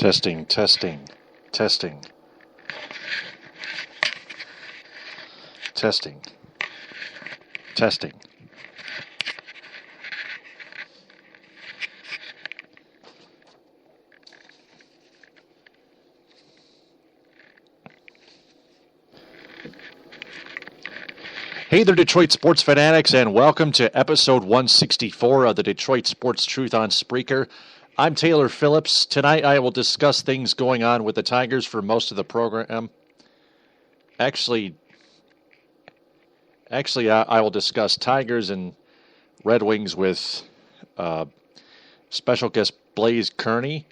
Testing, testing, testing. Testing. Testing. Hey there, Detroit sports fanatics, and welcome to episode 164 of the Detroit Sports Truth on Spreaker. I'm Taylor Phillips. Tonight I will discuss things going on with the Tigers for most of the program. Actually, I will discuss Tigers and Red Wings with special guest Blaze Kearney.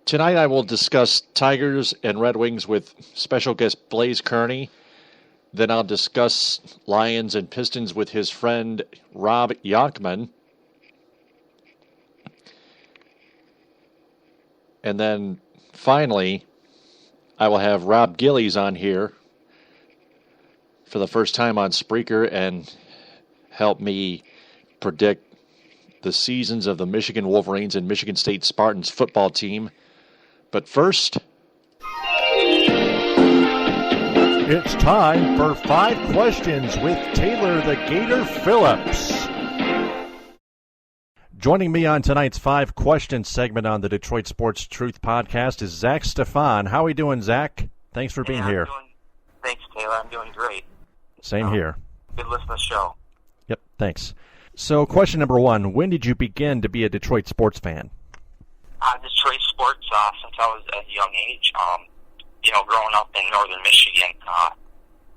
Tonight I will discuss Tigers and Red Wings with special guest Blaze Kearney. Then I'll discuss Lions and Pistons with his friend Rob Yonkman. And then finally, I will have Rob Gillies on here for the first time on Spreaker and help me predict the seasons of the Michigan Wolverines and Michigan State Spartans football team. But first, it's time for 5 questions with Taylor the Gator Phillips. Joining me on tonight's 5 questions segment on the Detroit Sports Truth podcast is Zach Stefan. How are we doing, Zach? Thanks for being here. Thanks, Taylor. I'm doing great. Same here. Good listen to the show. Yep, thanks. So question number 1, when did you begin to be a Detroit sports fan? Detroit sports since I was at a young age. Growing up in northern Michigan,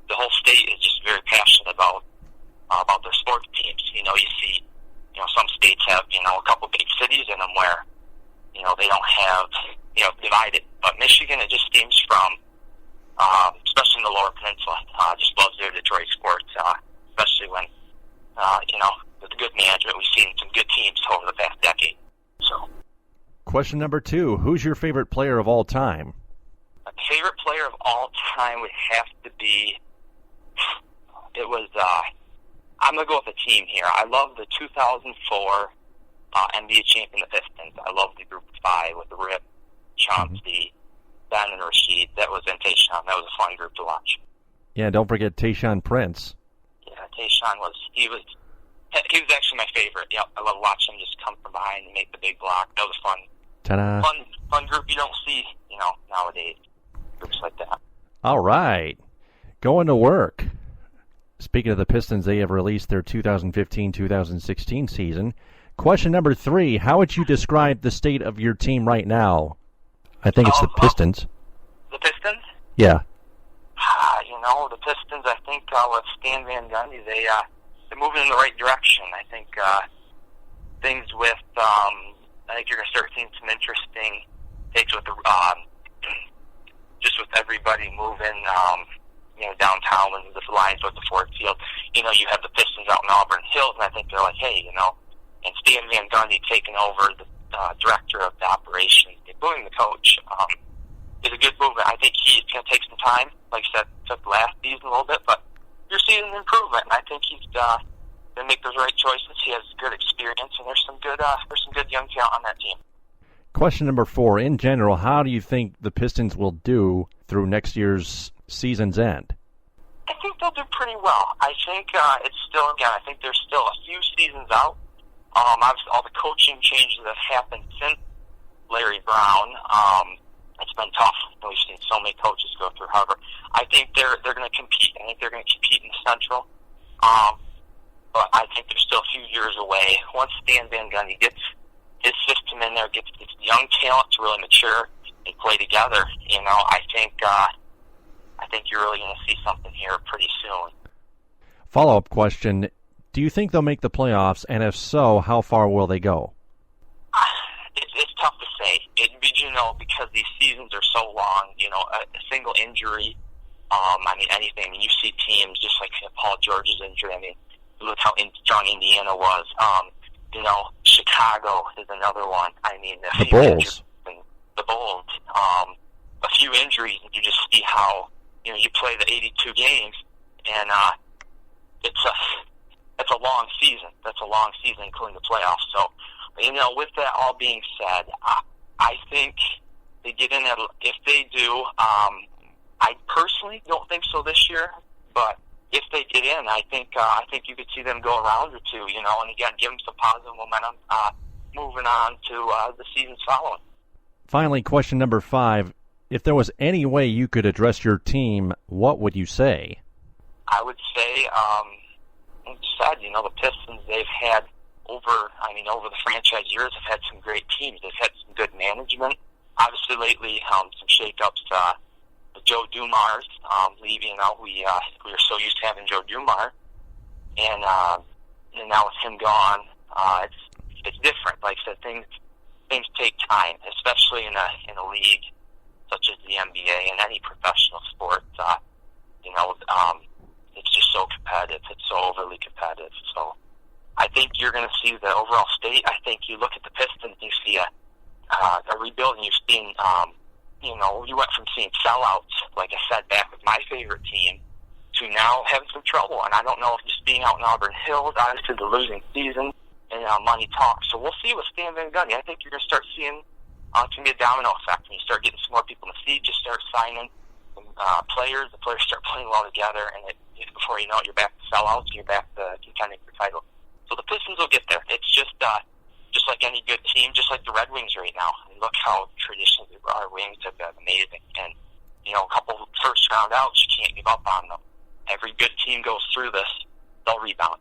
the whole state is just very passionate about their sports teams. You see, some states have, a couple big cities in them where, they don't have, divided. But Michigan, it just stems from, especially in the Lower Peninsula, just loves their Detroit sports, especially when, with the good management, we've seen some good teams over the past decade. So, question number 2, who's your favorite player of all time? My favorite player of all time would have to be, I'm going to go with a team here. I love the 2004 NBA champion, the Pistons. I love the group of 5 with the Rip, Chauncey, Ben, and Rasheed. That was in Tayshaun. That was a fun group to watch. Yeah, don't forget Tayshaun Prince. Yeah, Tayshaun he was actually my favorite. Yep, I love watching him just come from behind and make the big block. That was fun. Ta-da. Fun group you don't see, nowadays. Groups like that. All right. Going to work. Speaking of the Pistons, they have released their 2015-2016 season. Question number 3, how would you describe the state of your team right now? I think it's the Pistons. The Pistons? Yeah. The Pistons, I think with Stan Van Gundy, they're moving in the right direction. I think things with, I think you're going to start seeing some interesting takes with the, just with everybody moving, downtown and the Lions with the Ford Field. You have the Pistons out in Auburn Hills, and I think they're like, hey, and Stan Van Gundy taking over the director of the operations, including the coach, is a good movement. I think he's going to take some time, like I said, took last season a little bit, but you're seeing an improvement, and I think he's going to make those right choices. He has good experience, and there's some good young talent on that team. Question number 4, in general, how do you think the Pistons will do through next year's season's end? I think they'll do pretty well. I think it's still, again, I think there's still a few seasons out. Obviously, all the coaching changes that have happened since Larry Brown, it's been tough. We've seen so many coaches go through Harvard. I think they're going to compete. I think they're going to compete in the Central. But I think they're still a few years away. Once Stan Van Gundy gets his system in there, gets young talent to really mature and play together, I think you're really going to see something here pretty soon. Follow-up question, do you think they'll make the playoffs, and if so, how far will they go? It's tough to say. Because these seasons are so long, a single injury, anything. You see teams just like Paul George's injury. Look how strong Indiana was. Chicago is another one. The Bulls. The Bulls. A few injuries, and you just see how, you play the 82 games, and it's a long season. That's a long season, including the playoffs. So with that all being said, I think they get in at, if they do, I personally don't think so this year, but if they get in, I think you could see them go a round or two, and again, give them some positive momentum moving on to the seasons following. Finally, question number 5. If there was any way you could address your team, what would you say? I would say, the Pistons, they've had over the franchise years, have had some great teams. They've had some good management. Obviously, lately, some shake-ups. Joe Dumars leaving. We were so used to having Joe Dumars, and now with him gone, it's different. Like I said, things take time, especially in a league such as the NBA and any professional sport. It's just so competitive. It's so overly competitive. So I think you're going to see the overall state. I think you look at the Pistons, you see a rebuild, and you're seeing, you went from seeing sellouts, like I said, back with my favorite team, to now having some trouble. And I don't know if just being out in Auburn Hills, obviously the losing season, and money talks. So we'll see with Stan Van Gundy. I think you're going to start seeing it's going to be a domino effect. When you start getting some more people in the seat, just start signing players. The players start playing well together, and before you know it, you're back to sellouts, and you're back to contending for title. So the Pistons will get there. It's just like any good team, just like the Red Wings right now. And look how traditionally our Wings have been amazing. And, a couple first round outs, you can't give up on them. Every good team goes through this. They'll rebound.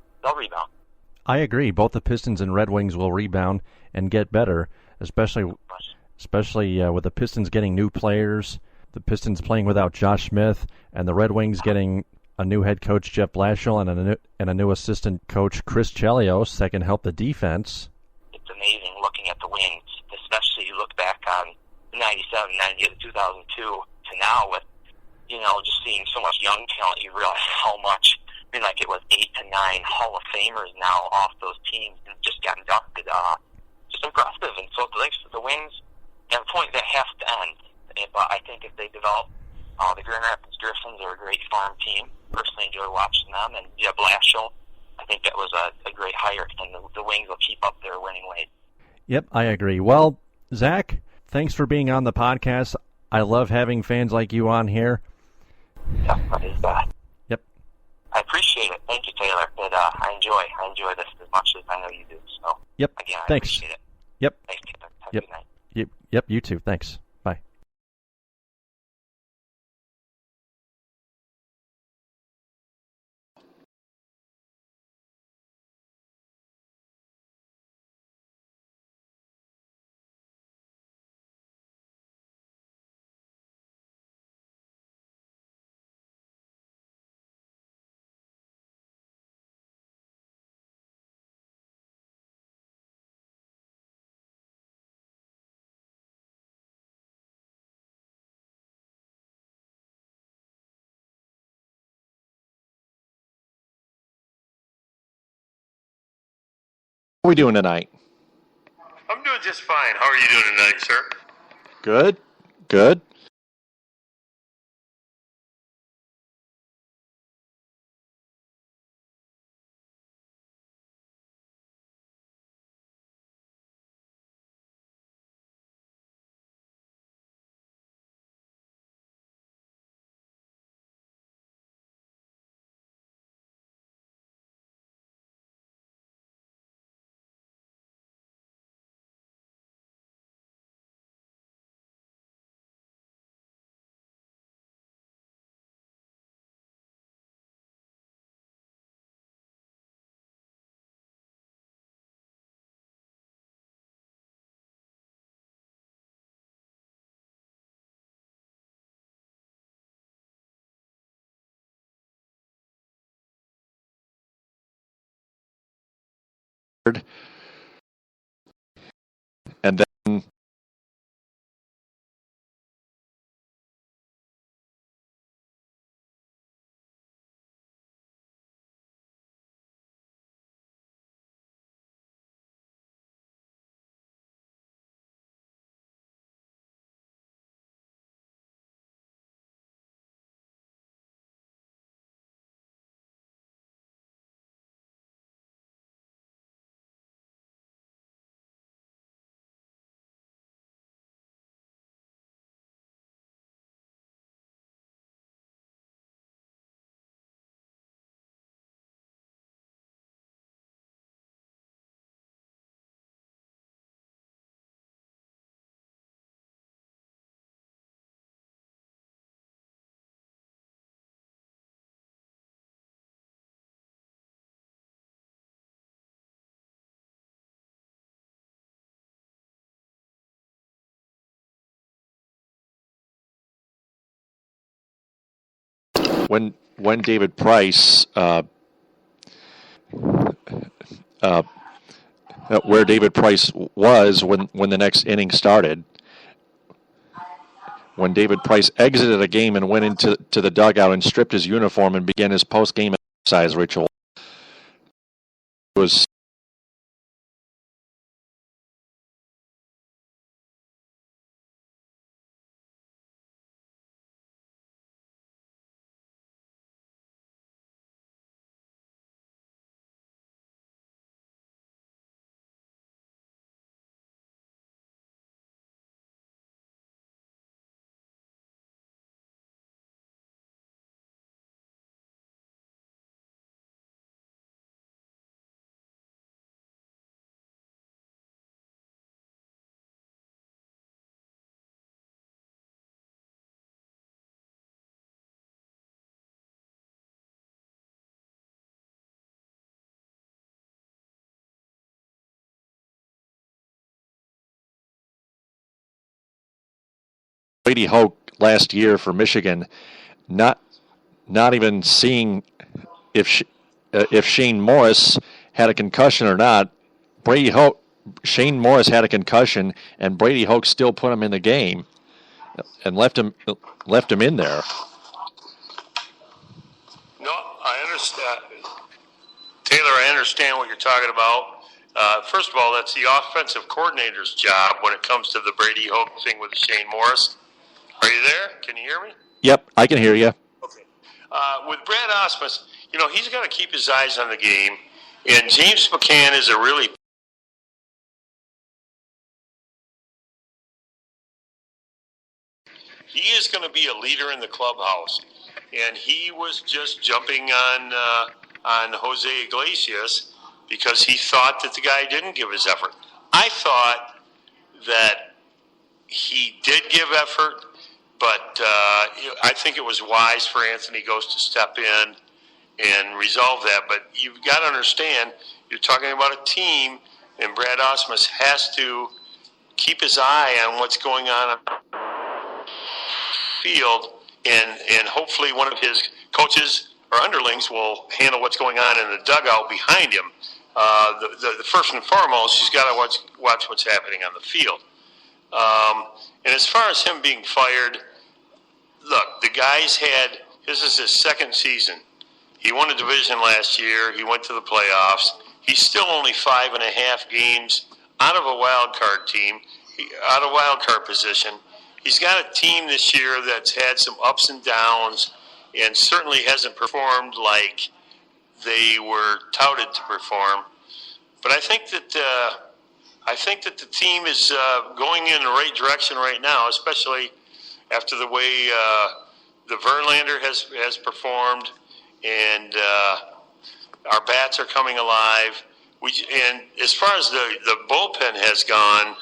I agree. Both the Pistons and Red Wings will rebound and get better, especially with the Pistons getting new players, the Pistons playing without Josh Smith, and the Red Wings getting a new head coach, Jeff Blashill, and a new assistant coach, Chris Chelios, that can help the defense. It's amazing looking at the Wings, especially you look back on 97, 98, 2002 to now with, just seeing so much young talent, you realize how much, it was 8 to 9 Hall of Famers now off those teams and just got inducted. Just impressive. And so the Wings, at a point, that has to end. But I think if they develop, the Grand Rapids Griffins are a great farm team. Personally enjoy watching them. And Blashill, I think that was a great hire. And the Wings will keep up their winning ways. Yep, I agree. Well, Zach, thanks for being on the podcast. I love having fans like you on here. Yeah, that is bad. Yep. I appreciate it. Thank you, Taylor. But I enjoy this as much as I know you do. So yep. Again, I thanks. appreciate it. Yep. Thanks, Taylor. Have yep. a good night. Yep. You too. Thanks. Bye. What are we doing tonight? I'm doing just fine. How are you doing tonight, sir? Good. And then when David Price where David Price was when the next inning started. When David Price exited a game and went into the dugout and stripped his uniform and began his post-game exercise ritual, it was Brady Hoke last year for Michigan, not even seeing if Shane Morris had a concussion or not. Shane Morris had a concussion, and Brady Hoke still put him in the game and left him in there. No, I understand. Taylor, I understand what you're talking about. First of all, that's the offensive coordinator's job when it comes to the Brady Hoke thing with Shane Morris. Are you there? Can you hear me? Yep, I can hear you. Okay. With Brad Ausmus, he's got to keep his eyes on the game, and James McCann is a really he is going to be a leader in the clubhouse, and he was just jumping on Jose Iglesias because he thought that the guy didn't give his effort. I thought that he did give effort, but I think it was wise for Anthony Ghost to step in and resolve that. But you've got to understand, you're talking about a team, and Brad Ausmus has to keep his eye on what's going on the field, and hopefully one of his coaches or underlings will handle what's going on in the dugout behind him. The first and foremost, he's got to watch what's happening on the field. And as far as him being fired, look, the guy's this is his second season. He won a division last year. He went to the playoffs. He's still only 5.5 games out of a wild card team, out of wild card position. He's got a team this year that's had some ups and downs and certainly hasn't performed like they were touted to perform. But I think that the team is going in the right direction right now, especially after the way the Verlander has performed, and our bats are coming alive. And as far as the bullpen has gone,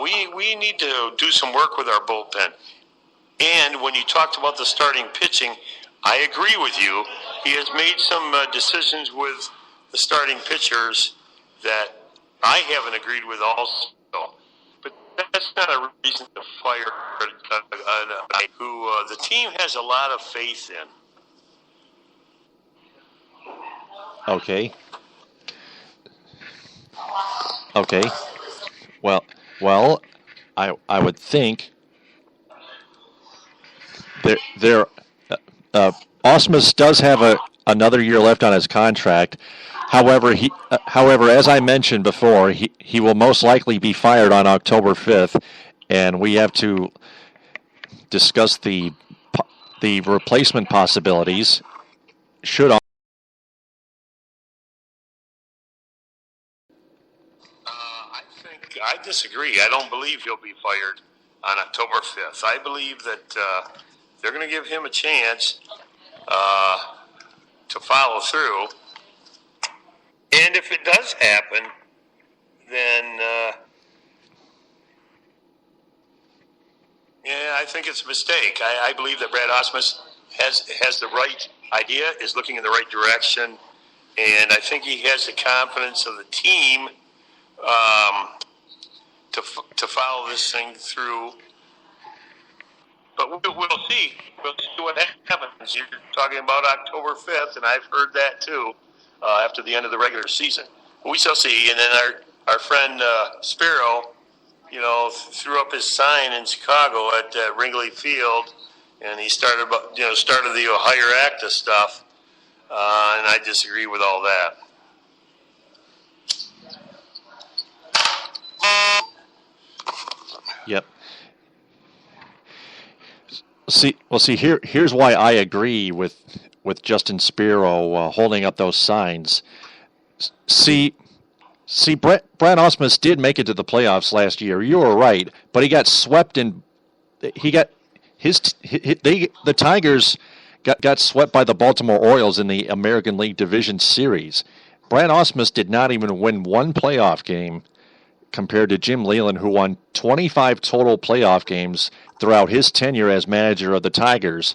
we need to do some work with our bullpen. And when you talked about the starting pitching, I agree with you. He has made some decisions with the starting pitchers that I haven't agreed with also. But that's not a reason to fire a guy who the team has a lot of faith in. Okay. Well, I would think Ausmus does have another year left on his contract. However, as I mentioned before, he will most likely be fired on October 5th, and we have to discuss the replacement possibilities. I disagree. I don't believe he'll be fired on October 5th. I believe that they're going to give him a chance to follow through. And if it does happen, then I think it's a mistake. I believe that Brad Ausmus has the right idea, is looking in the right direction, and I think he has the confidence of the team to follow this thing through. But we'll see. We'll see what happens. You're talking about October 5th, and I've heard that too, after the end of the regular season. But we shall see. And then our friend Spiro, threw up his sign in Chicago at Wrigley Field, and he started the Ohio ACTA stuff, and I disagree with all that. Yep. Here's why I agree with Justin Spiro holding up those signs. See, Brad Ausmus did make it to the playoffs last year. You were right, but he got swept in. The Tigers got swept by the Baltimore Orioles in the American League Division Series. Brad Ausmus did not even win one playoff game, compared to Jim Leyland, who won 25 total playoff games throughout his tenure as manager of the Tigers.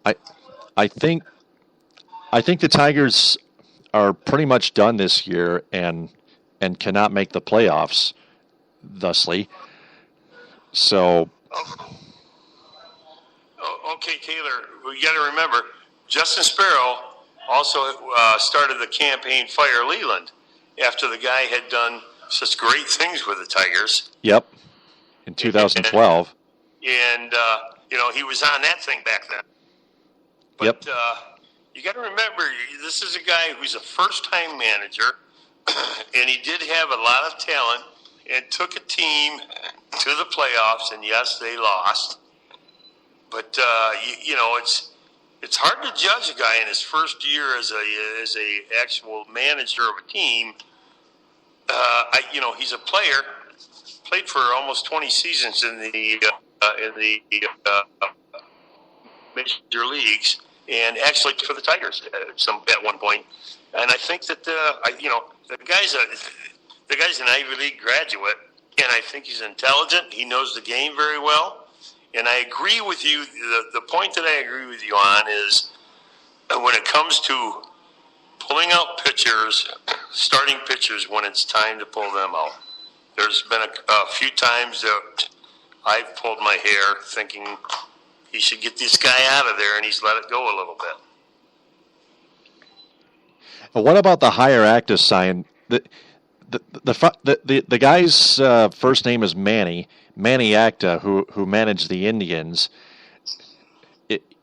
I think the Tigers are pretty much done this year and cannot make the playoffs, thusly. So. Okay, Taylor, we got to remember, Justin Spiro also started the campaign Fire Leland after the guy had done such great things with the Tigers. Yep, in 2012. And he was on that thing back then. But you got to remember, this is a guy who's a first-time manager, and he did have a lot of talent and took a team to the playoffs, and yes, they lost. But, it's hard to judge a guy in his first year as a actual manager of a team. He's a player, played for almost 20 seasons in the major leagues, and actually for the Tigers at one point. And I think that the guy's an Ivy League graduate, and I think he's intelligent. He knows the game very well. And I agree with you. The point that I agree with you on is when it comes to pulling out pitchers, starting pitchers when it's time to pull them out. There's been a few times that I've pulled my hair thinking he should get this guy out of there, and he's let it go a little bit. Well, what about the higher active sign? The guy's first name is Manny Acta, who managed the Indians.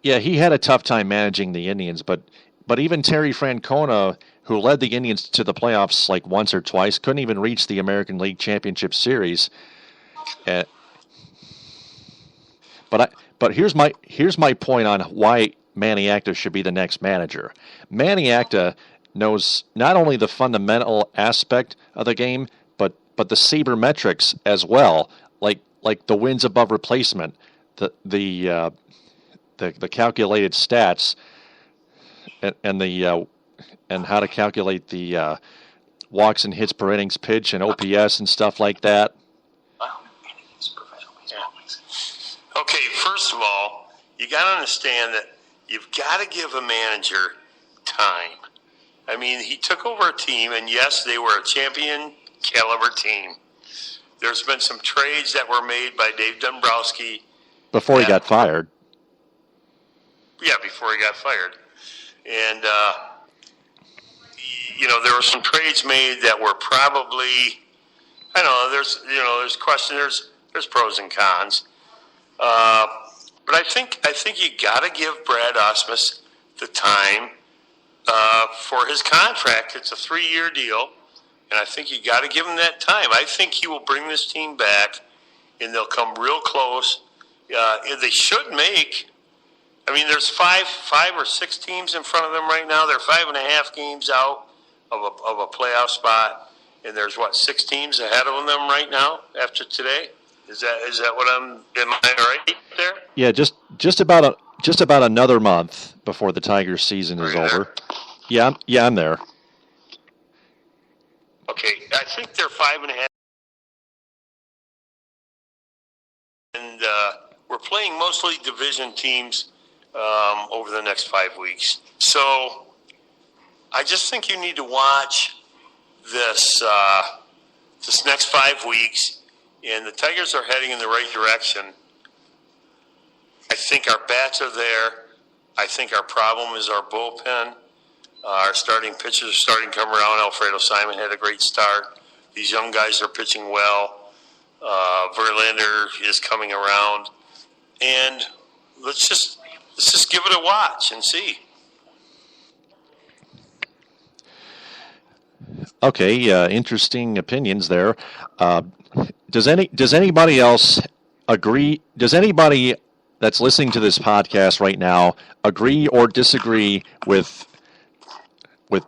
He had a tough time managing the Indians, but even Terry Francona, who led the Indians to the playoffs like once or twice, couldn't even reach the American League Championship Series. But here's my point on why Manny Acta should be the next manager. Manny Acta knows not only the fundamental aspect of the game, but the sabermetrics as well, like the wins above replacement, the calculated stats, and how to calculate the walks and hits per innings pitch and OPS and stuff like that. Okay, first of all, you got to understand that you've got to give a manager time. I mean, he took over a team, and yes, they were a champion caliber team. There's been some trades that were made by Dave Dombrowski. Before he got fired. Yeah, before he got fired. And, there were some trades made that were probably, I don't know, there's questions, there's pros and cons. But I think you got to give Brad Ausmus the time for his contract. It's a 3-year deal, and I think you got to give him that time. I think he will bring this team back, and they'll come real close. They should make. I mean, there's five or six teams in front of them right now. They're 5.5 games out of a playoff spot, and there's 6 teams ahead of them right now after today. Is that what am I right there? Yeah, just about another month before the Tigers season is over. Yeah, I'm there. Okay, I think they're 5.5, and we're playing mostly division teams over the next 5 weeks. So I just think you need to watch this next 5 weeks. And the Tigers are heading in the right direction. I think our bats are there. I think our problem is our bullpen. Our starting pitchers are starting to come around. Alfredo Simon had a great start. These young guys are pitching well. Verlander is coming around. And let's just give it a watch and see. Okay, interesting opinions there. Does anybody else agree? Does anybody that's listening to this podcast right now agree or disagree with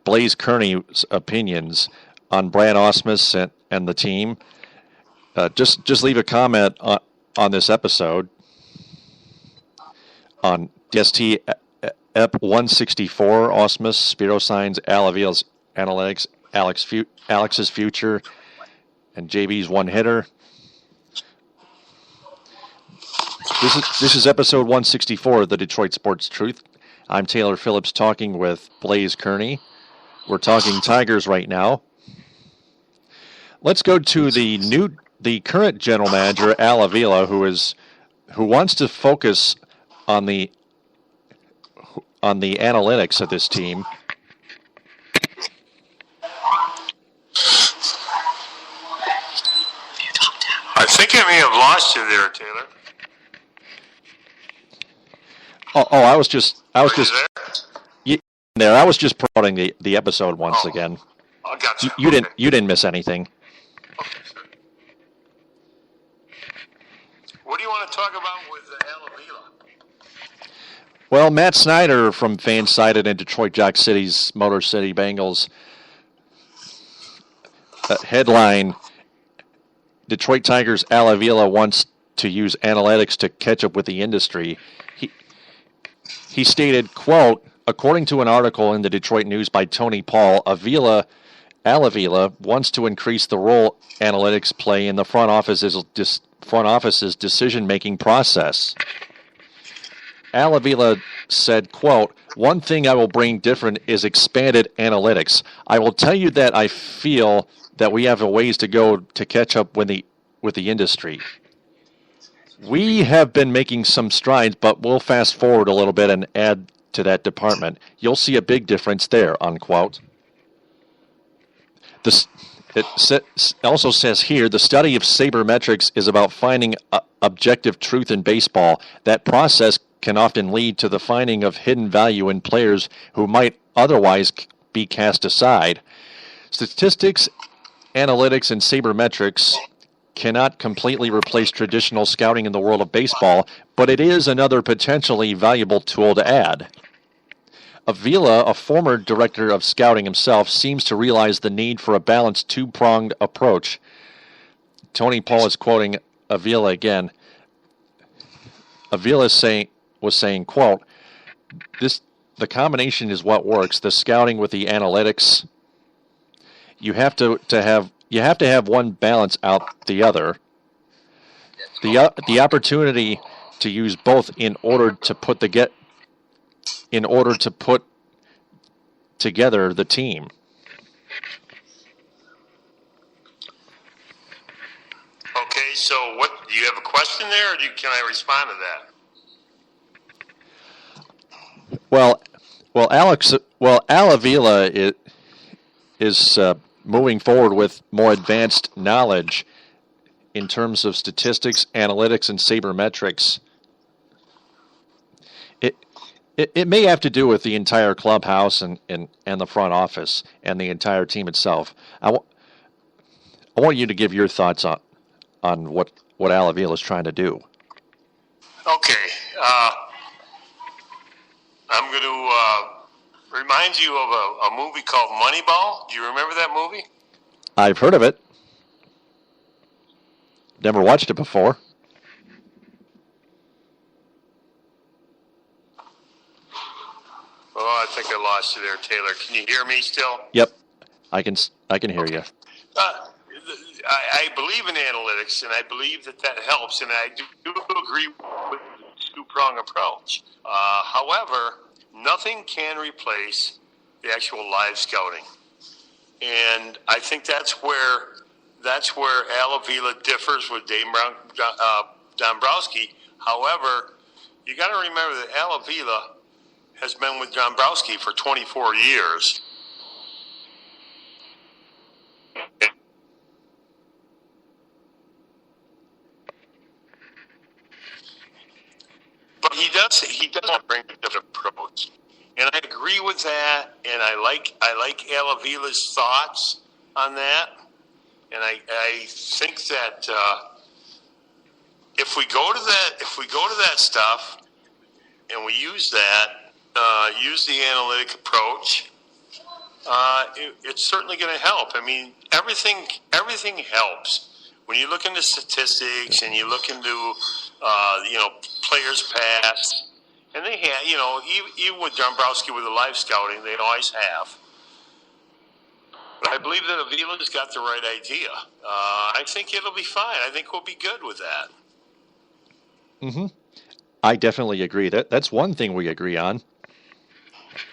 Blaze Kearney's opinions on Brad Ausmus and the team? Just leave a comment on this episode on DST EP 164. Ausmus, Spiro signs, Avila's analytics, Alex's future, and JB's one hitter. This is episode 164 of the Detroit Sports Truth. I'm Taylor Phillips talking with Blaze Kearney. We're talking Tigers right now. Let's go to the current general manager, Avila, who wants to focus on the analytics of this team. I think I may have lost you there, Taylor. I was just there? there. I was just promoting the episode once again. I got you. You didn't miss anything. Okay, sure. What do you want to talk about with Avila? Well, Matt Snyder from Fansided and Detroit Jock City's Motor City Bengals headline: Detroit Tigers Avila wants to use analytics to catch up with the industry. He stated, quote, according to an article in the Detroit News by Tony Paul, Avila wants to increase the role analytics play in the front office's decision-making process. Avila said, quote, one thing I will bring different is expanded analytics. I will tell you that I feel that we have a ways to go to catch up with the industry. We have been making some strides, but we'll fast forward a little bit and add to that department. You'll see a big difference there, unquote. It also says here, the study of sabermetrics is about finding objective truth in baseball. That process can often lead to the finding of hidden value in players who might otherwise be cast aside. Statistics, analytics, and sabermetrics cannot completely replace traditional scouting in the world of baseball, but it is another potentially valuable tool to add. Avila, a former director of scouting himself, seems to realize the need for a balanced two-pronged approach. Tony Paul is quoting Avila again. Avila was saying, quote, the combination is what works, the scouting with the analytics. You have to have one balance out the other. The opportunity to use both in order to put together the team. Okay, so what do you have a question there, or can I respond to that? Well, Avila is moving forward with more advanced knowledge in terms of statistics, analytics, and sabermetrics. It may have to do with the entire clubhouse and the front office and the entire team itself. I want you to give your thoughts on what Avila is trying to do. Okay. I'm going to remind you of a movie called Moneyball. Do you remember that movie? I've heard of it. Never watched it before. Oh, I think I lost you there, Taylor. Can you hear me still? Yep, I can hear you. I believe in analytics, and I believe that helps, and I do agree with the two-prong approach. However, nothing can replace the actual live scouting, and I think that's where Avila differs with Dave Dombrowski. However, you got to remember that Avila has been with Dombrowski for 24 years. But he does bring a different approach. And I agree with that, and I like Avila's thoughts on that. And I think that if we go to that stuff and we use the analytic approach, it's certainly going to help. I mean, everything helps when you look into statistics and you look into players past, and they have even with Dombrowski with the live scouting, they always have. But I believe that Avila's got the right idea. I think it'll be fine. I think we'll be good with that. Mm-hmm. I definitely agree. That's one thing we agree on.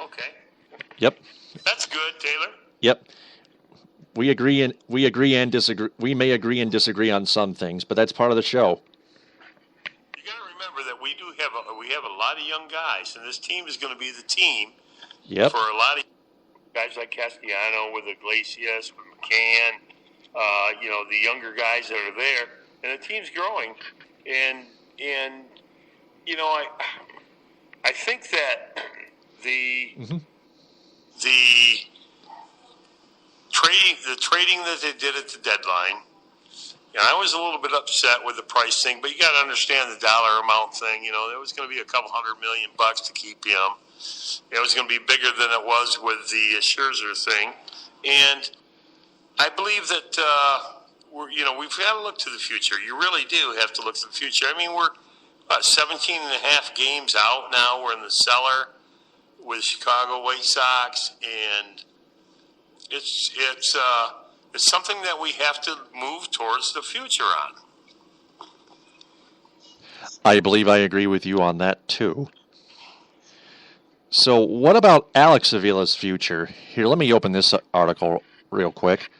Okay. Yep. That's good, Taylor. Yep. We agree and disagree. We may agree and disagree on some things, but that's part of the show. You got to remember that we have a lot of young guys, and this team is going to be the team Yep. for a lot of guys like Castellano, with Iglesias, with McCann, the younger guys that are there, and the team's growing, and I think that the trading that they did at the deadline, and I was a little bit upset with the price thing, but you got to understand the dollar amount thing. There was going to be a couple $100 million to keep him. It was going to be bigger than it was with the Scherzer thing, and I believe that we've got to look to the future. You really do have to look to the future. I mean, we're 17 and a half games out now. We're in the cellar with Chicago White Sox, and it's something that we have to move towards the future on. I believe I agree with you on that too. So what about Alex Avila's future? Here, let me open this article real quick.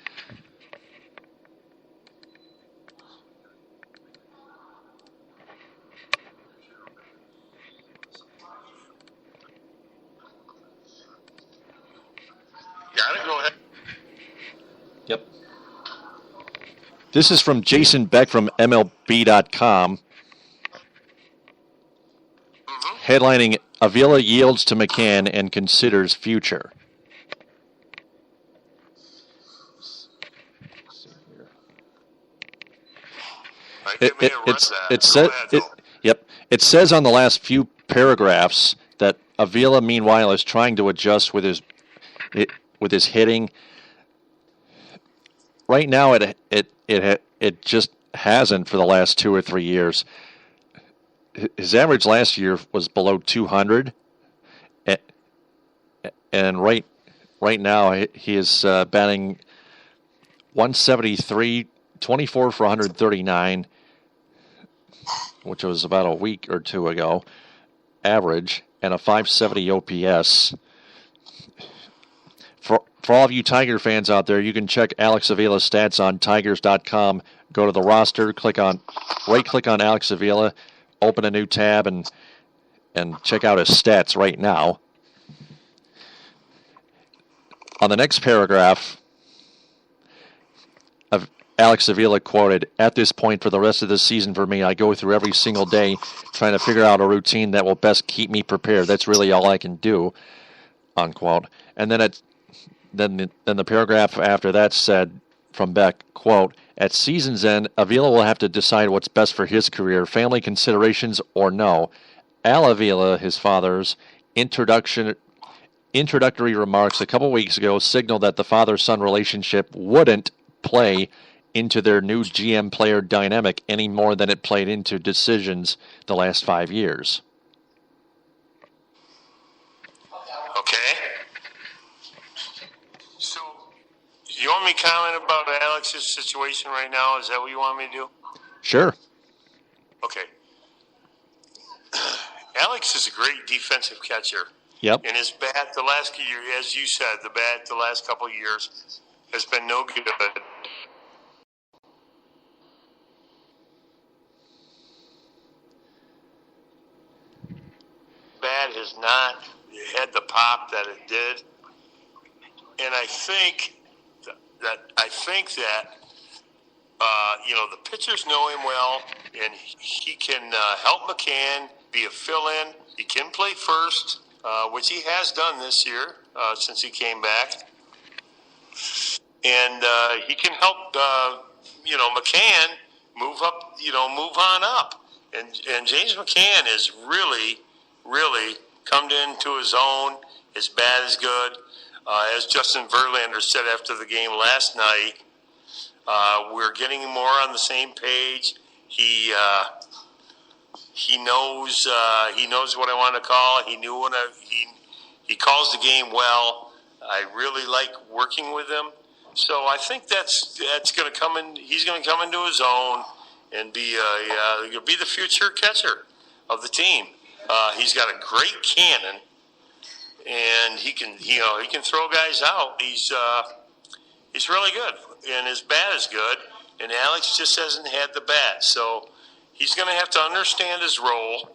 Go ahead. Yep. This is from Jason Beck from MLB.com. Headlining, Avila yields to McCann and considers future. It says on the last few paragraphs that Avila, meanwhile, is trying to adjust with his hitting. Right now, it just hasn't for the last 2 or 3 years. His average last year was below 200, and right now he is batting 173, 24 for 139, which was about a week or two ago, average, and a 570 OPS. For all of you Tiger fans out there, you can check Alex Avila's stats on Tigers.com. Go to the roster, right-click on Alex Avila, open a new tab, and check out his stats right now. On the next paragraph, Alex Avila quoted, "At this point for the rest of the season for me, I go through every single day trying to figure out a routine that will best keep me prepared. That's really all I can do," unquote. And then the paragraph after that said, from Beck, quote, "At season's end, Avila will have to decide what's best for his career, family considerations or no." Al Avila, his father's introductory remarks a couple weeks ago signaled that the father-son relationship wouldn't play into their new GM-player dynamic any more than it played into decisions the last 5 years. Okay. So, you want me to comment about Alex's situation right now? Is that what you want me to do? Sure. Okay. Alex is a great defensive catcher. Yep. And his bat, the last year, as you said, the last couple of years has been no good. bat has not had the pop that it did, and I think that the pitchers know him well, and he can help McCann be a fill-in. He can play first, which he has done this year since he came back, and he can help McCann move on up. And James McCann is really come into his own. His bat is good. As Justin Verlander said after the game last night, we're getting more on the same page. He knows what I want to call it. He knew when he calls the game well. I really like working with him. So I think that's going to come in. He's going to come into his own and be the future catcher of the team. He's got a great cannon, and he can throw guys out. He's really good, and his bat is good. And Alex just hasn't had the bat, so he's going to have to understand his role.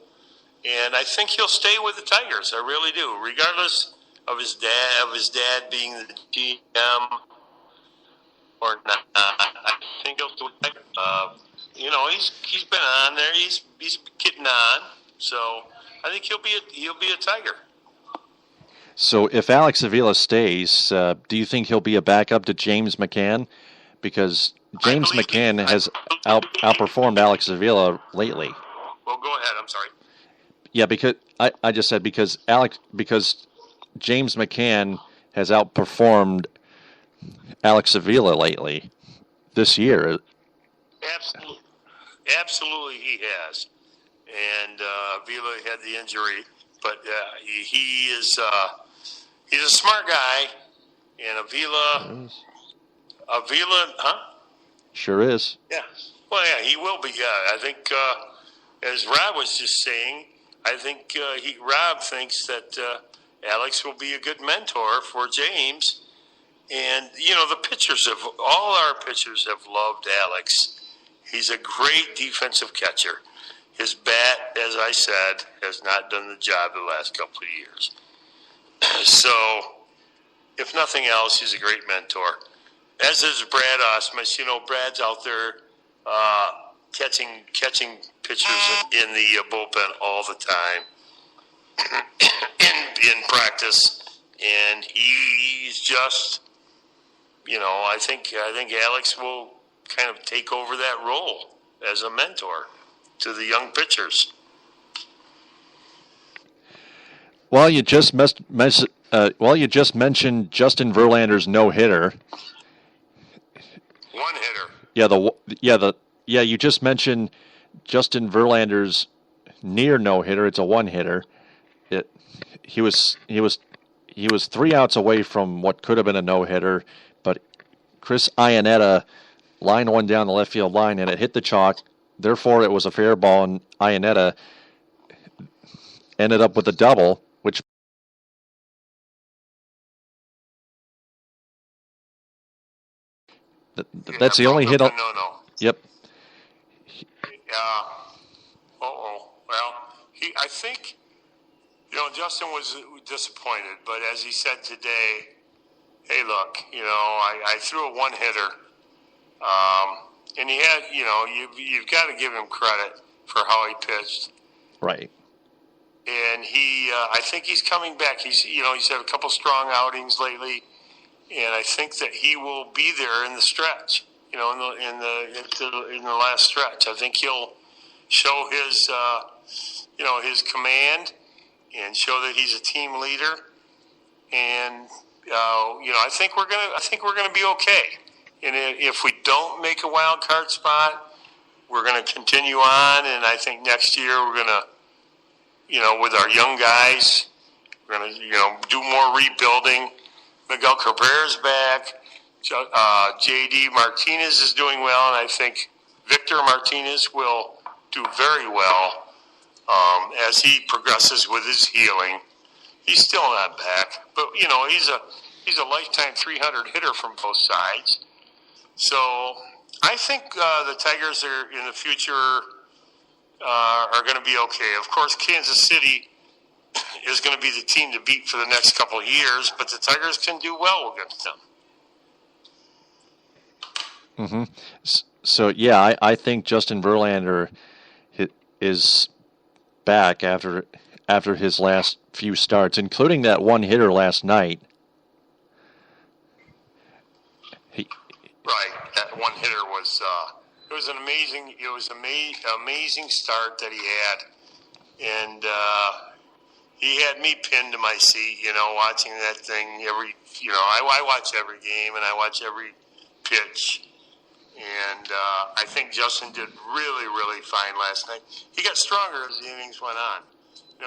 And I think he'll stay with the Tigers. I really do, regardless of his dad being the GM or not. I think he'll do it. He's been on there. He's getting on. So I think he'll be a Tiger. So if Alex Avila stays, do you think he'll be a backup to James McCann? Because James McCann has outperformed Alex Avila lately. Well, go ahead. I'm sorry. Yeah, because I just said because James McCann has outperformed Alex Avila lately this year. Absolutely, he has. And Avila had the injury, but he's a smart guy. And Avila, huh? Sure is. Yeah. Well, yeah, he will be. Yeah, I think as Rob was just saying, I think Rob thinks that Alex will be a good mentor for James. And, all our pitchers have loved Alex. He's a great defensive catcher. His bat, as I said, has not done the job the last couple of years. So, if nothing else, he's a great mentor. As is Brad Ausmus. Brad's out there catching pitchers in the bullpen all the time in practice, and he's just, I think Alex will kind of take over that role as a mentor to the young pitchers. Well, you just mentioned Justin Verlander's no-hitter. One hitter. You just mentioned Justin Verlander's near no-hitter. It's a one-hitter. He was 3 outs away from what could have been a no-hitter, but Chris Iannetta lined one down the left field line, and it hit the chalk. Therefore, it was a fair ball, and Iannetta ended up with a double, which that's the only hit. No. Yep. Well, I think, Justin was disappointed, but as he said today, hey, look, I threw a one-hitter, and he had, you've got to give him credit for how he pitched. Right. And I think he's coming back. He's had a couple strong outings lately, and I think that he will be there in the stretch. In the last stretch, I think he'll show his, his command, and show that he's a team leader. And I think we're gonna be okay. And if we don't make a wild card spot, we're gonna continue on. And I think next year we're gonna, with our young guys, we're gonna do more rebuilding. Miguel Cabrera's back. J.D. Martinez is doing well, and I think Victor Martinez will do very well as he progresses with his healing. He's still not back, but he's a lifetime 300 hitter from both sides. So I think the Tigers are in the future are going to be okay. Of course, Kansas City is going to be the team to beat for the next couple of years, but the Tigers can do well against them. Mm-hmm. So, yeah, I think Justin Verlander is back after his last few starts, including that one hitter last night. Right, that one hitter was it was an amazing start that he had, and he had me pinned to my seat, watching that thing I watch every game and I watch every pitch. And I think Justin did really, really fine last night. He got stronger as the innings went on.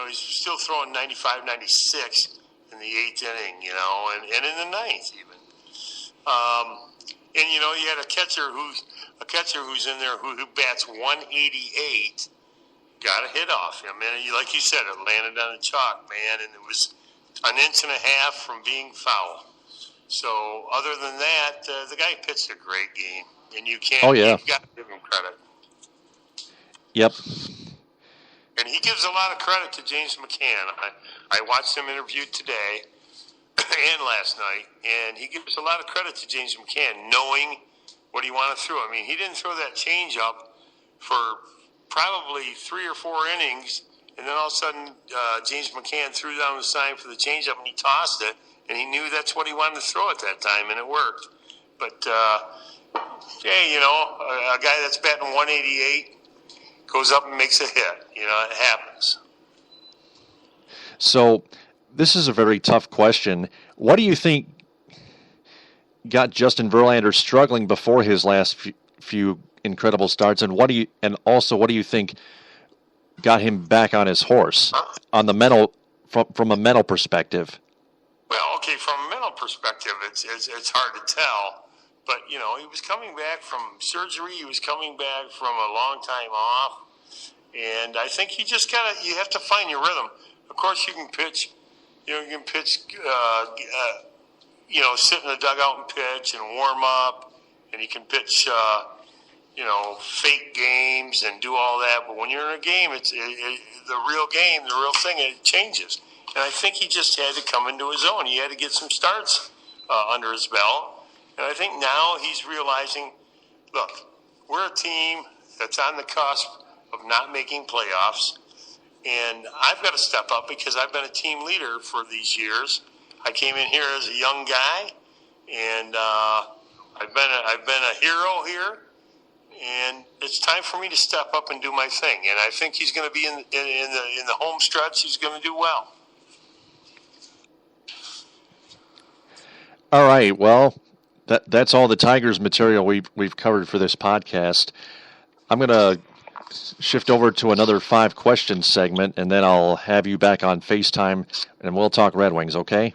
He's still throwing 95, 96 in the 8th inning, and in the 9th even. And you had a catcher who's in there who bats 188, got a hit off him. And like you said, it landed on the chalk, man, and it was an inch and a half from being foul. So other than that, the guy pitched a great game. And you can't. Oh, yeah. You've got to give him credit. Yep. And he gives a lot of credit to James McCann. I watched him interviewed today and last night, and he gives a lot of credit to James McCann, knowing what he wanted to throw. I mean, he didn't throw that changeup for probably 3 or 4 innings, and then all of a sudden James McCann threw down the sign for the changeup, and he tossed it, and he knew that's what he wanted to throw at that time, and it worked. But hey, a guy that's batting 188 goes up and makes a hit. It happens. So this is a very tough question. What do you think got Justin Verlander struggling before his last few incredible starts, and what do you think got him back on his horse on the mental from a mental perspective? Well, okay, from a mental perspective, it's hard to tell. But, he was coming back from surgery. He was coming back from a long time off. And I think you have to find your rhythm. Of course, you can pitch, sit in the dugout and pitch and warm up. And you can pitch, fake games and do all that. But when you're in a game, the real game, the real thing, it changes. And I think he just had to come into his own. He had to get some starts under his belt. And I think now he's realizing, look, we're a team that's on the cusp of not making playoffs, and I've got to step up because I've been a team leader for these years. I came in here as a young guy, and I've been a hero here, and it's time for me to step up and do my thing. And I think he's going to be in the home stretch. He's going to do well. All right. Well. That's all the Tigers material we've covered for this podcast. I'm going to shift over to another 5 questions segment, and then I'll have you back on FaceTime, and we'll talk Red Wings, okay?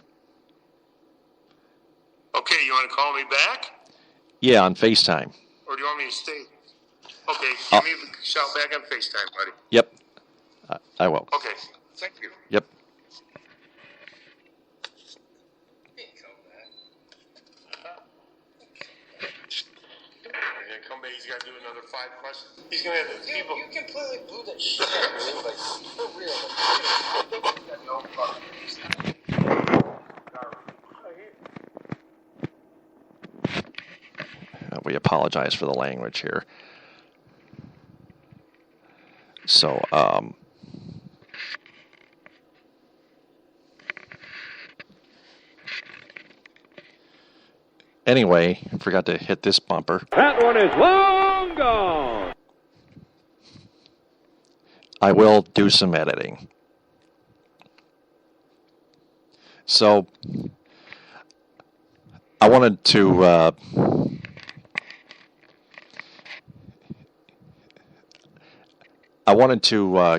Okay, you want to call me back? Yeah, on FaceTime. Or do you want me to stay? Okay, give me a shout back on FaceTime, buddy. Yep, I will. Okay, thank you. Yep. He's got to do another 5 questions. He's going to have the people. You completely blew that shit out of me, like, for real. We apologize for the language here. So, anyway, I forgot to hit this bumper. That one is long gone. I will do some editing. So, I wanted to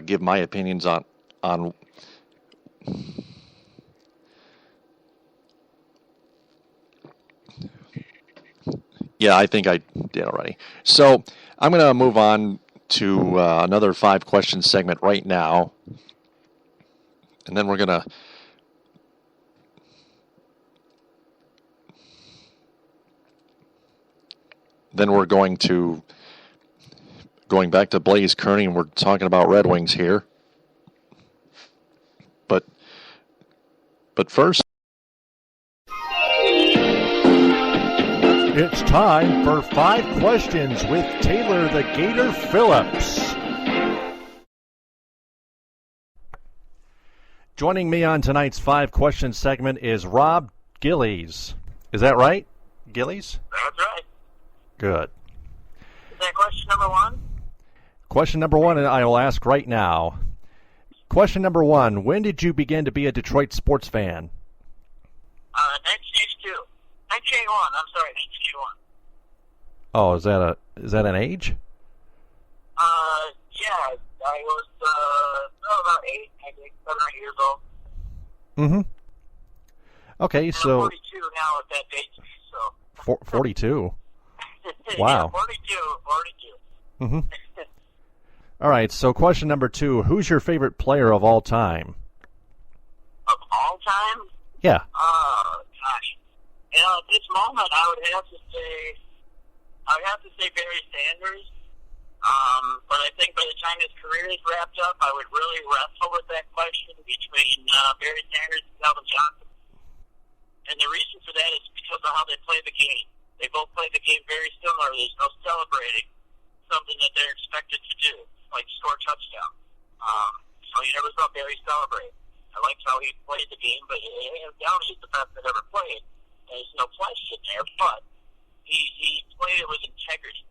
give my opinions on yeah, I think I did already. So I'm going to move on to another 5 question segment right now, and then we're going to going back to Blaze Kearney, and we're talking about Red Wings here. But But first, it's time for 5 questions with Taylor the Gator Phillips. Joining me on tonight's 5 questions segment is Rob Gillies. Is that right? Gillies? That's right. Good. Is that question number 1? Question number 1, I will ask right now. Question number 1, when did you begin to be a Detroit sports fan? 1982. 1981, I'm sorry, 1981. Oh, is that an age? Yeah, I was about 8, I think, 7 or 8 years old. Mm-hmm. Okay, and so... I'm 42 now at that age, so... 42? Yeah, Wow. 42. Mm-hmm. All right, so question number 2, who's your favorite player of all time? Of all time? Yeah. Gosh. You know, at this moment, I would have to say Barry Sanders. But I think by the time his career is wrapped up, I would really wrestle with that question between Barry Sanders and Calvin Johnson. And the reason for that is because of how they play the game. They both play the game very similar. There's no celebrating something that they're expected to do, like score a touchdown. So you never saw Barry celebrate. I liked how he played the game, but hands down, he's the best that ever played. There's no question there, but he played it with integrity.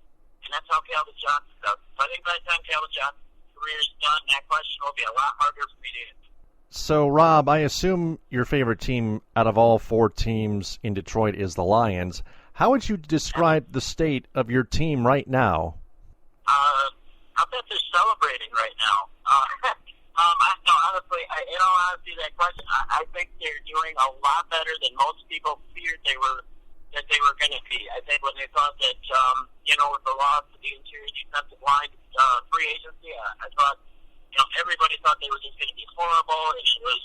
And that's how Calvin Johnson does. So I think by the time Calvin Johnson's career is done, that question will be a lot harder for me to answer. So, Rob, I assume your favorite team out of all 4 teams in Detroit is the Lions. How would you describe the state of your team right now? I bet they're celebrating right now. Honestly, that question, I think they're doing a lot better than most people feared they were going to be. I think when they thought that, with the loss of the interior defensive line free agency, I thought, everybody thought they were just going to be horrible.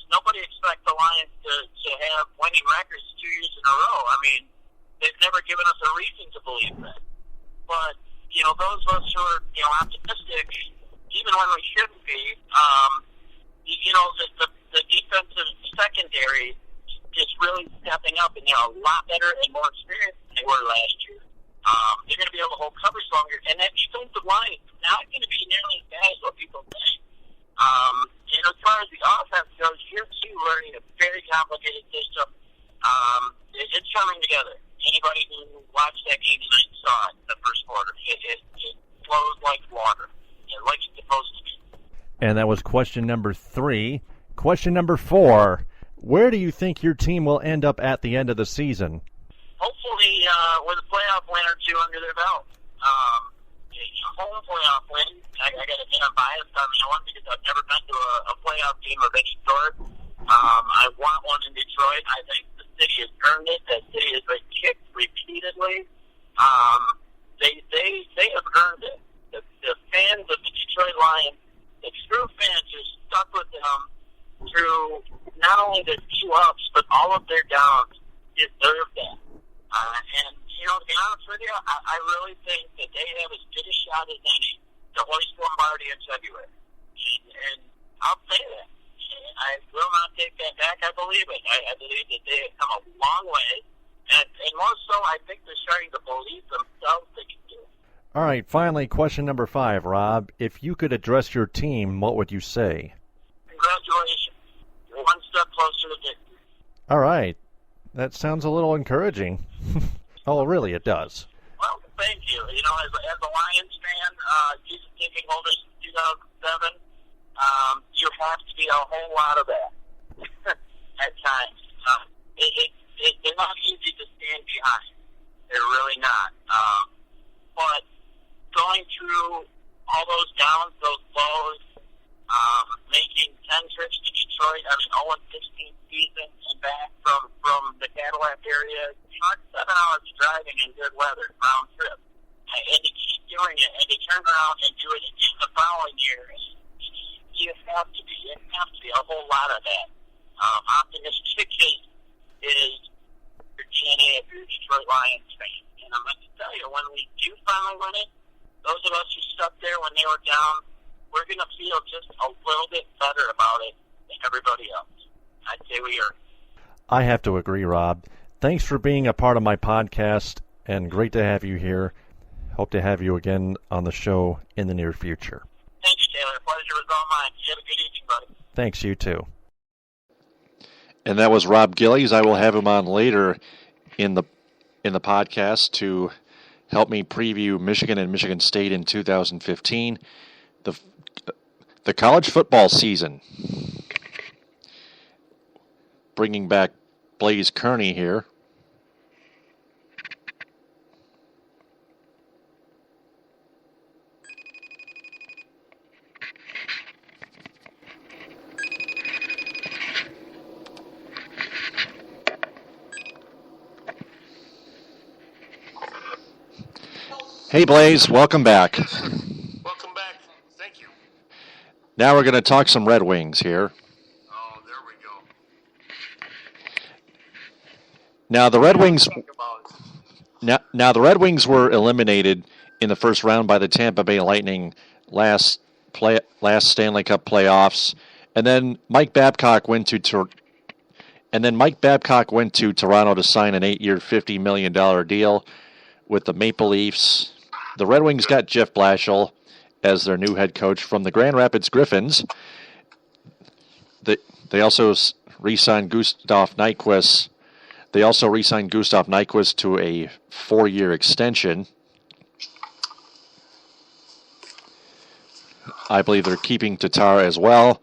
Nobody expects the Lions to have winning records 2 years in a row. I mean, they've never given us a reason to believe that. But, those of us who are, optimistic, even when we shouldn't be, the defensive secondary is really stepping up, and they're a lot better and more experienced than they were last year. They're going to be able to hold coverage longer, and that defensive line is not going to be nearly as bad as what people think. And as far as the offense goes, you're learning a very complicated system. It's coming together. Anybody who watched that game tonight saw it in the first quarter. It flows like water, like it's supposed to be. And that was question number 3. Question number 4, where do you think your team will end up at the end of the season? Hopefully with a playoff win or 2 under their belt. Home playoff win. I got to admit I'm biased on that one because I've never been to a playoff game of any sort. I want one in Detroit. I think the city has earned it. The city has been kicked repeatedly. They have earned it. The fans of the Detroit Lions, the true fans who stuck with them through not only the few ups but all of their downs deserve that. And to be honest with you, I really think that they have as good a shot as any to hoist Lombardi in February. And I'll say that. I will not take that back. I believe it. I believe that they have come a long way. And more so, I think they're starting to believe themselves they can do it. All right, finally, question number 5, Rob. If you could address your team, what would you say? Congratulations. You're one step closer to victory. All right. That sounds a little encouraging. Oh, really, it does. Well, thank you. As a Lions fan, season ticket holder since 2007, you have to be a whole lot of that at times. They're not easy to stand behind. They're really not. But going through all those downs, those lows, making 10 trips to Detroit, 0-16 season and back from the Cadillac area, 7 hours driving in good weather, round trip. And to keep doing it, and to turn around and do it in the following year, you have to be a whole lot of that. Optimistic is your DNA if you're a Detroit Lions fan. And I'm going to tell you, when we do finally win it, those of us who stuck there when they were down, we're going to feel just a little bit better about it than everybody else. I'd say we are. I have to agree, Rob. Thanks for being a part of my podcast, and great to have you here. Hope to have you again on the show in the near future. Thank you, Taylor. Pleasure was all mine. You have a good evening, buddy. Thanks, you too. And that was Rob Gillies. I will have him on later in the podcast to help me preview Michigan and Michigan State in 2015, the college football season. Bringing back Blaze Kearney here. Hey, Blaze, welcome back. Welcome back. Thank you. Now we're going to talk some Red Wings here. Oh, there we go. Now the Red Wings. Now the Red Wings were eliminated in the first round by the Tampa Bay Lightning last Stanley Cup playoffs, and then Mike Babcock went to Toronto to sign an 8-year, $50 million deal with the Maple Leafs. The Red Wings got Jeff Blashill as their new head coach from the Grand Rapids Griffins. They also re-signed Gustav Nyquist. They also re-signed Gustav Nyquist to a 4-year extension. I believe they're keeping Tatar as well.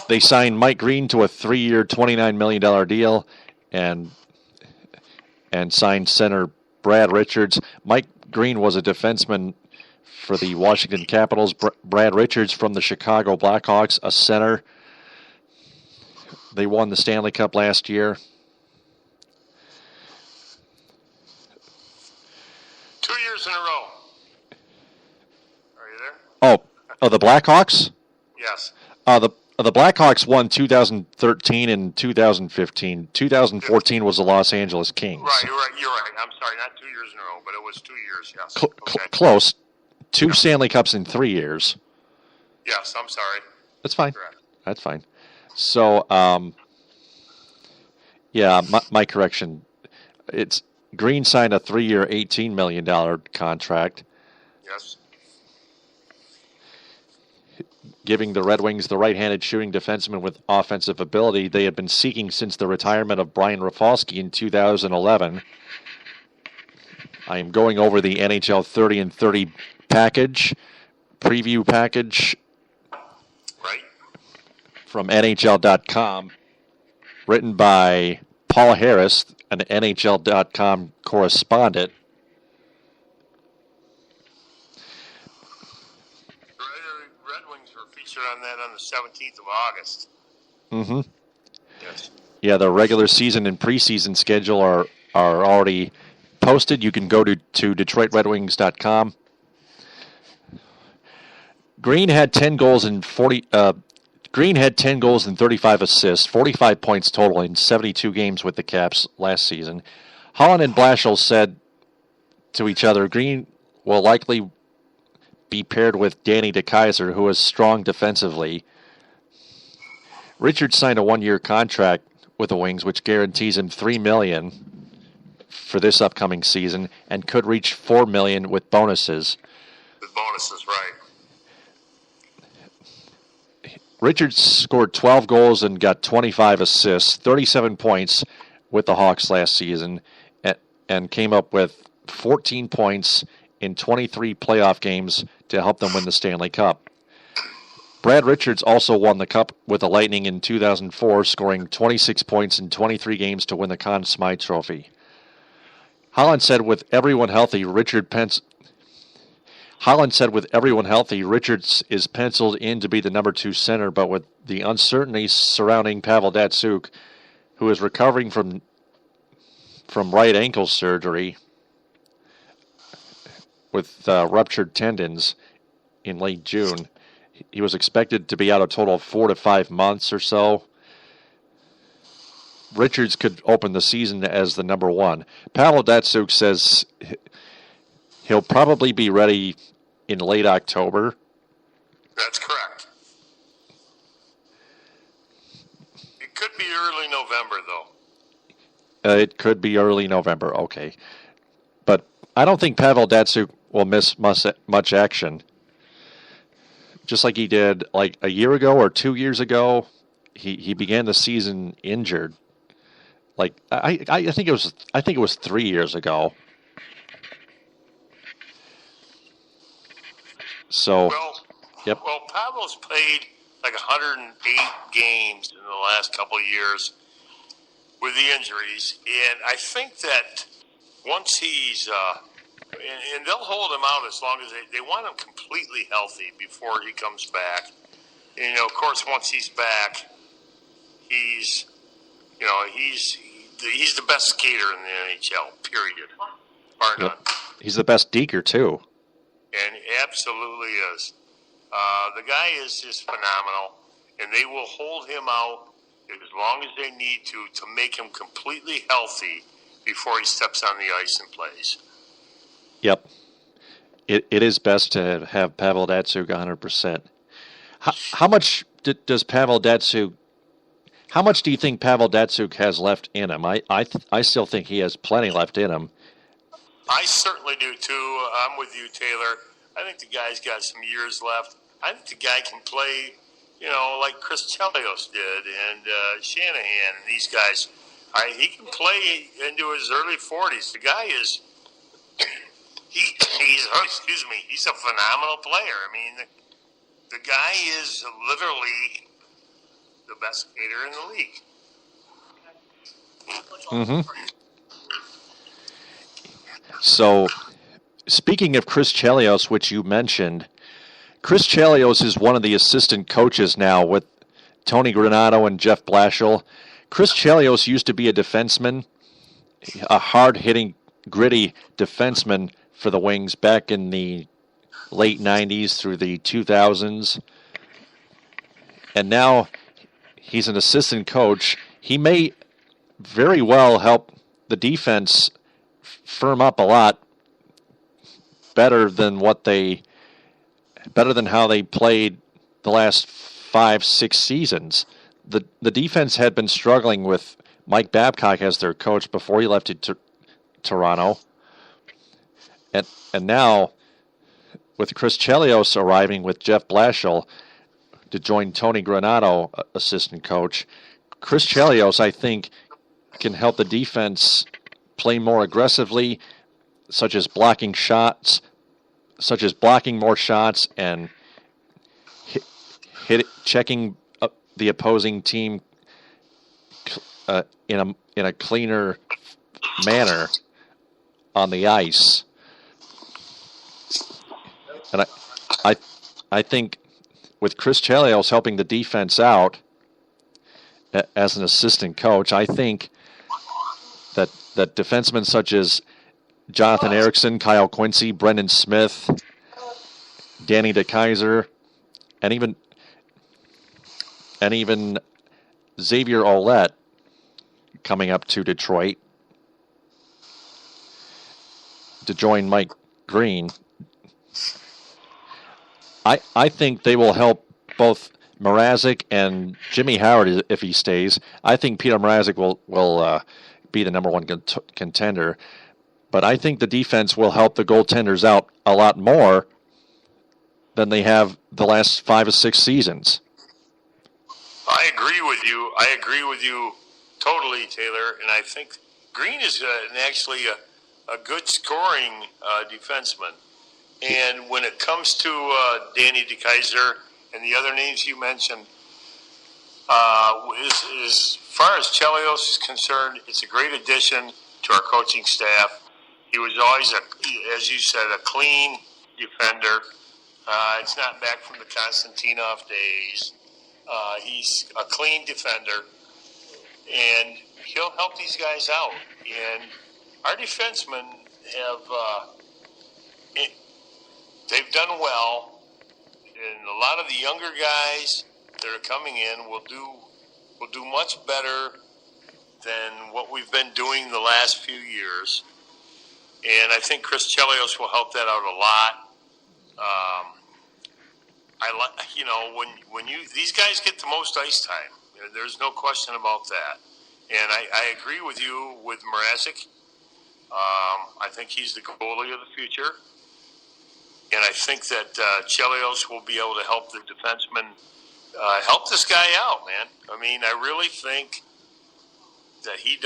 They signed Mike Green to a 3-year, $29 million deal and signed center Brad Richards. Mike Green was a defenseman for the Washington Capitals. Brad Richards from the Chicago Blackhawks, a center. They won the Stanley Cup last year. 2 years in a row. Are you there? Oh, the Blackhawks? Yes. The Blackhawks won 2013 and 2015. 2014 was the Los Angeles Kings. Right, you're right. I'm sorry, not 2 years in a row, but it was 2 years, yes. Close. Two Stanley Cups in 3 years. Yes, I'm sorry. That's fine. Correct. That's fine. So, my correction. It's Green signed a 3-year, $18 million contract. Yes. Giving the Red Wings the right-handed shooting defenseman with offensive ability they had been seeking since the retirement of Brian Rafalski in 2011. I am going over the NHL 30 and 30 preview package Right. from NHL.com, written by Paul Harris, an NHL.com correspondent. Red Wings were featured on that on the 17th of August. Mm-hmm. Yes. Yeah, the regular season and preseason schedule are already posted. You can go to DetroitRedWings.com. Green had 10 goals and 35 assists, 45 points total in 72 games with the Caps last season. Holland and Blashill said to each other, Green will likely be paired with Danny DeKeyser, who is strong defensively. Richards signed a 1-year contract with the Wings, which guarantees him $3 million for this upcoming season and could reach $4 million with bonuses. With bonuses, right. Richards scored 12 goals and got 25 assists, 37 points with the Hawks last season, and came up with 14 points in 23 playoff games to help them win the Stanley Cup. Brad Richards also won the Cup with the Lightning in 2004, scoring 26 points in 23 games to win the Conn Smythe Trophy. Holland said with everyone healthy, Richards is penciled in to be the number 2 center, but with the uncertainty surrounding Pavel Datsyuk, who is recovering from right ankle surgery with ruptured tendons in late June. He was expected to be out a total of 4 to 5 months or so. Richards could open the season as the number 1. Pavel Datsyuk says he'll probably be ready in late October. That's correct. could be early November, though. It could be early November. Okay, but I don't think Pavel Datsyuk will miss much action. Just like he did like a year ago or 2 years ago, he began the season injured. Like I think it was 3 years ago. So, yep. Well, Pavel's played like 108 games in the last couple of years with the injuries, and I think that once he's and they'll hold him out as long as they want him completely healthy before he comes back. And, of course, once he's back, he's the best skater in the NHL. Period. Bar none. Yep. He's the best deker too. And he absolutely is. The guy is just phenomenal, and they will hold him out as long as they need to make him completely healthy before he steps on the ice and plays. Yep. It is best to have Pavel Datsyuk 100%. How much does Pavel Datsyuk? How much do you think Pavel Datsyuk has left in him? I still think he has plenty left in him. I certainly do too. I'm with you, Taylor. I think the guy's got some years left. I think the guy can play, like Chris Chelios did and Shanahan and these guys. He can play into his early 40s. The guy is, he's a phenomenal player. I mean, the guy is literally the best skater in the league. Mm-hmm. So, speaking of Chris Chelios, which you mentioned, Chris Chelios is one of the assistant coaches now with Tony Granato and Jeff Blashill. Chris Chelios used to be a defenseman, a hard-hitting, gritty defenseman for the Wings back in the late 90s through the 2000s. And now he's an assistant coach. He may very well help the defense firm up a lot better than how they played the last 5-6 seasons. The defense had been struggling with Mike Babcock as their coach before he left to Toronto. And now, with Chris Chelios arriving with Jeff Blashill to join Tony Granato, assistant coach, Chris Chelios, I think, can help the defense play more aggressively, such as blocking more shots and checking the opposing team in a cleaner manner on the ice. And I think with Chris Chelios helping the defense out as an assistant coach, I think that defensemen such as Jonathan Erickson, Kyle Quincy, Brendan Smith, Danny DeKeyser, and even Xavier Ouellet coming up to Detroit to join Mike Green. I think they will help both Mrazek and Jimmy Howard if he stays. I think Peter Mrazek will be the number one contender. But I think the defense will help the goaltenders out a lot more than they have the last 5 or 6 seasons. I agree with you totally, Taylor. And I think Green is actually a good scoring defenseman. And when it comes to Danny DeKeyser and the other names you mentioned, as far as Chelios is concerned, it's a great addition to our coaching staff. He was always, as you said, a clean defender. It's not back from the Konstantinov days. He's a clean defender, and he'll help these guys out. And our defensemen they've done well, and a lot of the younger guys that are coming in will do much better than what we've been doing the last few years. And I think Chris Chelios will help that out a lot. I like, when these guys get the most ice time There's no question about that. And I agree with you with Mrazek. I think he's the goalie of the future. And I think that Chelios will be able to help the defenseman help this guy out, man. I mean, I really think that he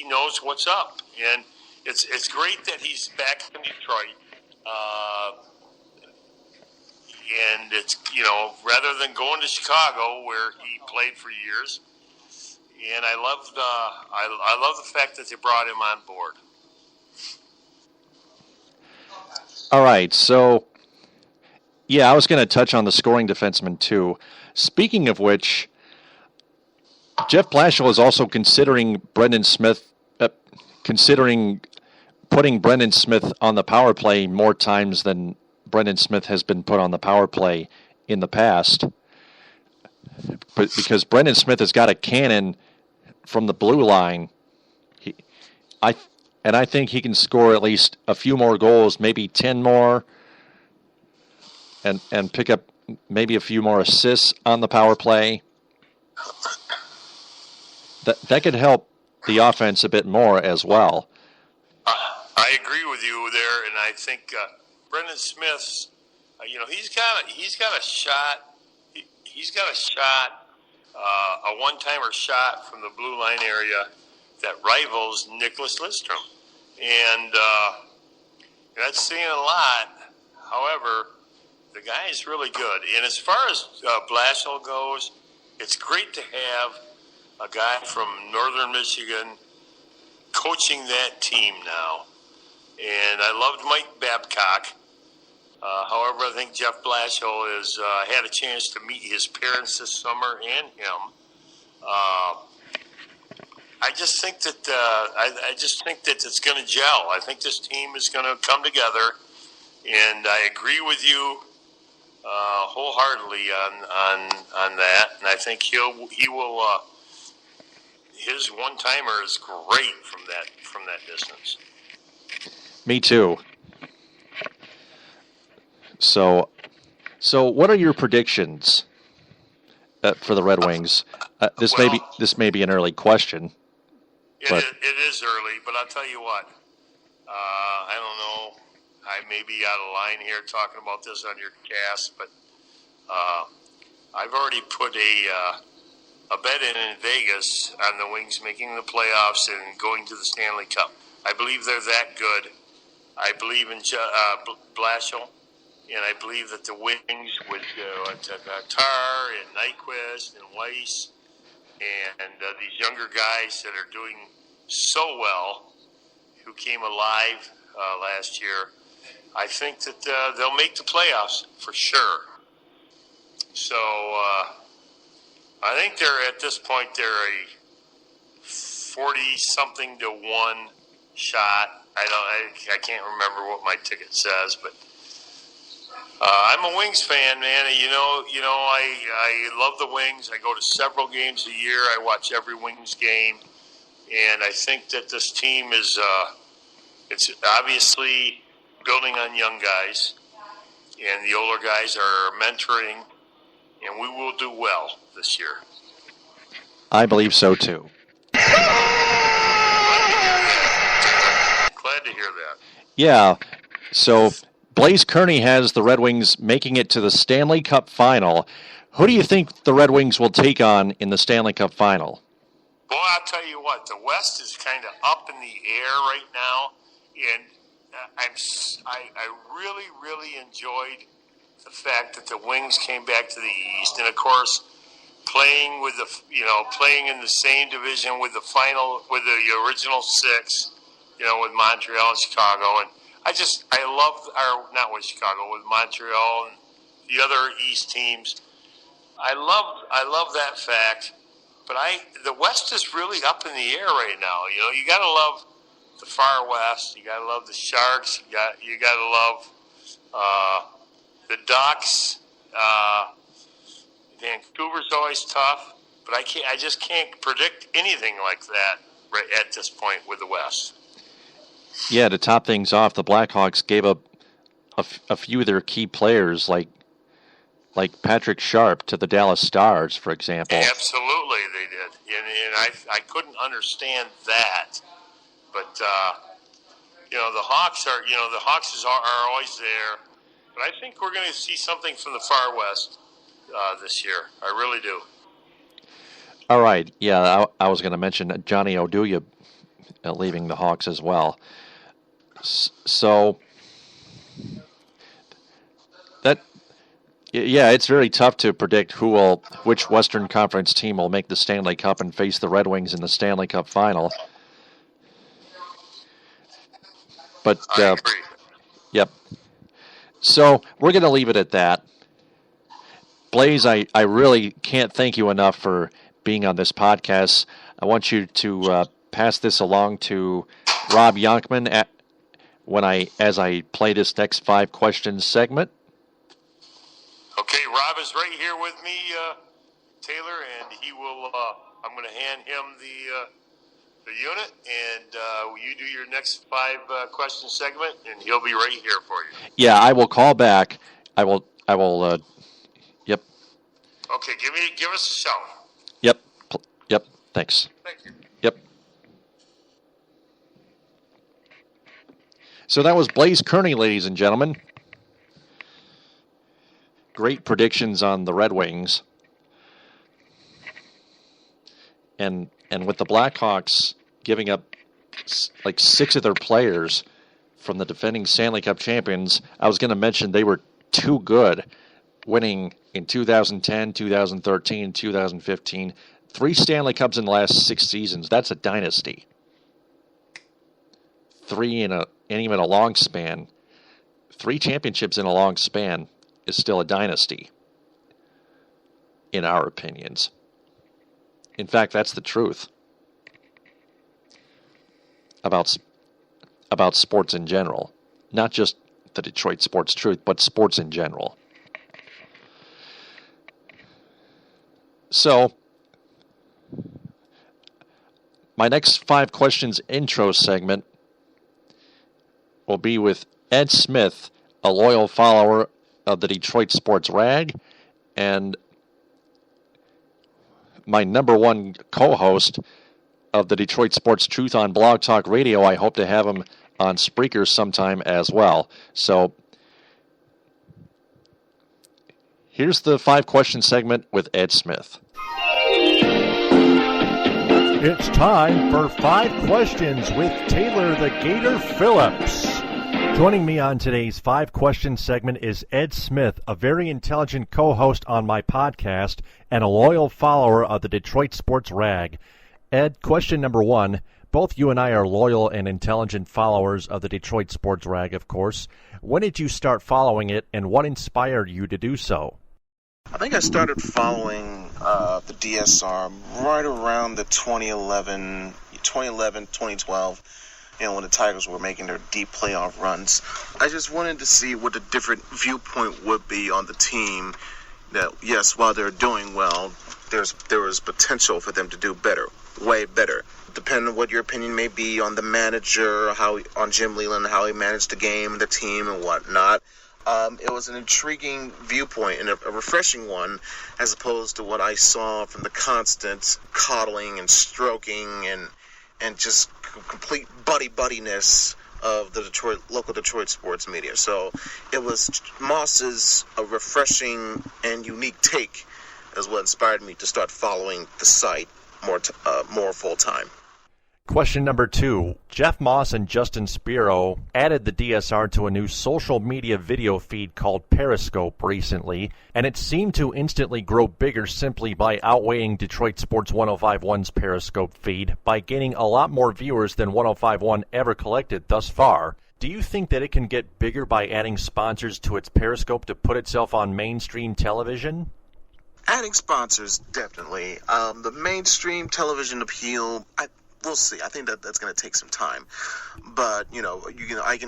knows what's up. And it's great that he's back in Detroit. And it's, rather than going to Chicago where he played for years. And I love the fact that they brought him on board. All right, so, yeah, I was going to touch on the scoring defenseman, too. Speaking of which, Jeff Blashill is also considering putting Brendan Smith on the power play more times than Brendan Smith has been put on the power play in the past. But because Brendan Smith has got a cannon from the blue line, I think he can score at least a few more goals, maybe 10 more, and pick up maybe a few more assists on the power play. That could help the offense a bit more as well. I agree with you there, and I think Brendan Smith, he's got a shot. He's got a shot, a one-timer shot from the blue line area that rivals Nicholas Lidstrom. And that's saying a lot. However, the guy is really good. And as far as Blashill goes, it's great to have a guy from Northern Michigan coaching that team now. And I loved Mike Babcock. However, I think Jeff Blashill has had a chance to meet his parents this summer and him. I just think that it's going to gel. I think this team is going to come together, and I agree with you wholeheartedly on that. And I think he will. His one timer is great from that distance. Me too. So what are your predictions for the Red Wings? This may be an early question. It is early, but I'll tell you what. I don't know. I may be out of line here talking about this on your cast, but I've already put a bet in Vegas on the Wings making the playoffs and going to the Stanley Cup. I believe they're that good. I believe in Blashill, and I believe that the Wings with Tar and Nyquist and Weiss and these younger guys that are doing so well, who came alive last year, I think that they'll make the playoffs for sure. So I think at this point they're a 40-something to 1 shot. I can't remember what my ticket says, but I'm a Wings fan, man. I love the Wings. I go to several games a year. I watch every Wings game, and I think that this team is it's obviously building on young guys, and the older guys are mentoring, and we will do well this year. I believe so too. Glad to hear that. Yeah. So Blaze Kearney has the Red Wings making it to the Stanley Cup Final. Who do you think the Red Wings will take on in the Stanley Cup Final? Well, I'll tell you what. The West is kind of up in the air right now, and I really, really enjoyed the fact that the Wings came back to the East, and of course, playing in the same division with the original 6, with Montreal and Chicago, and with Montreal and the other East teams. I love that fact, but the West is really up in the air right now. You got to love the far West. You got to love the Sharks. You got to love the Ducks. Vancouver's always tough, but I just can't predict anything like that right at this point with the West. Yeah, to top things off, the Blackhawks gave up a few of their key players, like like Patrick Sharp to the Dallas Stars, for example. Absolutely, they did, and I couldn't understand that. But the Hawks are always there. But I think we're going to see something from the far west this year. I really do. All right, yeah, I was going to mention Johnny Oduya leaving the Hawks as well. So it's very tough to predict which Western Conference team will make the Stanley Cup and face the Red Wings in the Stanley Cup final. But I agree. Yep. So we're going to leave it at that. Blaze, I really can't thank you enough for being on this podcast. I want you to pass this along to Rob Yonkman as I play this next 5 questions segment. Okay, Rob is right here with me, Taylor, and he will. I'm going to hand him the unit, and you do your next 5 question segment, and he'll be right here for you. Yeah, I will call back. I will. Yep. Okay, give us a shout. Yep. Thanks. Thank you. Yep. So that was Blaze Kearney, ladies and gentlemen. Great predictions on the Red Wings. And with the Blackhawks giving up like 6 of their players from the defending Stanley Cup champions, I was going to mention they were too good, winning in 2010, 2013, 2015. 3 Stanley Cups in the last 6 seasons. That's a dynasty. 3 in even a long span. 3 championships in a long span is still a dynasty, in our opinions. In fact, that's the truth about sports in general. Not just the Detroit Sports Truth, but sports in general. So, my next 5 questions intro segment will be with Ed Smith, a loyal follower of the Detroit Sports Rag, and my number 1 co-host of the Detroit Sports Truth on Blog Talk Radio. I hope to have him on Spreaker sometime as well. So here's the 5 question segment with Ed Smith. It's time for 5 questions with Taylor the Gator Phillips. Joining me on today's 5 question segment is Ed Smith, a very intelligent co-host on my podcast and a loyal follower of the Detroit Sports Rag. Ed, question number 1. Both you and I are loyal and intelligent followers of the Detroit Sports Rag, of course. When did you start following it, and what inspired you to do so? I think I started following the DSR right around the 2011, 2012, when the Tigers were making their deep playoff runs. I just wanted to see what the different viewpoint would be on the team. That, yes, while they're doing well, there was potential for them to do better, way better. Depending on what your opinion may be on the manager, on Jim Leland, how he managed the game, the team, and whatnot. It was an intriguing viewpoint and a refreshing one, as opposed to what I saw from the constant coddling and stroking and just complete buddiness of the local Detroit sports media. So it was Moss's a refreshing and unique take is what inspired me to start following the site more full time. Question number 2. Jeff Moss and Justin Spiro added the DSR to a new social media video feed called Periscope recently, and it seemed to instantly grow bigger simply by outweighing Detroit Sports 105.1's Periscope feed by gaining a lot more viewers than 105.1 ever collected thus far. Do you think that it can get bigger by adding sponsors to its Periscope to put itself on mainstream television? Adding sponsors, definitely. The mainstream television appeal, we'll see. I think that's going to take some time, but I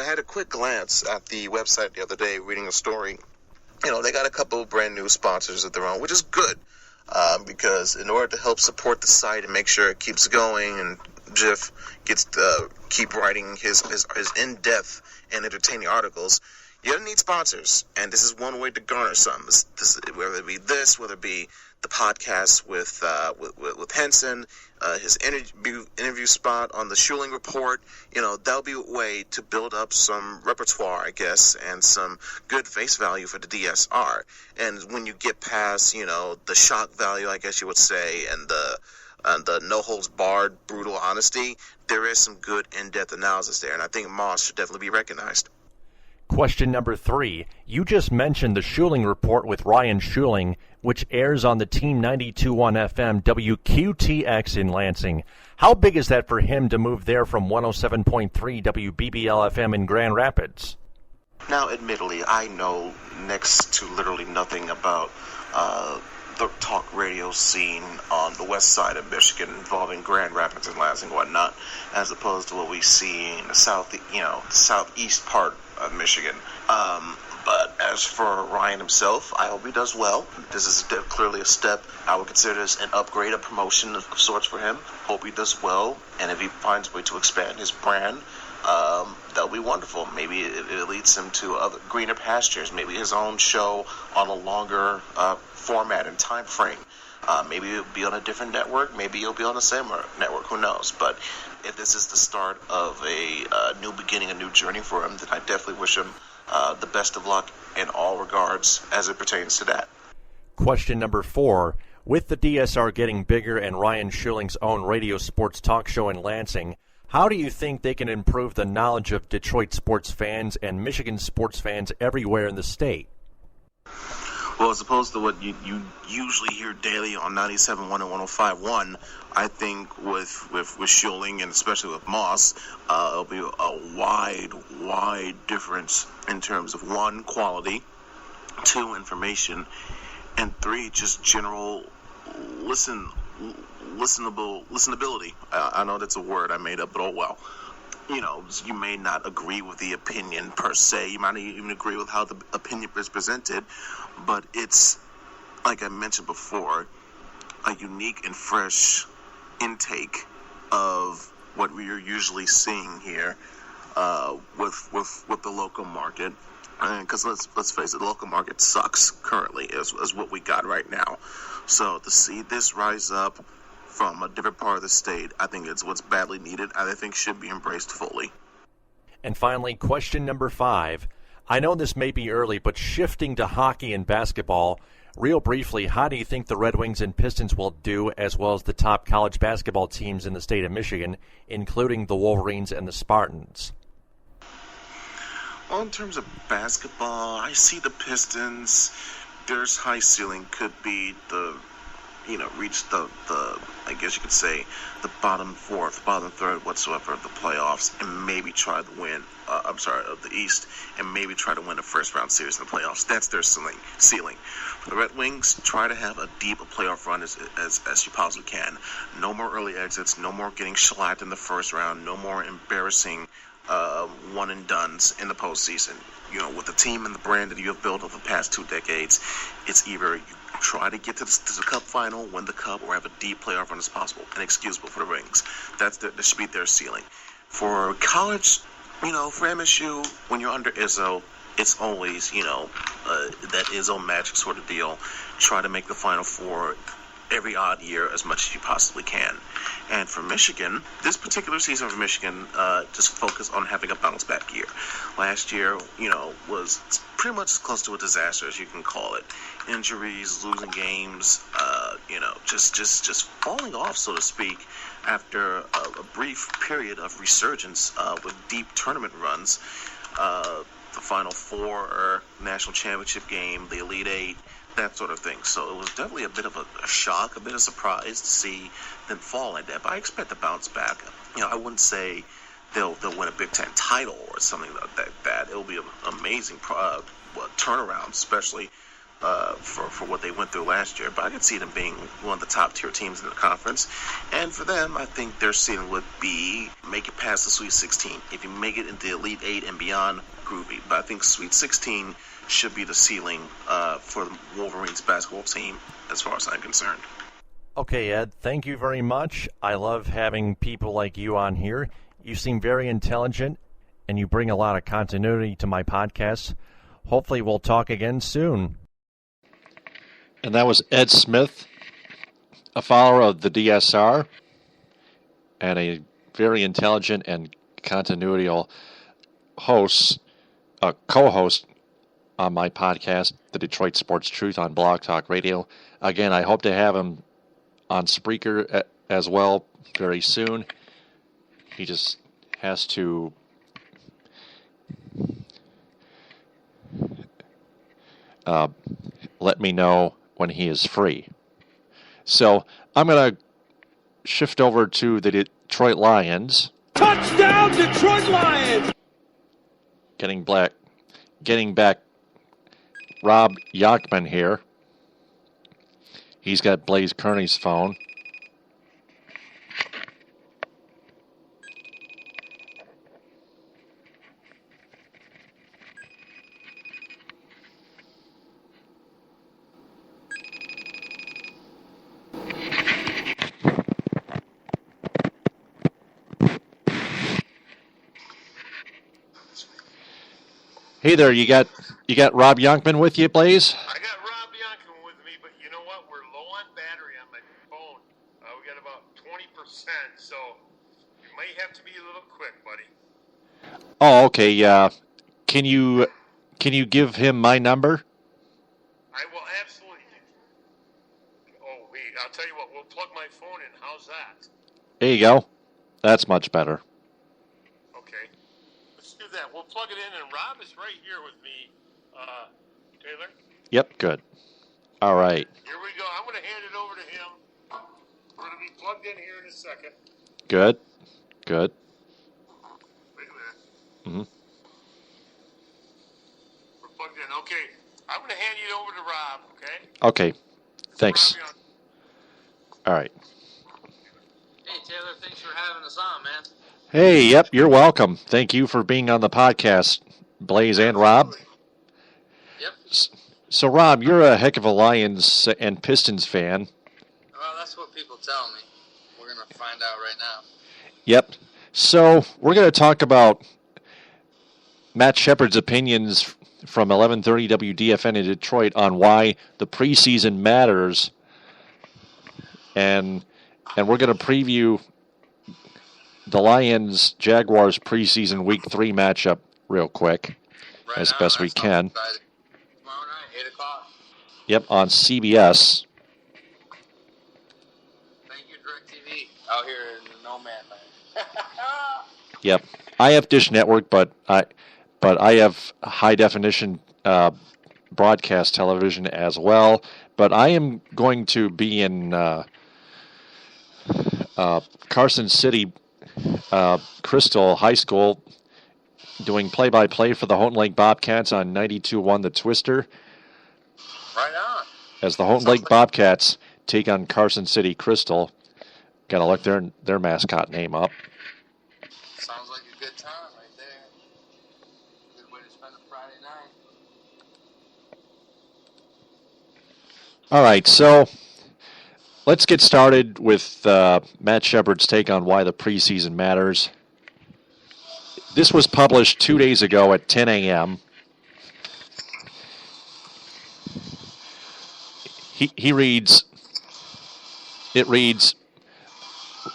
had a quick glance at the website the other day, reading a story. They got a couple of brand new sponsors of their own, which is good, because in order to help support the site and make sure it keeps going and Jeff gets to keep writing his in-depth and entertaining articles, you're going to need sponsors. And this is one way to garner some. This, whether it be this, whether it be the podcast with Henson, his interview spot on the Schuling Report, that'll be a way to build up some repertoire, I guess, and some good face value for the DSR. And when you get past, the shock value, I guess you would say, and the no-holds-barred, brutal honesty, there is some good in-depth analysis there, and I think Moss should definitely be recognized. Question number 3. You just mentioned the Schuling Report with Ryan Schuling, which airs on the Team 92.1 FM WQTX in Lansing. How big is that for him to move there from 107.3 WBBL FM in Grand Rapids? Now, admittedly, I know next to literally nothing about the talk radio scene on the west side of Michigan involving Grand Rapids and Lansing and whatnot, as opposed to what we see in the southeast part of Michigan. But as for Ryan himself, I hope he does well. This is clearly a step. I would consider this an upgrade, a promotion of sorts for him. Hope he does well, and if he finds a way to expand his brand, that'll be wonderful. Maybe it leads him to other greener pastures, maybe his own show on a longer format and time frame. Maybe it'll be on a different network, maybe it'll be on the same network, who knows. But if this is the start of a new beginning, a new journey for him, then I definitely wish him the best of luck in all regards as it pertains to that. Question number 4. With the DSR getting bigger and Ryan Schuling's own radio sports talk show in Lansing, how do you think they can improve the knowledge of Detroit sports fans and Michigan sports fans everywhere in the state? Well, as opposed to what you usually hear daily on 97.1 and 105.1, I think with Schuling and especially with Moss, it'll be a wide difference in terms of 1, quality, 2, information, and 3, just general listenability. I know that's a word I made up, but oh well. You may not agree with the opinion per se. You might not even agree with how the opinion is presented, but it's, like I mentioned before, a unique and fresh intake of what we are usually seeing here with the local market. Because let's face it, the local market sucks currently, is what we got right now. So to see this rise up from a different part of the state, I think it's what's badly needed. I think should be embraced fully. And finally, question number 5. I know this may be early, but shifting to hockey and basketball, real briefly, how do you think the Red Wings and Pistons will do, as well as the top college basketball teams in the state of Michigan, including the Wolverines and the Spartans? Well, in terms of basketball, I see the Pistons, their high ceiling could be reach the I guess you could say the bottom fourth, bottom third whatsoever of the playoffs, and maybe try to win of the East, and maybe try to win a first round series in the playoffs. That's their ceiling. For the Red Wings, try to have a deep playoff run as you possibly can. No more early exits, no more getting shellacked in the first round, no more embarrassing one and dones in the postseason. With the team and the brand that you have built over the past 2 decades, it's either you try to get to the cup final, win the cup, or have a deep playoff run as possible. Inexcusable for the Rings. That should be their ceiling. For college, for MSU, when you're under Izzo, it's always, that Izzo magic sort of deal. Try to make the Final Four every odd year as much as you possibly can. And for Michigan, this particular season for Michigan, just focus on having a bounce back year. Last year, was pretty much as close to a disaster as you can call it. Injuries, losing games, just falling off, so to speak, after a brief period of resurgence with deep tournament runs. The Final Four, national championship game, the Elite Eight, that sort of thing. So it was definitely a bit of a shock, a bit of surprise to see them fall like that. But I expect to bounce back. I wouldn't say they'll win a Big Ten title or something like that. It'll be an amazing turnaround, especially for what they went through last year. But I could see them being one of the top tier teams in the conference. And for them, I think their ceiling would be make it past the Sweet 16. If you make it into the Elite 8 and beyond, groovy. But I think Sweet 16 should be the ceiling for the Wolverines basketball team as far as I'm concerned. Okay, Ed, thank you very much. I love having people like you on here. You seem very intelligent, and you bring a lot of continuity to my podcast. Hopefully we'll talk again soon. And that was Ed Smith, a follower of the DSR, and a very intelligent and continuity host, co-host on my podcast, The Detroit Sports Truth on Blog Talk Radio. Again, I hope to have him on Spreaker as well very soon. He just has to let me know when he is free. So I'm going to shift over to the Detroit Lions. Touchdown, Detroit Lions! Getting back Rob Yachman here. He's got Blaze Kearney's phone. Hey there, you got Rob Yonkman with you, Blaze? I got Rob Yonkman with me, but you know what? We're low on battery on my phone. We got about 20%, so you might have to be a little quick, buddy. Oh, okay. Can you give him my number? I will absolutely. Oh, wait. I'll tell you what. We'll plug my phone in. How's that? There you go. That's much better. Okay. Let's do that. We'll plug it in, and Rob is right here with me. Taylor? Yep, good. All right. Here we go. I'm going to hand it over to him. We're going to be plugged in here in a second. Good. Wait a minute. Mm-hmm. We're plugged in. Okay. I'm going to hand you over to Rob, okay? Okay. Thanks. Rob, All right. Hey, Taylor, thanks for having us on, man. Hey, yep, you're welcome. Thank you for being on the podcast, Blaze and Rob. Yep. So, Rob, you're a heck of a Lions and Pistons fan. Well, that's what people tell me. We're going to find out right now. Yep. So, we're going to talk about Matt Shepard's opinions from 1130 WDFN in Detroit on why the preseason matters. And we're going to preview the Lions-Jaguars preseason Week 3 matchup real quick, Right as now, best we that can. sounds exciting. Tomorrow night, 8 o'clock. Yep, on CBS. Thank you, DirecTV. Out here in the no man land. Yep, I have Dish Network, but I have high definition broadcast television as well. But I am going to be in Carson City, Crystal High School, doing play-by-play for the Houghton Lake Bobcats on 92.1 The Twister. Right on. As the Houghton Lake Bobcats take on Carson City Crystal. Got to look their mascot name up. Sounds like a good time right there. Good way to spend a Friday night. All right, so let's get started with Matt Shepard's take on why the preseason matters. This was published 2 days ago at 10 a.m. It reads,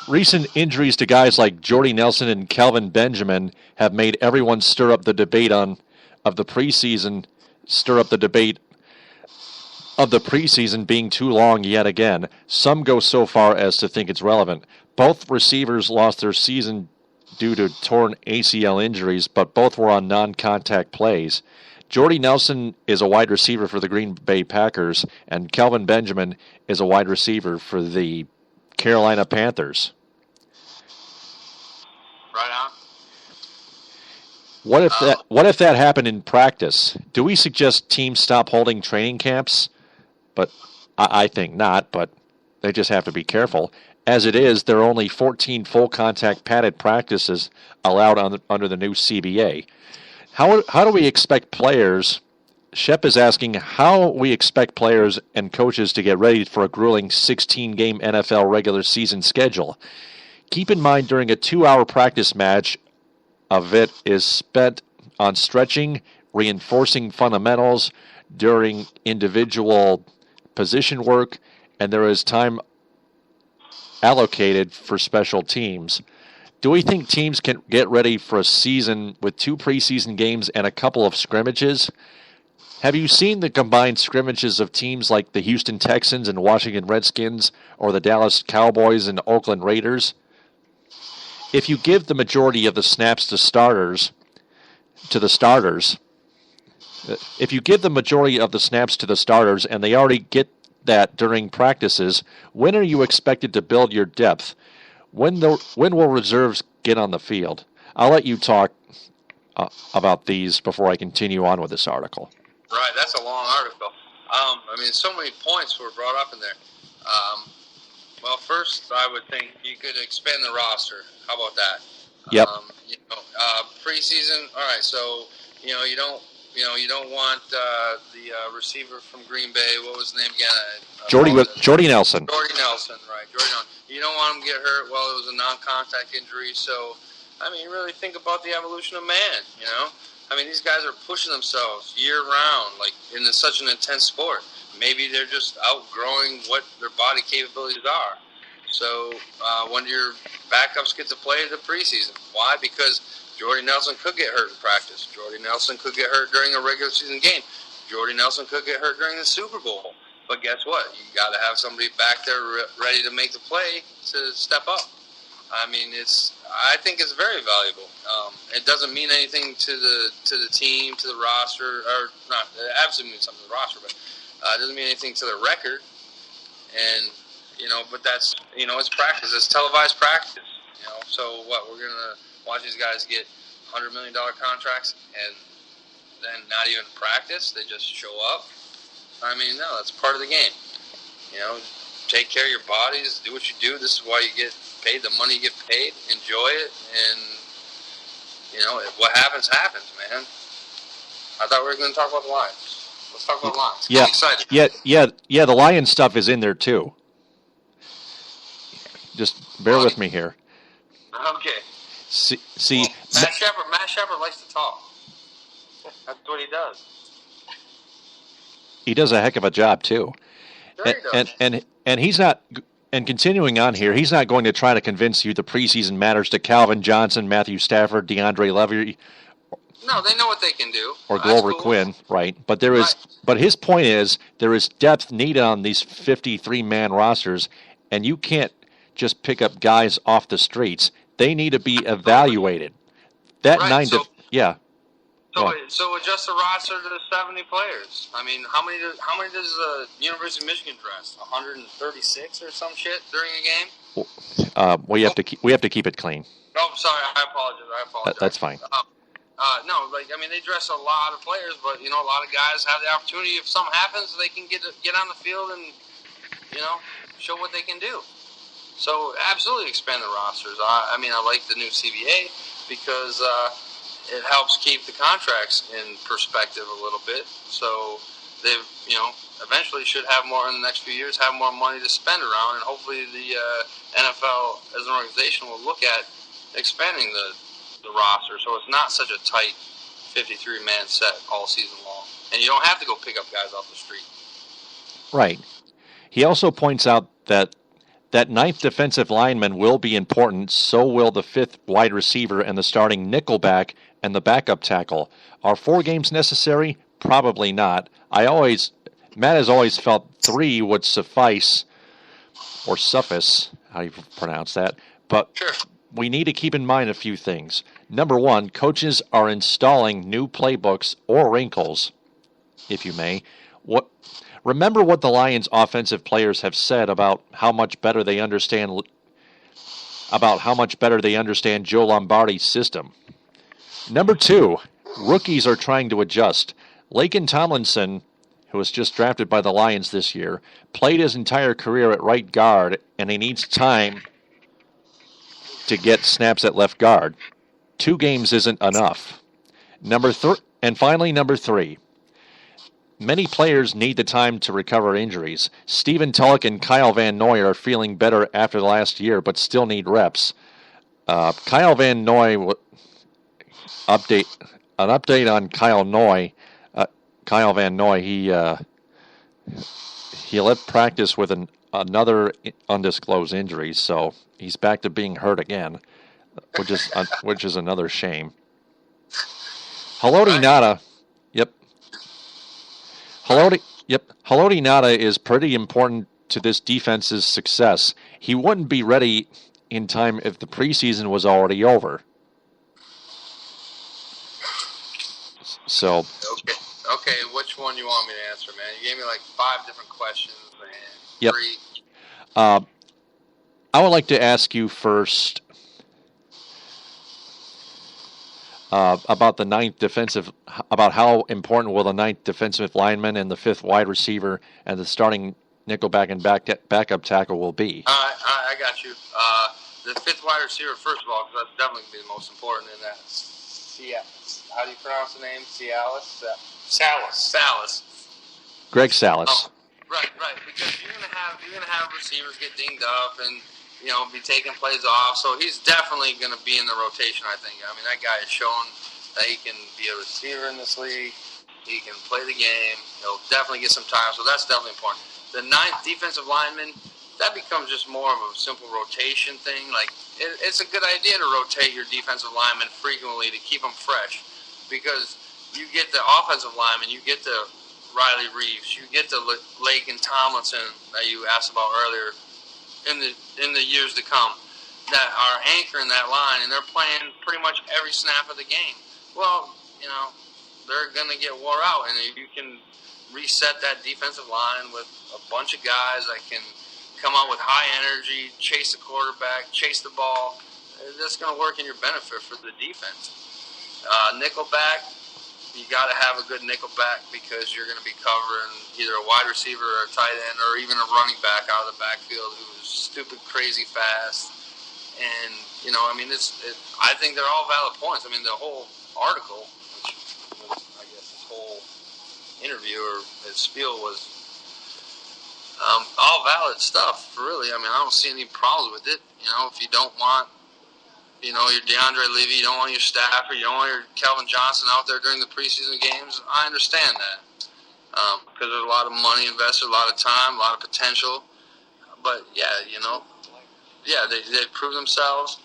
recent injuries to guys like Jordy Nelson and Kelvin Benjamin have made everyone stir up the debate of the preseason being too long yet again. Some go so far as to think it's relevant. Both receivers lost their season due to torn ACL injuries, but both were on non-contact plays. Jordy Nelson is a wide receiver for the Green Bay Packers, and Kelvin Benjamin is a wide receiver for the Carolina Panthers. Right on. What if that happened in practice? Do we suggest teams stop holding training camps? But I think not, but they just have to be careful. As it is, there are only 14 full contact padded practices allowed under the new CBA. How do we expect players Shep is asking how we expect players and coaches to get ready for a grueling 16-game NFL regular season schedule. Keep in mind during a 2-hour practice match, of it is spent on stretching, reinforcing fundamentals during individual position work, and there is time allocated for special teams. Do we think teams can get ready for a season with 2 preseason games and a couple of scrimmages? Have you seen the combined scrimmages of teams like the Houston Texans and Washington Redskins or the Dallas Cowboys and Oakland Raiders? If you give the majority of the snaps to the starters, and they already get that during practices, when are you expected to build your depth? When will reserves get on the field? I'll let you talk about these before I continue on with this article. Right, that's a long article. So many points were brought up in there. Well, first, I would think you could expand the roster. How about that? Yep. Preseason. All right. So you don't want the receiver from Green Bay. What was his name again? Jordy Nelson. Jordy Nelson, right? Jordy Nelson. You don't want him to get hurt. Well, it was a non-contact injury. So, really think about the evolution of man. These guys are pushing themselves year-round, like in such an intense sport. Maybe they're just outgrowing what their body capabilities are. So when your backups get to play the preseason, why? Because Jordy Nelson could get hurt in practice. Jordy Nelson could get hurt during a regular season game. Jordy Nelson could get hurt during the Super Bowl. But guess what? You got to have somebody back there ready to make the play to step up. I think it's very valuable. It doesn't mean anything to the team, to the roster, or not. It absolutely means something to the roster, but it doesn't mean anything to the record. And but that's it's practice. It's televised practice. So what? We're gonna watch these guys get $100 million contracts and then not even practice. They just show up. No, that's part of the game. Take care of your bodies. Do what you do. This is why you get paid the money you get paid. Enjoy it, and what happens, man. I thought we were going to talk about the Lions. Let's talk about the Lions. Yeah, I'm excited. Yeah. The Lions stuff is in there too. Just bear with me here. Okay. See, Matt Shepard likes to talk. That's what he does. He does a heck of a job too. Sure he does. And he's not. And continuing on here, he's not going to try to convince you the preseason matters to Calvin Johnson, Matthew Stafford, DeAndre Levy. No, they know what they can do. Or Glover Quinn, right? But but his point is there is depth needed on these 53-man rosters, and you can't just pick up guys off the streets. They need to be evaluated. So adjust the roster to the 70 players. How many does the University of Michigan dress? 136 or some shit during a game? We have to keep it clean. Oh, sorry, I apologize. That's fine. They dress a lot of players, but a lot of guys have the opportunity. If something happens, they can get on the field and show what they can do. So absolutely expand the rosters. I like the new CBA because it helps keep the contracts in perspective a little bit. So they've eventually should have more in the next few years, have more money to spend around, and hopefully the NFL as an organization will look at expanding the roster so it's not such a tight 53-man set all season long. And you don't have to go pick up guys off the street. Right. He also points out that ninth defensive lineman will be important, so will the fifth wide receiver and the starting nickelback and the backup tackle. Are 4 games necessary? Probably not. Matt has always felt 3 would suffice, or suffice, how do you pronounce that? But sure. We need to keep in mind a few things. Number 1, coaches are installing new playbooks or wrinkles, if you may. Remember what the Lions' offensive players have said about how much better they understand Joe Lombardi's system. Number 2, rookies are trying to adjust. Laken Tomlinson, who was just drafted by the Lions this year, played his entire career at right guard, and he needs time to get snaps at left guard. 2 games isn't enough. Number 3, Many players need the time to recover injuries. Steven Tulloch and Kyle Van Noy are feeling better after the last year, but still need reps. Kyle Van Noy, update on Kyle Van Noy. He left practice with another undisclosed injury, so he's back to being hurt again, which is another shame. Haloti Ngata. Haloti Ngata is pretty important to this defense's success. He wouldn't be ready in time if the preseason was already over. So. Okay, which one you want me to answer, man? You gave me like 5 different questions, man. Yep. 3. I would like to ask you first about the about how important will the 9th defensive lineman and the 5th wide receiver and the starting nickelback and backup tackle will be. I got you. The 5th wide receiver, first of all, because that's definitely going to be the most important in that. How do you pronounce the name? Salas. Greg Salas. Oh, right. Because you're gonna have receivers get dinged up and be taking plays off. So he's definitely gonna be in the rotation. I think. I mean, that guy has shown that he can be a receiver in this league. He can play the game. He'll definitely get some time. So that's definitely important. The 9th defensive lineman, that becomes just more of a simple rotation thing. Like it's a good idea to rotate your defensive linemen frequently to keep them fresh, because you get the offensive lineman, you get the Riley Reeves, you get the Lake and Tomlinson that you asked about earlier in the years to come that are anchoring that line, and they're playing pretty much every snap of the game. Well, they're going to get wore out, and you can reset that defensive line with a bunch of guys that can come out with high energy, chase the quarterback, chase the ball. That's going to work in your benefit for the defense. Nickelback, you got to have a good nickelback because you're going to be covering either a wide receiver or a tight end or even a running back out of the backfield who's stupid, crazy fast. And, I think they're all valid points. I mean, the whole article, which was, I guess, this whole interview or his spiel was all valid stuff, really. I mean, I don't see any problems with it. If you don't want your DeAndre Levy, you don't want your Stafford, you don't want your Kelvin Johnson out there during the preseason games. I understand that because there's a lot of money invested, a lot of time, a lot of potential. But they prove themselves.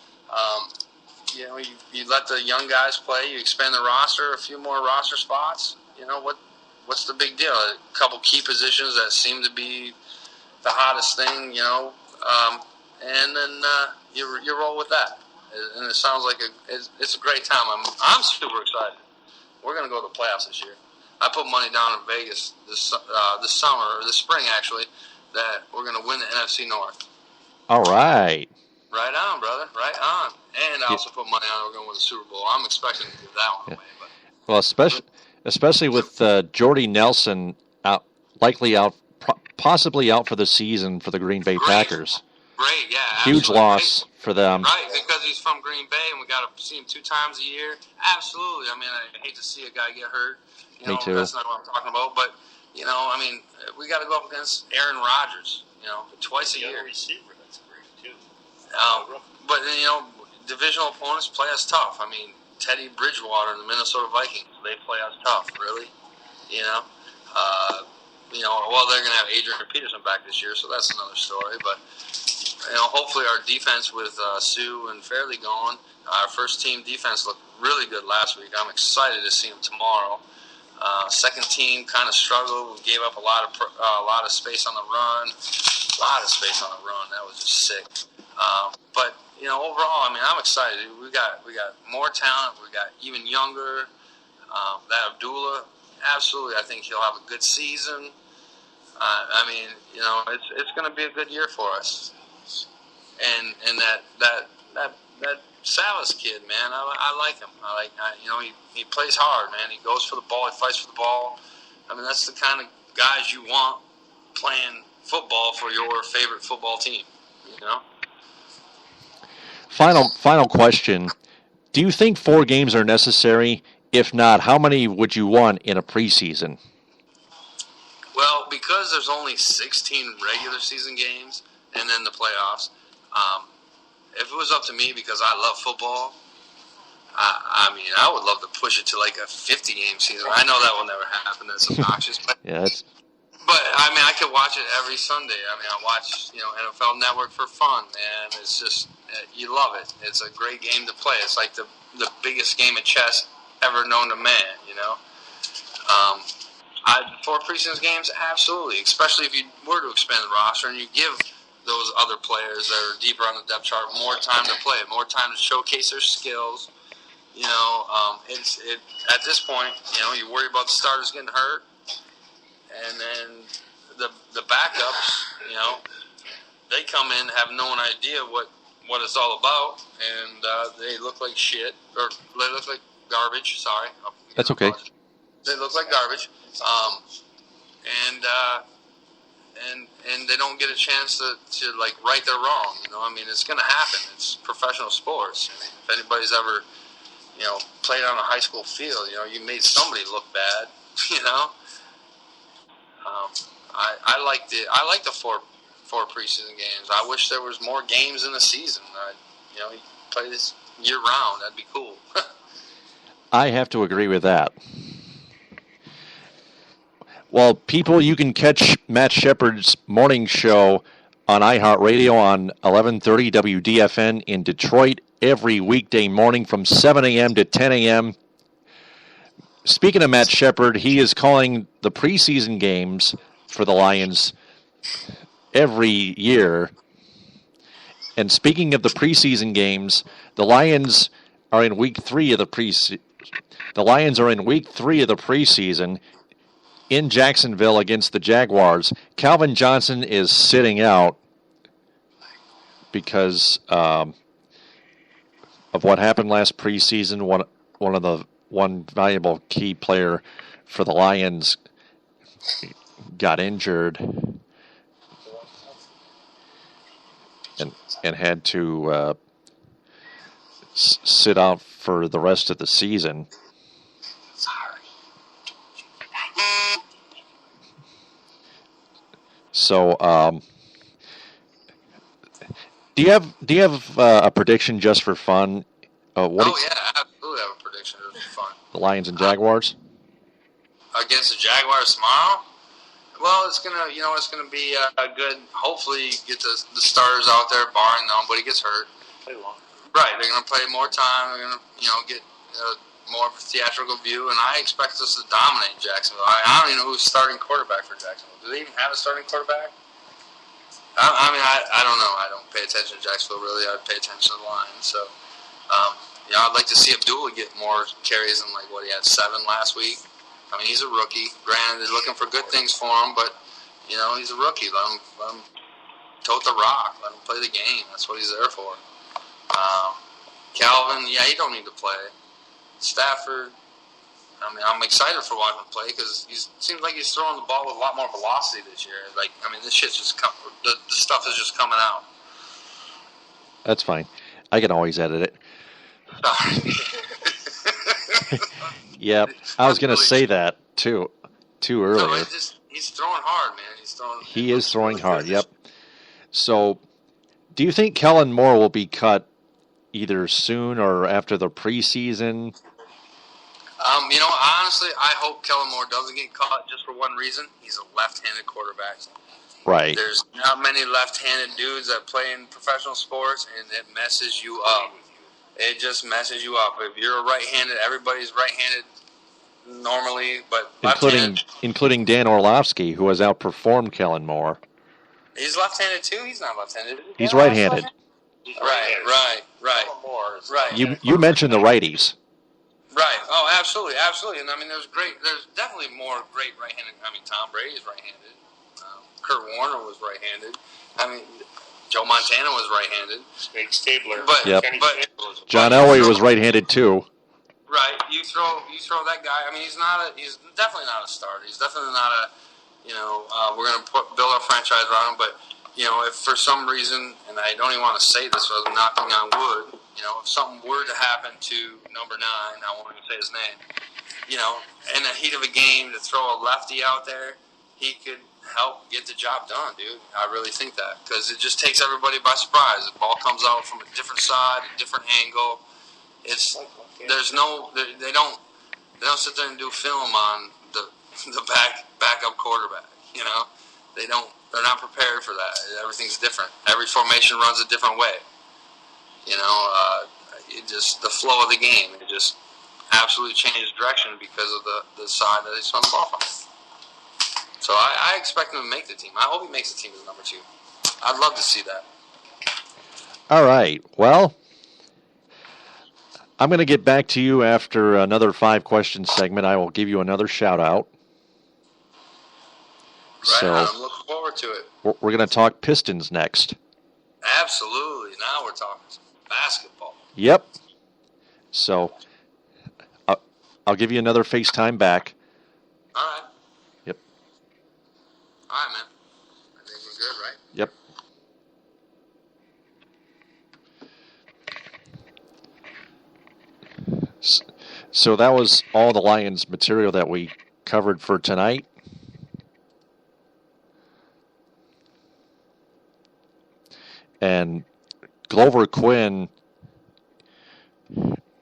You let the young guys play. You expand the roster, a few more roster spots. What's the big deal? A couple key positions that seem to be the hottest thing. And then you roll with that. And it sounds like it's a great time. I'm super excited. We're going to go to the playoffs this year. I put money down in Vegas this spring actually, that we're going to win the NFC North. All right. Right on, brother. Right on. And I also put money on we're going to win the Super Bowl. I'm expecting to give that one away. But. Well, especially with Jordy Nelson likely out, possibly out for the season for the Green Bay Packers. Great, yeah. Huge loss for them. Right, because he's from Green Bay and we got to see him 2 times a year. Absolutely. I mean, I hate to see a guy get hurt. Me too. That's not what I'm talking about. But, we got to go up against Aaron Rodgers, twice a year. Receiver, that's great, too. But, divisional opponents play us tough. I mean, Teddy Bridgewater and the Minnesota Vikings, they play us tough, really. They're going to have Adrian Peterson back this year, so that's another story. But, hopefully our defense with Sue and Fairley going, our first team defense looked really good last week. I'm excited to see them tomorrow. Second team kind of struggled. We gave up a lot of space on the run. That was just sick. But overall, I'm excited. We got more talent. We got even younger. That Abdullah, absolutely, I think he'll have a good season. It's going to be a good year for us. And that Salas kid, man, I like him. He plays hard, man. He goes for the ball. He fights for the ball. That's the kind of guys you want playing football for your favorite football team. Final question. Do you think 4 games are necessary? If not, how many would you want in a preseason? Well, because there's only 16 regular season games and then the playoffs, if it was up to me, because I love football, I mean, I would love to push it to like a 50-game season. I know that will never happen. That's obnoxious. But, Yeah, it's but I mean, I could watch it every Sunday. I mean, I watch, NFL Network for fun, and it's just, you love it. It's a great game to play. It's like the biggest game of chess ever known to man, For preseason games, absolutely. Especially if you were to expand the roster and you give those other players that are deeper on the depth chart more time to play, more time to showcase their skills. At this point, you worry about the starters getting hurt, and then the backups, they come in have no idea what it's all about, and they look like shit, or they look like garbage. Sorry, that's okay. They look like garbage, and they don't get a chance to like right their wrong. It's going to happen. It's professional sports. If anybody's ever played on a high school field, you made somebody look bad. I like the four preseason games. I wish there was more games in the season. You play this year round. That'd be cool. I have to agree with that. Well, people, you can catch Matt Shepard's morning show on iHeartRadio on 1130 WDFN in Detroit every weekday morning from 7 a.m. to 10 a.m. Speaking of Matt Shepard, he is calling the preseason games for the Lions every year. And speaking of the preseason games, the Lions are in week 3 of the preseason. The Lions are in week 3 of the preseason in Jacksonville against the Jaguars. Calvin Johnson is sitting out because of what happened last preseason. One valuable key player for the Lions got injured and had to sit out for the rest of the season. So, do you have a prediction just for fun? Yeah, absolutely have a prediction just for fun. The Lions and Jaguars against the Jaguars tomorrow. Well, it's gonna be a good. Hopefully, get the starters out there, barring nobody gets hurt. Play long. Right, they're gonna play more time. They're gonna get more of a theatrical view, and I expect us to dominate Jacksonville. I don't even know who's starting quarterback for Jacksonville. Do they even have a starting quarterback? I don't know. I don't pay attention to Jacksonville, really. I pay attention to the Lions. So, I'd like to see Abdullah get more carries than like what he had 7 last week. He's a rookie. Granted, they're looking for good things for him, but, he's a rookie. Let him tote the rock. Let him play the game. That's what he's there for. Calvin, he don't need to play. Stafford, I'm excited for watching him play because he seems like he's throwing the ball with a lot more velocity this year. This shit's just the stuff is just coming out. That's fine. I can always edit it. Yep, I was going to say that too earlier. No, he's throwing hard, man. He is throwing hard. Yep. So, do you think Kellen Moore will be cut either soon or after the preseason? Honestly, I hope Kellen Moore doesn't get caught just for one reason. He's a left-handed quarterback. Right. There's not many left-handed dudes that play in professional sports, and it messes you up. It just messes you up. If you're right-handed, everybody's right-handed normally, but including Dan Orlovsky, who has outperformed Kellen Moore. He's left-handed too. He's not left-handed. He's right-handed. Right. You mentioned the righties. Right. Oh, absolutely. And there's definitely more great right-handed. Tom Brady's right-handed. Kurt Warner was right-handed. Joe Montana was right-handed. Snake Stabler. But John Elway was right-handed too. Right. You throw that guy. He's definitely not a starter. He's definitely not a. We're going to build our franchise around him. But if for some reason, and I don't even want to say this, so I'm knocking on wood. If something were to happen to number 9, I won't even say his name. In the heat of a game, to throw a lefty out there, he could help get the job done, dude. I really think that, because it just takes everybody by surprise. The ball comes out from a different side, a different angle. They don't sit there and do film on the backup quarterback. You know, they're not prepared for that. Everything's different. Every formation runs a different way. You know, the flow of the game. It just absolutely changed direction because of the side that he's on the ball from. So I expect him to make the team. I hope he makes the team as number 2. I'd love to see that. All right. Well, I'm going to get back to you after another 5-question segment. I will give you another shout-out. Right on. I'm looking forward to it. We're going to talk Pistons next. Absolutely. Now we're talking some basketball. Yep. So I'll give you another FaceTime back. All right. Yep. All right, man. I think we're good, right? Yep. So that was all the Lions material that we covered for tonight. And Glover Quinn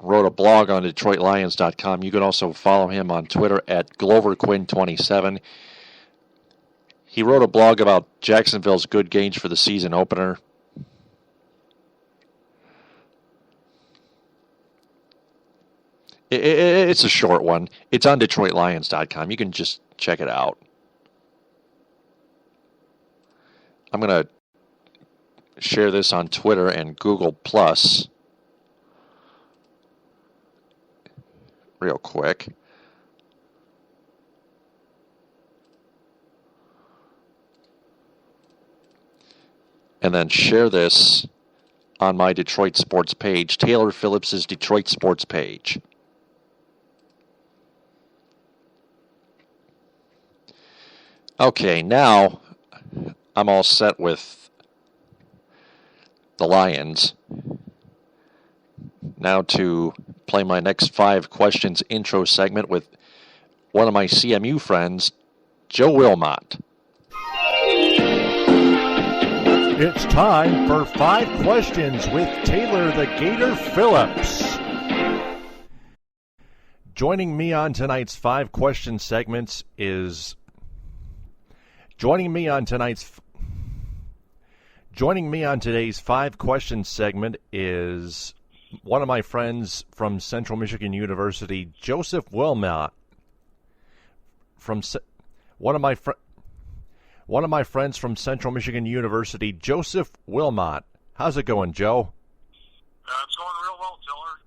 wrote a blog on DetroitLions.com. You can also follow him on Twitter at GloverQuinn27. He wrote a blog about Jacksonville's good gains for the season opener. It's a short one. It's on DetroitLions.com. You can just check it out. I'm going to share this on Twitter and Google Plus real quick. And then share this on my Detroit Sports page, Taylor Phillips's Detroit Sports page. Okay, now I'm all set with the Lions. Now to play my next 5 questions intro segment with one of my CMU friends, Joe Wilmot. It's time for 5 questions with Taylor the Gator Phillips. Joining me on tonight's 5 question segments is Joining me on today's 5 question segment is one of my friends from Central Michigan University, Joseph Wilmot. One of my friends from Central Michigan University, Joseph Wilmot. How's it going, Joe? It's going real well, Tiller.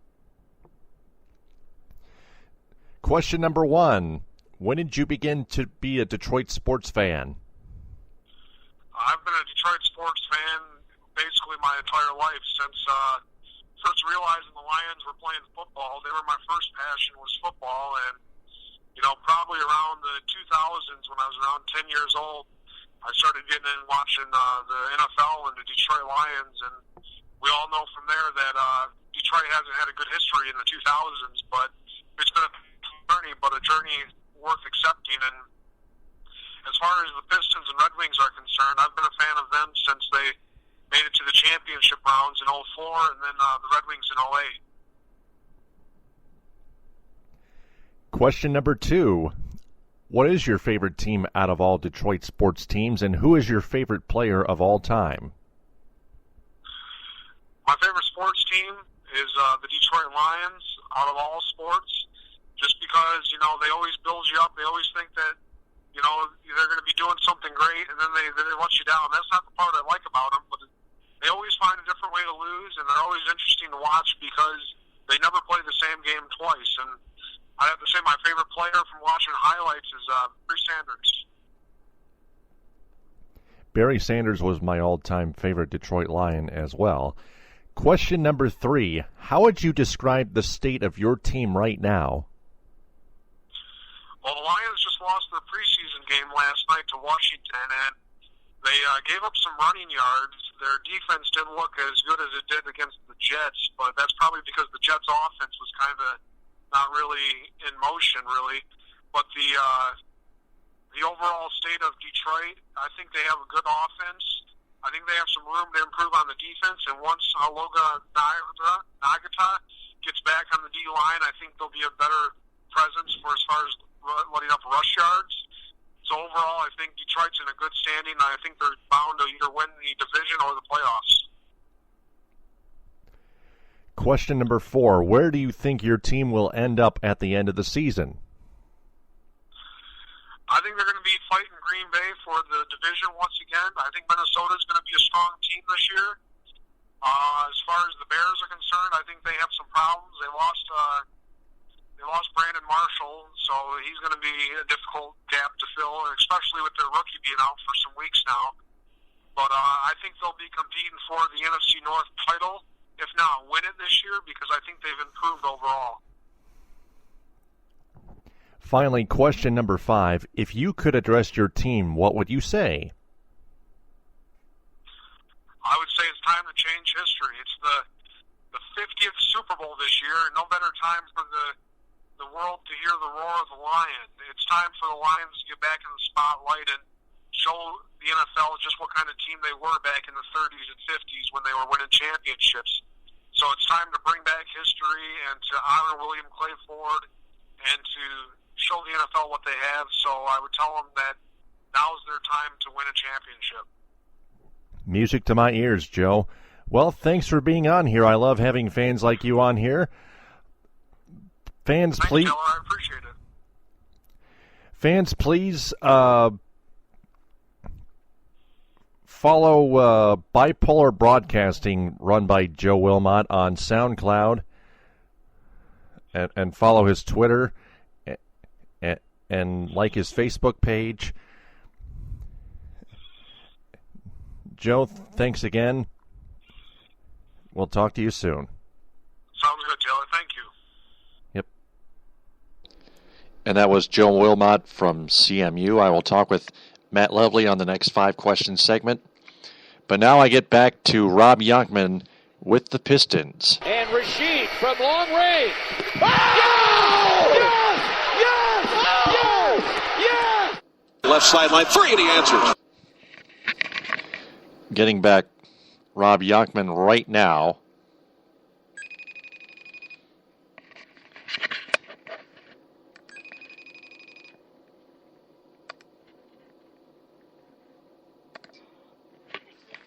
Question number 1. When did you begin to be a Detroit sports fan? I've been a Detroit sports fan basically my entire life since first realizing the Lions were playing football. They were my first passion was football, and probably around the 2000s when I was around 10 years old, I started getting in watching the NFL and the Detroit Lions, and we all know from there that Detroit hasn't had a good history in the 2000s, but it's been a journey worth accepting. And as far as the Pistons and Red Wings are concerned, I've been a fan of them since they made it to the championship rounds in 2004 and then the Red Wings in 2008. Question number 2. What is your favorite team out of all Detroit sports teams, and who is your favorite player of all time? My favorite sports team is the Detroit Lions out of all sports, just because, they always build you up. They always think that, they're going to be doing something great, and then they let you down. That's not the part I like about them, but they always find a different way to lose, and they're always interesting to watch because they never play the same game twice. And I have to say my favorite player from watching highlights is Barry Sanders. Barry Sanders was my all-time favorite Detroit Lion as well. Question number 3. How would you describe the state of your team right now? Well, the Lions just lost their preseason game last night to Washington, and they gave up some running yards. Their defense didn't look as good as it did against the Jets, but that's probably because the Jets' offense was kind of not really in motion, really. But the the overall state of Detroit, I think they have a good offense. I think they have some room to improve on the defense, and once Aloga Nagata gets back on the D-line, I think there'll be a better presence for as far as letting up rush yards. So overall, I think Detroit's in a good standing, and I think they're bound to either win the division or the playoffs. Question number 4. Where do you think your team will end up at the end of the season? I think they're going to be fighting Green Bay for the division once again. I think Minnesota's going to be a strong team this year. As far as the Bears are concerned, I think they have some problems. They lost Brandon Marshall, so he's going to be a difficult gap to fill, especially with their rookie being out for some weeks now. But I think they'll be competing for the NFC North title, if not win it this year, because I think they've improved overall. Finally, question number 5. If you could address your team, what would you say? I would say it's time to change history. It's the 50th Super Bowl this year, and no better time for the world to hear the roar of the lion. It's time for the Lions to get back in the spotlight and show the NFL just what kind of team they were back in the 30s and 50s when they were winning championships. So it's time to bring back history and to honor William Clay Ford and to show the NFL what they have. So I would tell them that now's their time to win a championship. Music to my ears, Joe. Well, thanks for being on here. I love having fans like you on here. Fans, please. Taylor, I appreciate it. Fans, please follow Bipolar Broadcasting, run by Joe Wilmot, on SoundCloud, and follow his Twitter, and like his Facebook page. Joe, thanks again. We'll talk to you soon. Sounds good, Taylor. Thank you. Yep. And that was Joe Wilmot from CMU. I will talk with Matt Lovely on the next 5 questions segment. But now I get back to Rob Yonkman with the Pistons. And Rasheed from long range. Yes! Left sideline, 3, and he answers. Getting back Rob Yonkman right now.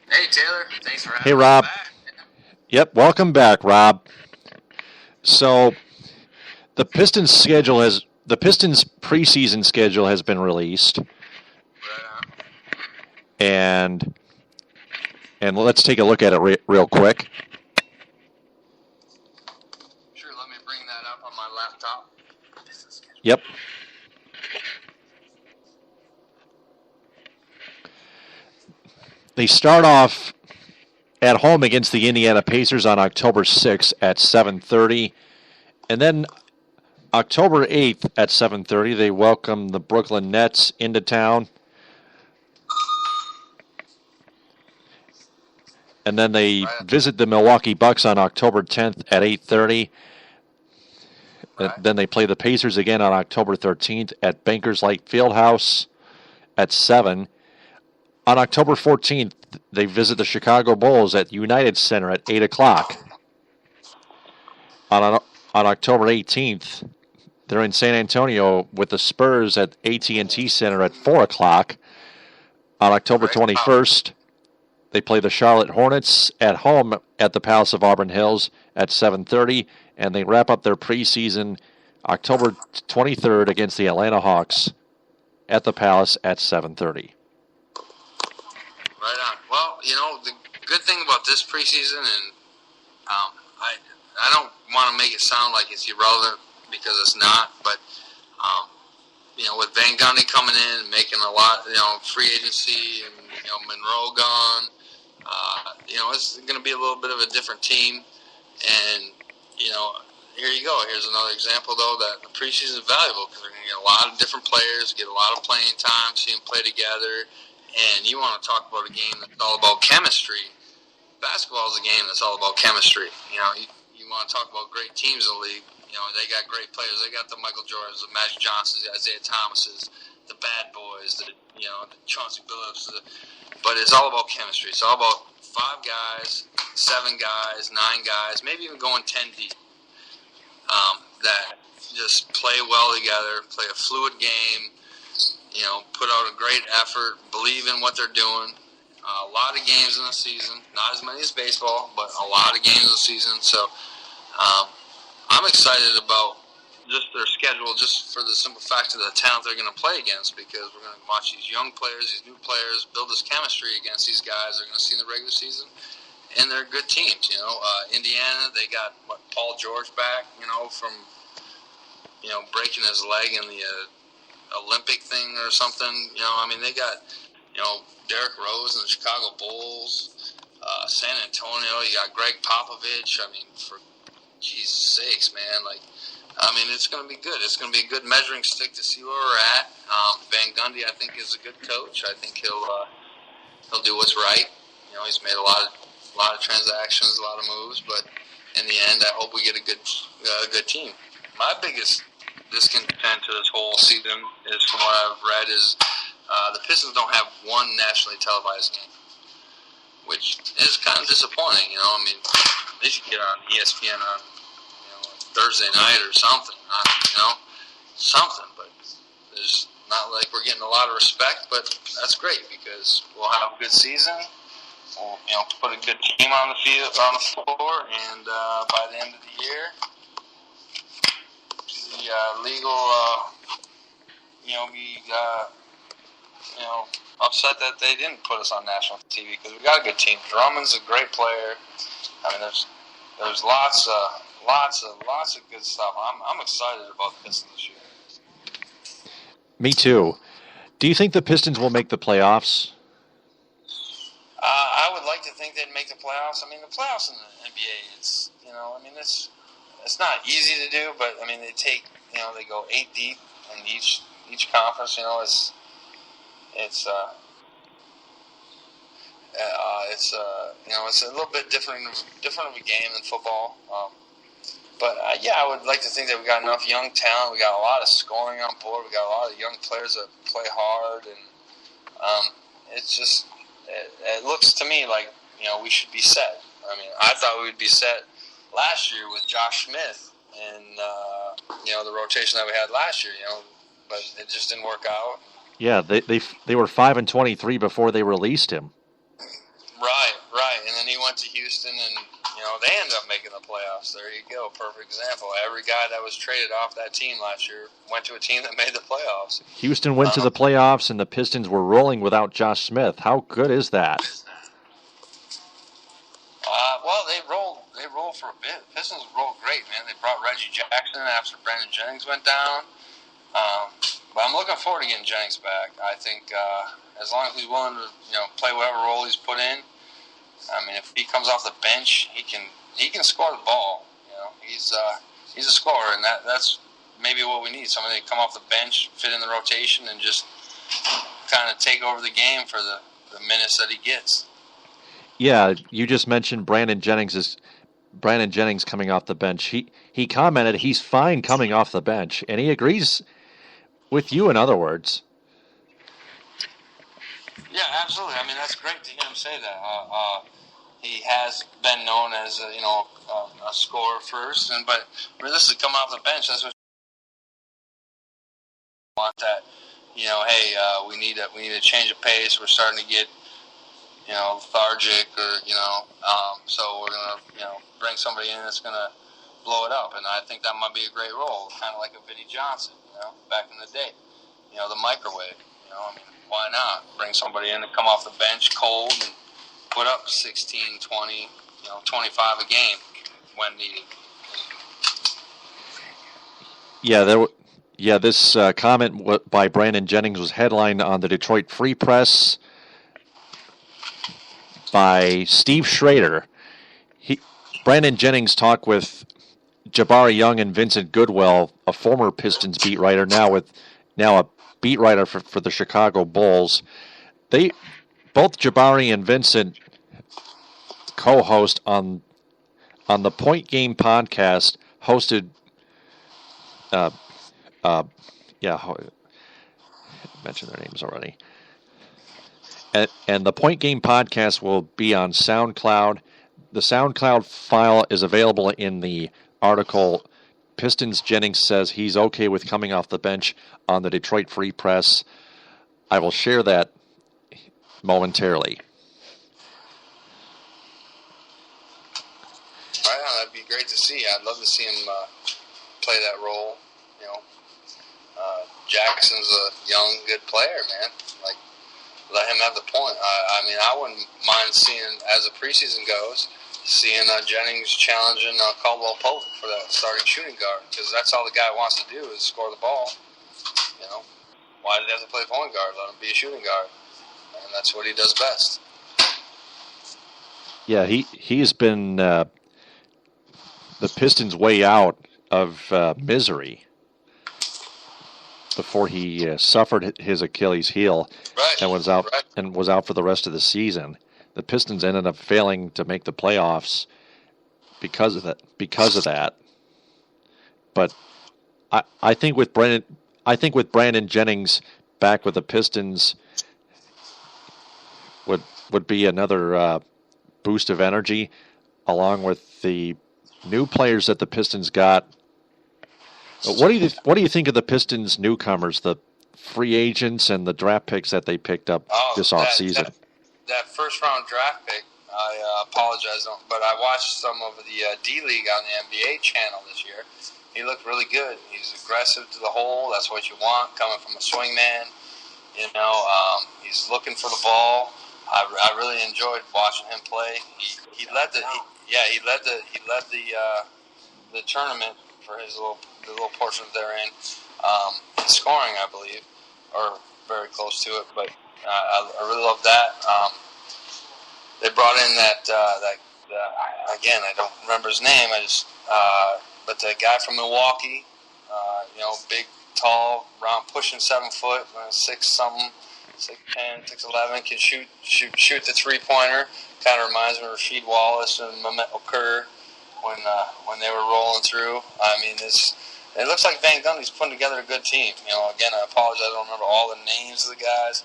Hey, Taylor. Thanks for having Hey, Rob. me back. Yep, welcome back, Rob. So the Pistons preseason schedule has been released. Right on. And let's take a look at it real quick. Sure, let me bring that up on my laptop. Yep. They start off at home against the Indiana Pacers on October 6th at 7:30. And then October 8th at 7:30, they welcome the Brooklyn Nets into town. And then they visit the Milwaukee Bucks on October 10th at 8:30. Right. Then they play the Pacers again on October 13th at Bankers Light Fieldhouse at 7. On October 14th, they visit the Chicago Bulls at United Center at 8 o'clock. On October 18th, they're in San Antonio with the Spurs at AT&T Center at 4 o'clock. On October 21st, they play the Charlotte Hornets at home at the Palace of Auburn Hills at 7:30, and they wrap up their preseason October 23rd against the Atlanta Hawks at the Palace at 7:30. Right on. Well, the good thing about this preseason, and I don't want to make it sound like it's irrelevant because it's not, but with Van Gundy coming in and making a lot, free agency, and Monroe gone, it's going to be a little bit of a different team, and here you go. Here's another example, though, that the preseason is valuable because they're going to get a lot of different players, get a lot of playing time, see them play together. And you want to talk about a game that's all about chemistry. Basketball is a game that's all about chemistry. You want to talk about great teams in the league. They got great players. They got the Michael Jordans, the Magic Johnsons, the Isaiah Thomases. the bad boys, the Chauncey Billups, but it's all about chemistry. It's all about 5 guys, 7 guys, 9 guys, maybe even going 10 deep, that just play well together, play a fluid game, put out a great effort, believe in what they're doing. A lot of games in the season, not as many as baseball, but a lot of games in the season. So I'm excited about just their schedule, just for the simple fact of the talent they're going to play against, because we're going to watch these young players, these new players, build this chemistry against these guys they're going to see in the regular season, and they're good teams. Indiana, they got Paul George back, from breaking his leg in the Olympic thing or something. They got Derrick Rose and the Chicago Bulls, San Antonio. You got Greg Popovich. For Jesus sakes, man, it's going to be good. It's going to be a good measuring stick to see where we're at. Van Gundy, I think, is a good coach. I think he'll do what's right. He's made a lot of transactions, a lot of moves, but in the end, I hope we get a good team. My biggest discontent to this whole season is, from what I've read, is the Pistons don't have one nationally televised game, which is kind of disappointing. They should get on ESPN on Thursday night or something, something. But there's not like we're getting a lot of respect, but that's great because we'll have a good season. We'll put a good team on the field, on the floor, and by the end of the year, the league will, be upset that they didn't put us on national TV, because we got a good team. Drummond's a great player. There's lots of good stuff. I'm excited about the Pistons this year. Me too. Do you think the Pistons will make the playoffs? I would like to think they'd make the playoffs. The playoffs in the NBA, it's not easy to do, but they take, they go 8 deep in each conference. It's a little bit different of a game than football. But I would like to think that we got enough young talent. We got a lot of scoring on board. We got a lot of young players that play hard, and it looks to me like we should be set. I thought we would be set last year with Josh Smith and the rotation that we had last year. But it just didn't work out. Yeah, they were 5-23 before they released him. Right, and then he went to Houston, and they ended up making the playoffs. There you go, perfect example. Every guy that was traded off that team last year went to a team that made the playoffs. Houston went to the playoffs, and the Pistons were rolling without Josh Smith. How good is that? Well, they rolled for a bit. The Pistons rolled great, man. They brought Reggie Jackson after Brandon Jennings went down. But I'm looking forward to getting Jennings back. I think as long as he's willing to play whatever role he's put in. If he comes off the bench, he can score the ball. He's a scorer, and that's maybe what we need. Somebody to come off the bench, fit in the rotation, and just kind of take over the game for the minutes that he gets. Yeah, you just mentioned Brandon Jennings coming off the bench. He commented he's fine coming off the bench, and he agrees with you, in other words. Yeah, absolutely. That's great to hear him say that. He has been known as a scorer first, but realistically, coming off the bench, that's what we want. That hey, we need a change of pace. We're starting to get lethargic, or so we're gonna bring somebody in that's gonna blow it up, and I think that might be a great role, kind of like a Vinnie Johnson, back in the day, the microwave. Why not bring somebody in and come off the bench cold and put up 16, 20, 25 a game when needed. Yeah, this comment by Brandon Jennings was headlined on the Detroit Free Press by Steve Schrader. Brandon Jennings talked with Jabari Young and Vincent Goodwell, a former Pistons beat writer, now a beat writer for the Chicago Bulls. Both Jabari and Vincent co-host on the Point Game podcast, hosted mentioned their names already. And the Point Game podcast will be on SoundCloud. The SoundCloud file is available in the article. Pistons Jennings says he's okay with coming off the bench on the Detroit Free Press. I will share that momentarily. Right on, that'd be great to see. I'd love to see him play that role. You know, Jackson's a young, good player, man. Like, let him have the point. I mean, I wouldn't mind seeing, as the preseason goes, seeing Jennings challenging Caldwell Pope for that starting shooting guard, because that's all the guy wants to do is score the ball. You know, why did he have to play point guard? Let him be a shooting guard, and that's what he does best. Yeah, he's been the Pistons' way out of misery before he suffered his Achilles heel and was out for the rest of the season. The Pistons ended up failing to make the playoffs because of that. But I think with Brandon Jennings back with the Pistons would be another boost of energy, along with the new players that the Pistons got. What do you think of the Pistons newcomers, the free agents and the draft picks that they picked up this offseason? That first-round draft pick, I apologize, but I watched some of the D-League on the NBA channel this year. He looked really good. He's aggressive to the hole. That's what you want, coming from a swingman. You know, he's looking for the ball. I really enjoyed watching him play. He led the tournament for his little portion they're in scoring, I believe, or very close to it. But I really love that. They brought in that again, I don't remember his name. But the guy from Milwaukee, you know, big, tall, round, pushing 7 foot, 6'10", 6'11", can shoot the 3-pointer. Kind of reminds me of Rasheed Wallace and Mehmet Okur when they were rolling through. I mean, it looks like Van Gundy's putting together a good team. You know, again, I apologize, I don't remember all the names of the guys,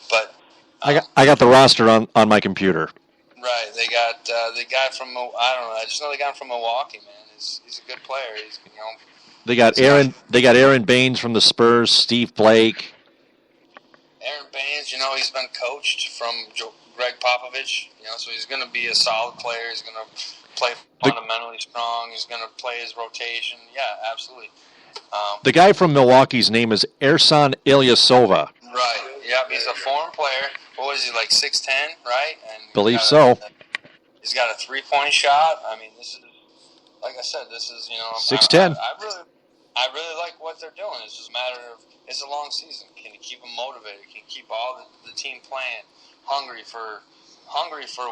but I got the roster on my computer. Right, they got the guy from I just know the guy from Milwaukee, man. He's a good player. He's, you know. They got Aaron Baines from the Spurs, Steve Blake. Aaron Baines, you know, he's been coached from Greg Popovich, you know, so he's going to be a solid player. He's going to play fundamentally strong. He's going to play his rotation. Yeah, absolutely. The guy from Milwaukee's name is Ersan Ilyasova. Right. Yeah, he's a foreign player. What is he, like 6'10", right? And believe so. He's got a 3-point shot. I mean, this is, like I said, this is, you know, 6'10". I really like what they're doing. It's just a matter of, it's a long season. Can you keep them motivated? Can you keep all the team playing, hungry for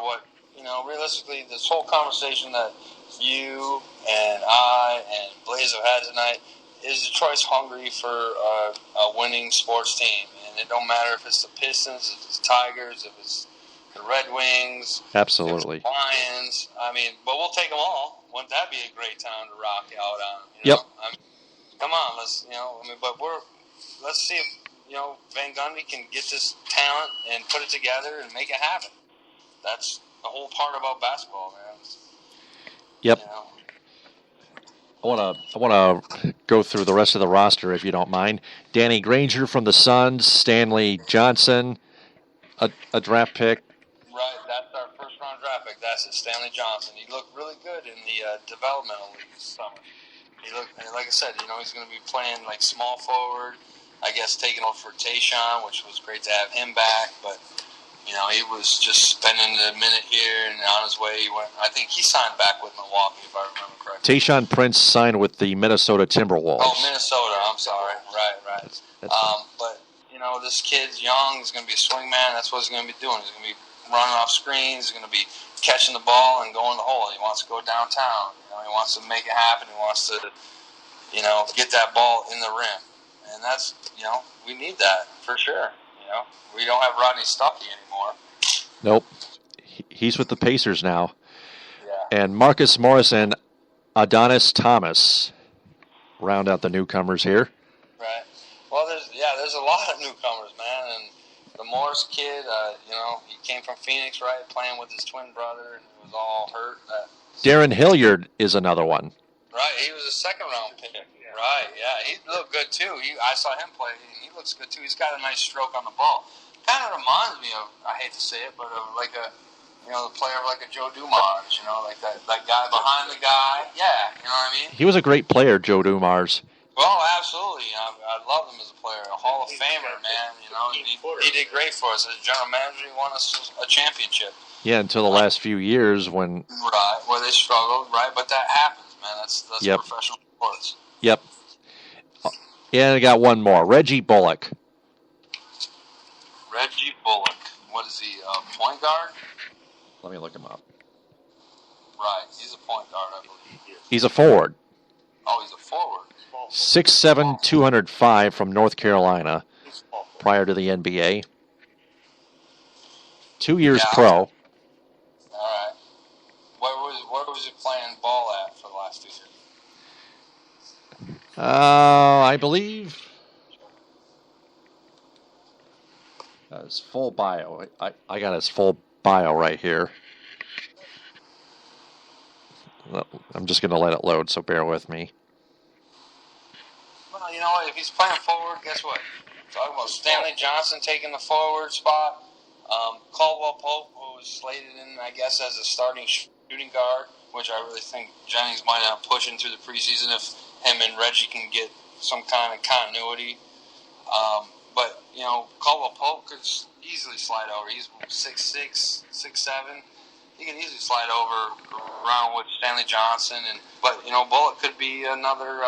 what, you know, realistically, this whole conversation that you and I and Blaze have had tonight, is Detroit's hungry for a winning sports team. And it don't matter if it's the Pistons, if it's the Tigers, if it's the Red Wings. Absolutely. If it's the Lions. I mean, but we'll take them all. Wouldn't that be a great time to rock out on? You know? Yep. I mean, come on, let's, you know, I mean, but let's see if, you know, Van Gundy can get this talent and put it together and make it happen. That's the whole part about basketball, man. Yep. You know? I want to go through the rest of the roster, if you don't mind. Danny Granger from the Suns, Stanley Johnson, a draft pick. Right, that's our first-round draft pick. That's it, Stanley Johnson. He looked really good in the developmental league this summer. He looked, like I said, you know, he's going to be playing like small forward. I guess taking over for Tayshaun, which was great to have him back. But you know, he was just spending a minute here, and on his way, he went. I think he signed back with Milwaukee, if I remember correctly. Tayshaun Prince signed with the Minnesota Timberwolves. Oh, Minnesota. I'm sorry. Right. That's but you know, this kid's young. He's going to be a swingman. That's what he's going to be doing. He's going to be running off screens. He's going to be catching the ball and going the hole. He wants to go downtown. You know, he wants to make it happen. He wants to, you know, get that ball in the rim, and that's, you know, we need that for sure. You know, we don't have Rodney Stuckey anymore. Nope. He's with the Pacers now. Yeah. And Marcus Morris and Adonis Thomas round out the newcomers here. Right. Well, there's a lot of newcomers, man. man. And the Morris kid, he came from Phoenix, right, playing with his twin brother, and he was all hurt. Darren Hilliard is another one. Right, he was a second-round pick. Right, yeah, he looked good, too. I saw him play. He looks good, too. He's got a nice stroke on the ball. Kind of reminds me of, I hate to say it, but of like the player like a Joe Dumars, like that guy behind the guy. Yeah, you know what I mean? He was a great player, Joe Dumars. Well, absolutely. I love him as a player. A Hall of Famer, man. He did great for us. As a general manager, he won us a championship. Yeah, until the last few years when... Right, where they struggled, right? But that happens, man. That's yep. Professional sports. Yep. Yeah, I got one more. Reggie Bullock. Reggie Bullock. What is he, point guard? Let me look him up. Right, he's a point guard, I believe. He's a forward. Oh, he's a forward. 6'7", 205 from North Carolina prior to the NBA. 2 years pro. All right. Where was he playing ball at for the last 2 years? I believe his full bio. I got his full bio right here. I'm just going to let it load, so bear with me. Well, you know what? If he's playing forward, guess what? Talking about Stanley Johnson taking the forward spot. Caldwell Pope, who was slated in, I guess, as a starting shooting guard, which I really think Jennings might not push into the preseason if him and Reggie can get some kind of continuity. But, Caldwell Pope could easily slide over. He's 6'6", 6'7". He can easily slide over around with Stanley Johnson. But Bullock could be another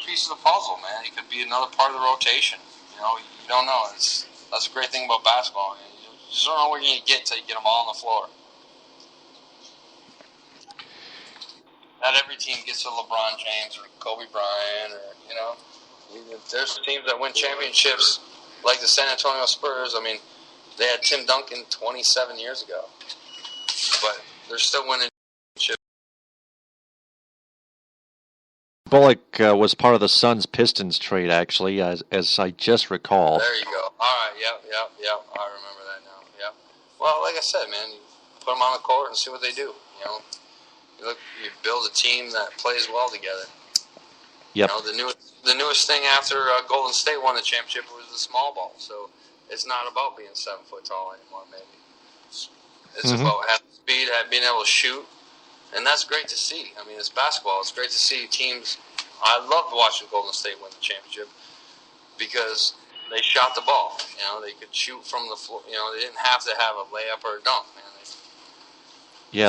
piece of the puzzle, man. He could be another part of the rotation. You don't know. That's a great thing about basketball. You just don't know where you're going to get until you get them all on the floor. Not every team gets to LeBron James or Kobe Bryant There's teams that win championships like the San Antonio Spurs. I mean, they had Tim Duncan 27 years ago. But they're still winning championships. Bullock was part of the Suns-Pistons trade, actually, as I just recall. There you go. All right, yep. I remember that now. Yep. Well, like I said, man, you put them on the court and see what they do. You build a team that plays well together. Yep. The newest thing after Golden State won the championship was the small ball. So it's not about being 7 foot tall anymore. Maybe it's about having speed, being able to shoot, and that's great to see. I mean, it's basketball. It's great to see teams. I loved watching Golden State win the championship because they shot the ball. They could shoot from the floor. They didn't have to have a layup or a dunk, man.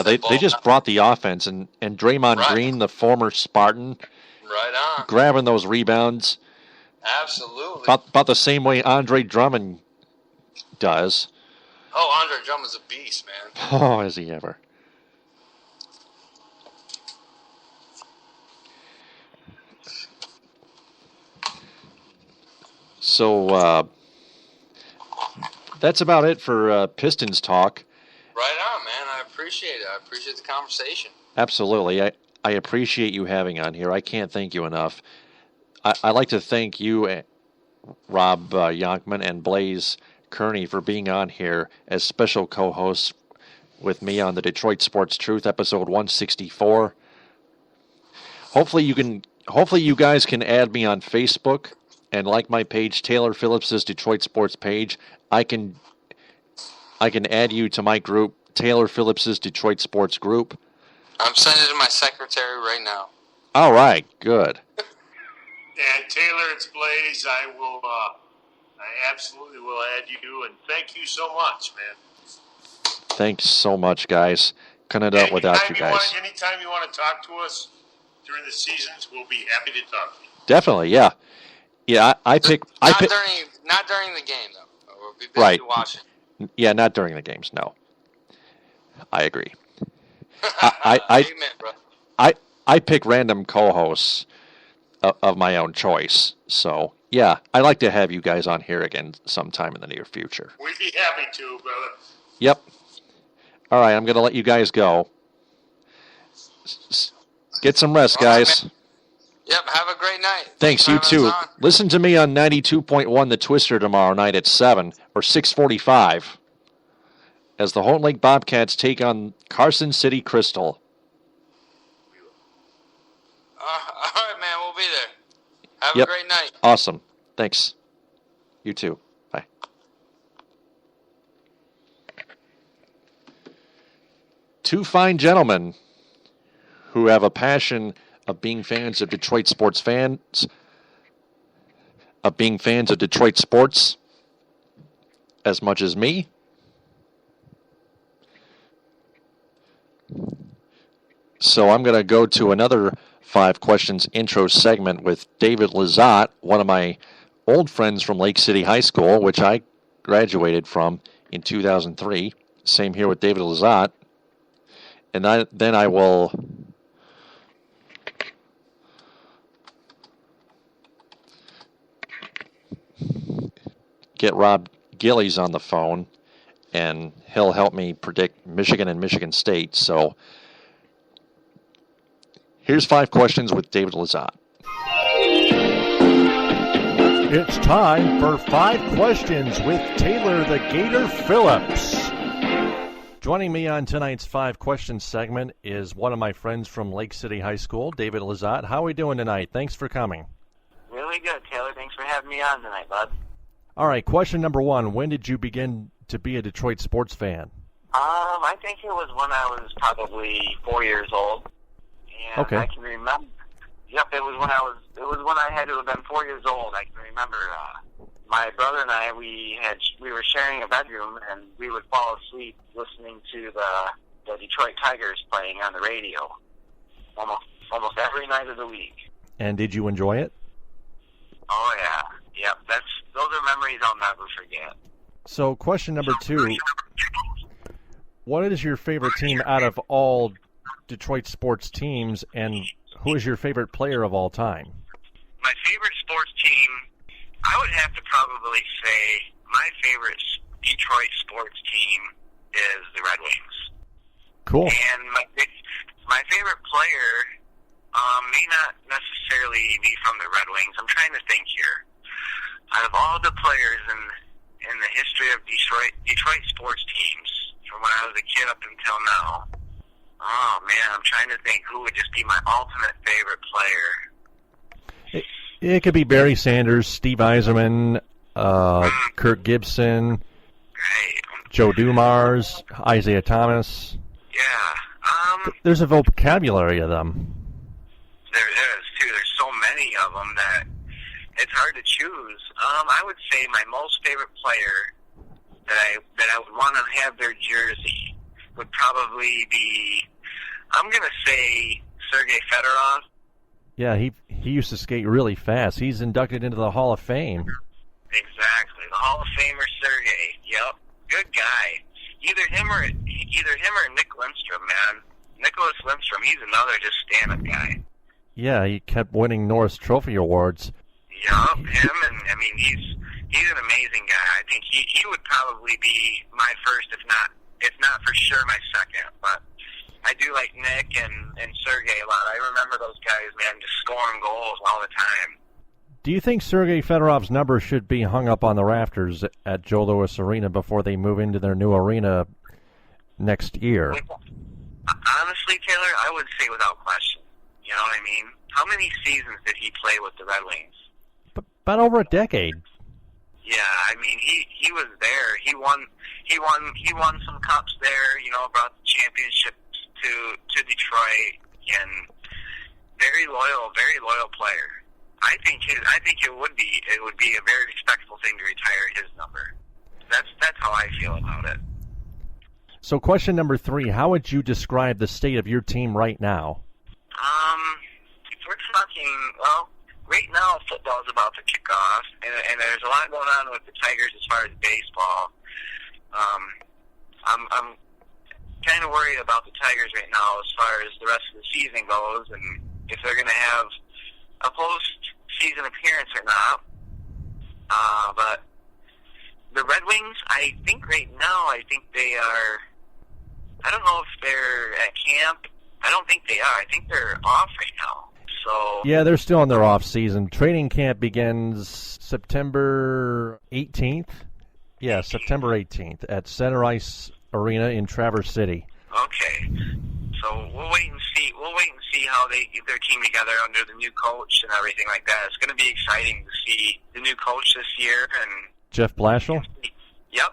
They just brought the offense, and Draymond Green, the former Spartan, right on, grabbing those rebounds. Absolutely. About the same way Andre Drummond does. Oh, Andre Drummond's a beast, man. Oh, is he ever. So, that's about it for Pistons talk. Right on, man. I appreciate it. I appreciate the conversation. Absolutely. I appreciate you having on here. I can't thank you enough. I'd like to thank you, Rob Yonkman, and Blaze Kearney for being on here as special co-hosts with me on the Detroit Sports Truth, episode 164. Hopefully you guys can add me on Facebook and like my page, Taylor Phillips's Detroit Sports page. I can add you to my group, Taylor Phillips's Detroit Sports Group. I'm sending it to my secretary right now. All right, good. And Taylor, it's Blaze. I absolutely will add you, and thank you so much, man. Thanks so much, guys. Couldn't have done it without you guys. Anytime you want to talk to us during the seasons, we'll be happy to talk to you. Definitely, yeah. Yeah, not during the game, though. We'll be busy watching. Yeah, not during the games, no. I agree. Amen, bro. I pick random co-hosts of my own choice. So, yeah, I'd like to have you guys on here again sometime in the near future. We'd be happy to, brother. Yep. All right, I'm going to let you guys go. Get some rest, guys. Yep, have a great night. Thanks, you too. Listen to me on 92.1 The Twister tomorrow night at 7 or 6:45 as the Houghton Lake Bobcats take on Carson City Crystal. All right, man, we'll be there. Have a great night. Awesome. Thanks. You too. Bye. Two fine gentlemen who have a passion of being fans of Detroit sports as much as me. So I'm going to go to another 5 questions intro segment with David Lizotte, one of my old friends from Lake City High School, which I graduated from in 2003. Same here with David Lizotte. And then I will get Rob Gillies on the phone, and he'll help me predict Michigan and Michigan State. So here's 5 questions with David Lizotte. It's time for 5 questions with Taylor the Gator Phillips. Joining me on tonight's 5 questions segment is one of my friends from Lake City High School, David Lizotte. How are we doing tonight? Thanks for coming. Really good, Taylor. Thanks for having me on tonight, bud. All right, question number 1. When did you begin to be a Detroit sports fan? I think it was when I was probably 4 years old. And okay. I can remember. Yep, it was when I had to have been 4 years old. I can remember my brother and I, we were sharing a bedroom, and we would fall asleep listening to the Detroit Tigers playing on the radio almost every night of the week. And did you enjoy it? Oh yeah, yep. Those are memories I'll never forget. So, question number 2: what is your favorite team out of all Detroit sports teams, and who is your favorite player of all time? My favorite sports team, I would have to probably say my favorite Detroit sports team is the Red Wings. Cool. And my favorite player may not necessarily be from the Red Wings. I'm trying to think here. Out of all the players in the history of Detroit sports teams, from when I was a kid up until now, oh man, I'm trying to think who would just be my ultimate favorite player. It could be Barry Sanders, Steve Yzerman, Kirk Gibson, right. Joe Dumars, Isaiah Thomas. Yeah. There's a vocabulary of them. There is, too. There's so many of them that it's hard to choose. I would say my most favorite player that I would want to have their jersey would probably be, I'm going to say, Sergei Fedorov. Yeah, he used to skate really fast. He's inducted into the Hall of Fame. Exactly. The Hall of Famer Sergei. Yep. Good guy. Either him or Nick Lindstrom, man. Nicholas Lindstrom, he's another just stand-up guy. Yeah, he kept winning Norris Trophy awards. Yup, him, and I mean he's an amazing guy. I think he would probably be my first, if not for sure my second. But I do like Nick and Sergei a lot. I remember those guys, man, just scoring goals all the time. Do you think Sergei Fedorov's number should be hung up on the rafters at Joe Louis Arena before they move into their new arena next year? Honestly, Taylor, I would say without question. You know what I mean? How many seasons did he play with the Red Wings? About over a decade. Yeah, I mean he was there. He won some cups there. You know, brought the championships to Detroit, and very loyal player. I think it would be a very respectful thing to retire his number. That's how I feel about it. So, question number 3: how would you describe the state of your team right now? If we're talking, well, right now football is about to kick off, and there's a lot going on with the Tigers as far as baseball. I'm kind of worried about the Tigers right now as far as the rest of the season goes, and if they're going to have a post-season appearance or not. But the Red Wings, I think right now, they are, I don't know if they're at camp. I don't think they are. I think they're off right now. So Yeah, they're still in their off season. Training camp begins September 18th. Yeah, September 18th at Center Ice Arena in Traverse City. okay. So we'll wait and see. We'll wait and see how they get their team together under the new coach and everything like that. It's going to be exciting to see the new coach this year and Jeff Blashill? Yep.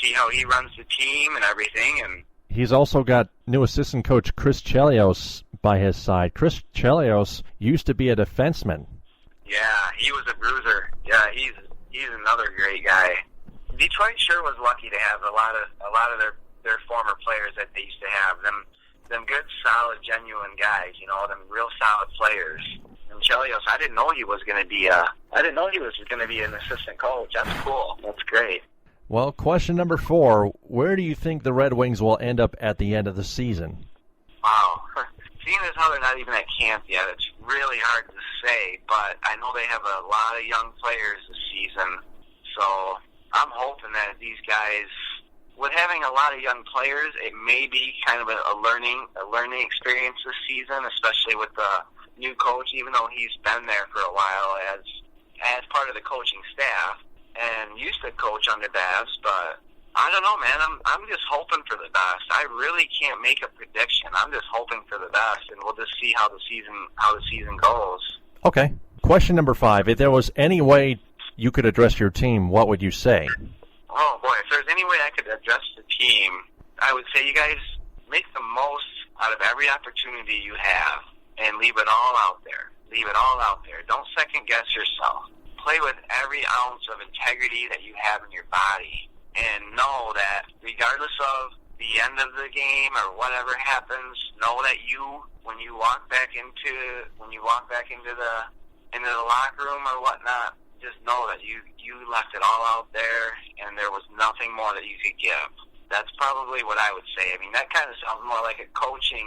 See how he runs the team and everything. And He's also got new assistant coach Chris Chelios by his side. Chris Chelios used to be a defenseman. yeah, he was a bruiser. Yeah, he's another great guy. Detroit sure was lucky to have a lot of their former players that they used to have. Them good, solid, genuine guys. You know, them real solid players. And Chelios, I didn't know he was going to be an assistant coach. That's cool. That's great. Well, question number 4. Where do you think the Red Wings will end up at the end of the season? Wow. Seeing as how they're not even at camp yet, it's really hard to say, but I know they have a lot of young players this season, so I'm hoping that these guys, with having a lot of young players, it may be kind of a learning experience this season, especially with the new coach, even though he's been there for a while as part of the coaching staff and used to coach under Babs, but I don't know, man. I'm just hoping for the best. I really can't make a prediction. I'm just hoping for the best, and we'll just see how the season goes. Okay. Question number 5. If there was any way you could address your team, what would you say? Oh boy, if there's any way I could address the team, I would say you guys make the most out of every opportunity you have and leave it all out there. Leave it all out there. Don't second guess yourself. Play with every ounce of integrity that you have in your body. And know that regardless of the end of the game or whatever happens, know that when you walk back into the locker room or whatnot, just know that you left it all out there and there was nothing more that you could give. That's probably what I would say. I mean, that kind of sounds more like a coaching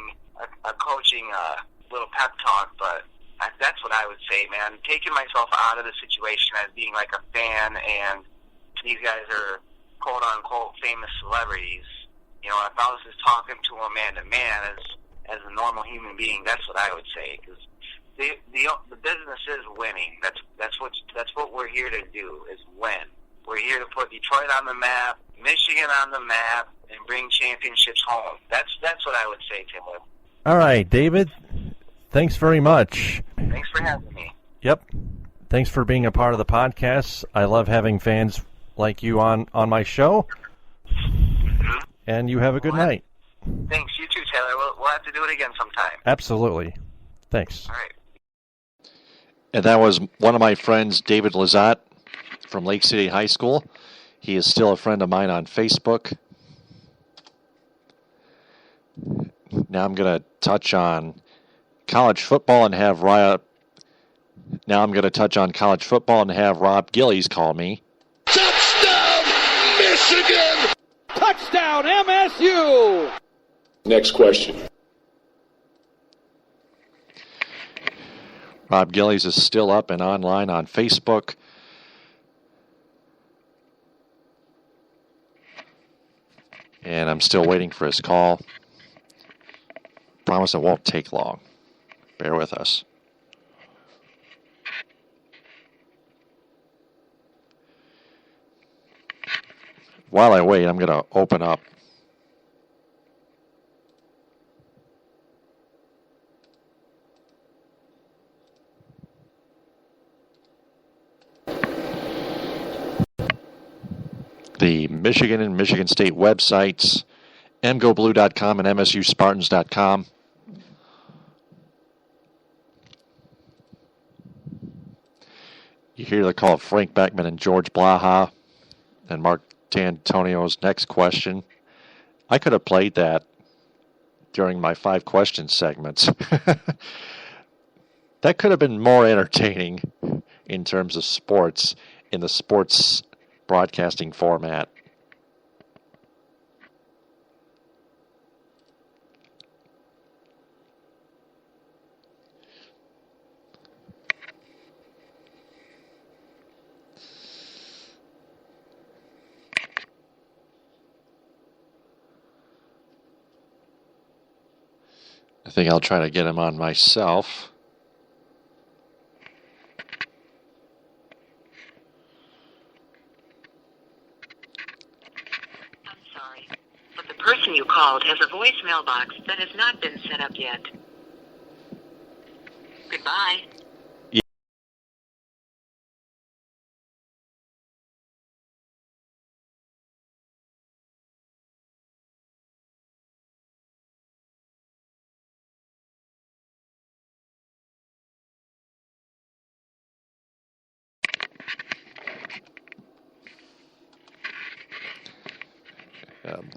little pep talk, but that's what I would say, man. Taking myself out of the situation as being like a fan, and these guys are quote-unquote famous celebrities. You know, if I was just talking to them man-to-man as a normal human being, that's what I would say. Because the business is winning. That's what we're here to do, is win. We're here to put Detroit on the map, Michigan on the map, and bring championships home. That's what I would say, Tim. All right, David. Thanks very much. Thanks for having me. Yep. Thanks for being a part of the podcast. I love having fans like you on my show. Mm-hmm. And you have a good night. Thanks. You too, Taylor. We'll have to do it again sometime. Absolutely. Thanks. All right. And that was one of my friends, David Lizotte from Lake City High School. He is still a friend of mine on Facebook. Now I'm going to touch on college football and have Rob Gillies call me. Touchdown, Michigan! Touchdown, MSU! Next question. Rob Gillies is still up and online on Facebook. And I'm still waiting for his call. Promise it won't take long. Bear with us. While I wait, I'm going to open up the Michigan and Michigan State websites, mgoblue.com and msuspartans.com. You hear the call of Frank Beckman and George Blaha and Mark D'Antonio's next question. I could have played that during my 5 question segments. That could have been more entertaining in terms of sports in the sports broadcasting format. I think I'll try to get him on myself. sorry, but the person you called has a voicemail box that has not been set up yet. Goodbye.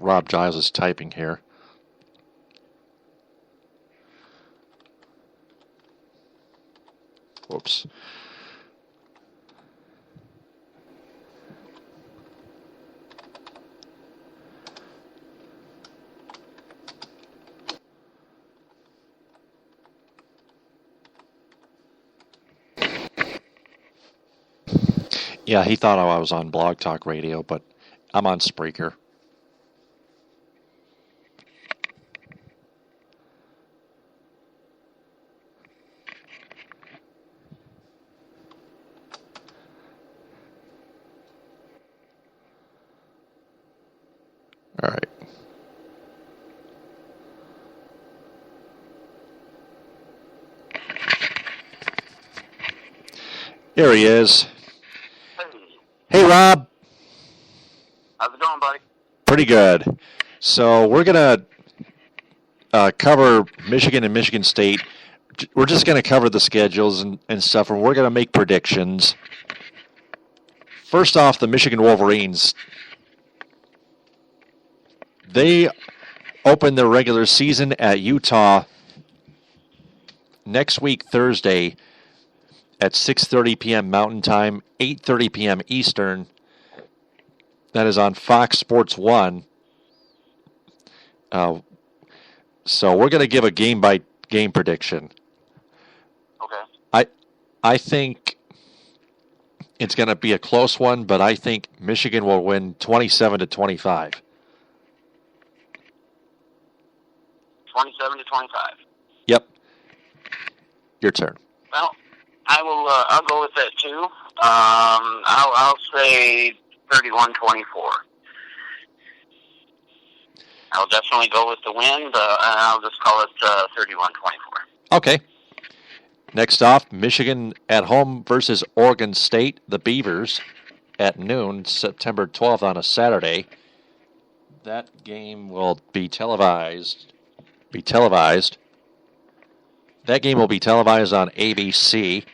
Rob Giles is typing here. Whoops. Yeah, he thought I was on Blog Talk Radio, but I'm on Spreaker. All right. Here he is. Hey, Rob. How's it going, buddy? Pretty good. So we're going to cover Michigan and Michigan State. We're just going to cover the schedules and stuff, and we're going to make predictions. First off, the Michigan Wolverines. They open their regular season at Utah next week, Thursday, at 6:30 p.m. Mountain Time, 8:30 p.m. Eastern. That is on Fox Sports 1. So we're going to give a game-by-game prediction. Okay. I think it's going to be a close one, but I think Michigan will win 27-25. 27-25. Yep. Your turn. Well, I will. I'll go with that too. I'll say 31-24. I'll definitely go with the win, but I'll just call it 31-24. Okay. Next off, Michigan at home versus Oregon State, the Beavers, at noon, September 12th on a Saturday. That game will be televised. That game will be televised on ABC.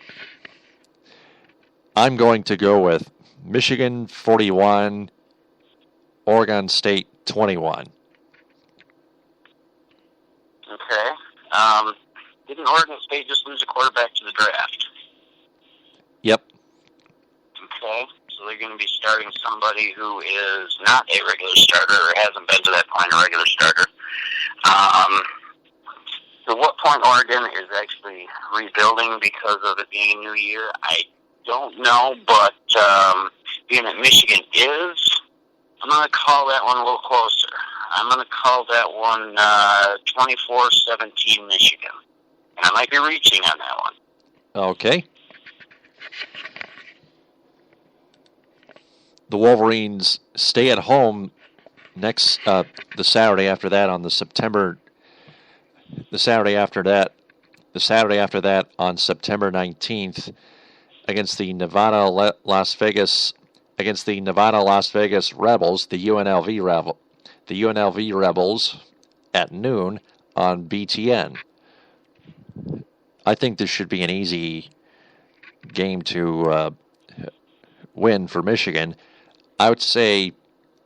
I'm going to go with Michigan 41, Oregon State 21. Okay. Didn't Oregon State just lose a quarterback to the draft? Yep. Okay. So they're going to be starting somebody who is not a regular starter or hasn't been to that point a regular starter. To what point Oregon is actually rebuilding because of it being a new year, I don't know, but being that Michigan is, I'm going to call that one a little closer. I'm going to call that one 24-17 Michigan. And I might be reaching on that one. Okay. The Wolverines stay at home next the Saturday after that on the Saturday after that on September 19th against the Nevada Las Vegas Rebels, the UNLV Rebels at noon on BTN. I think this should be an easy game to win for Michigan. I would say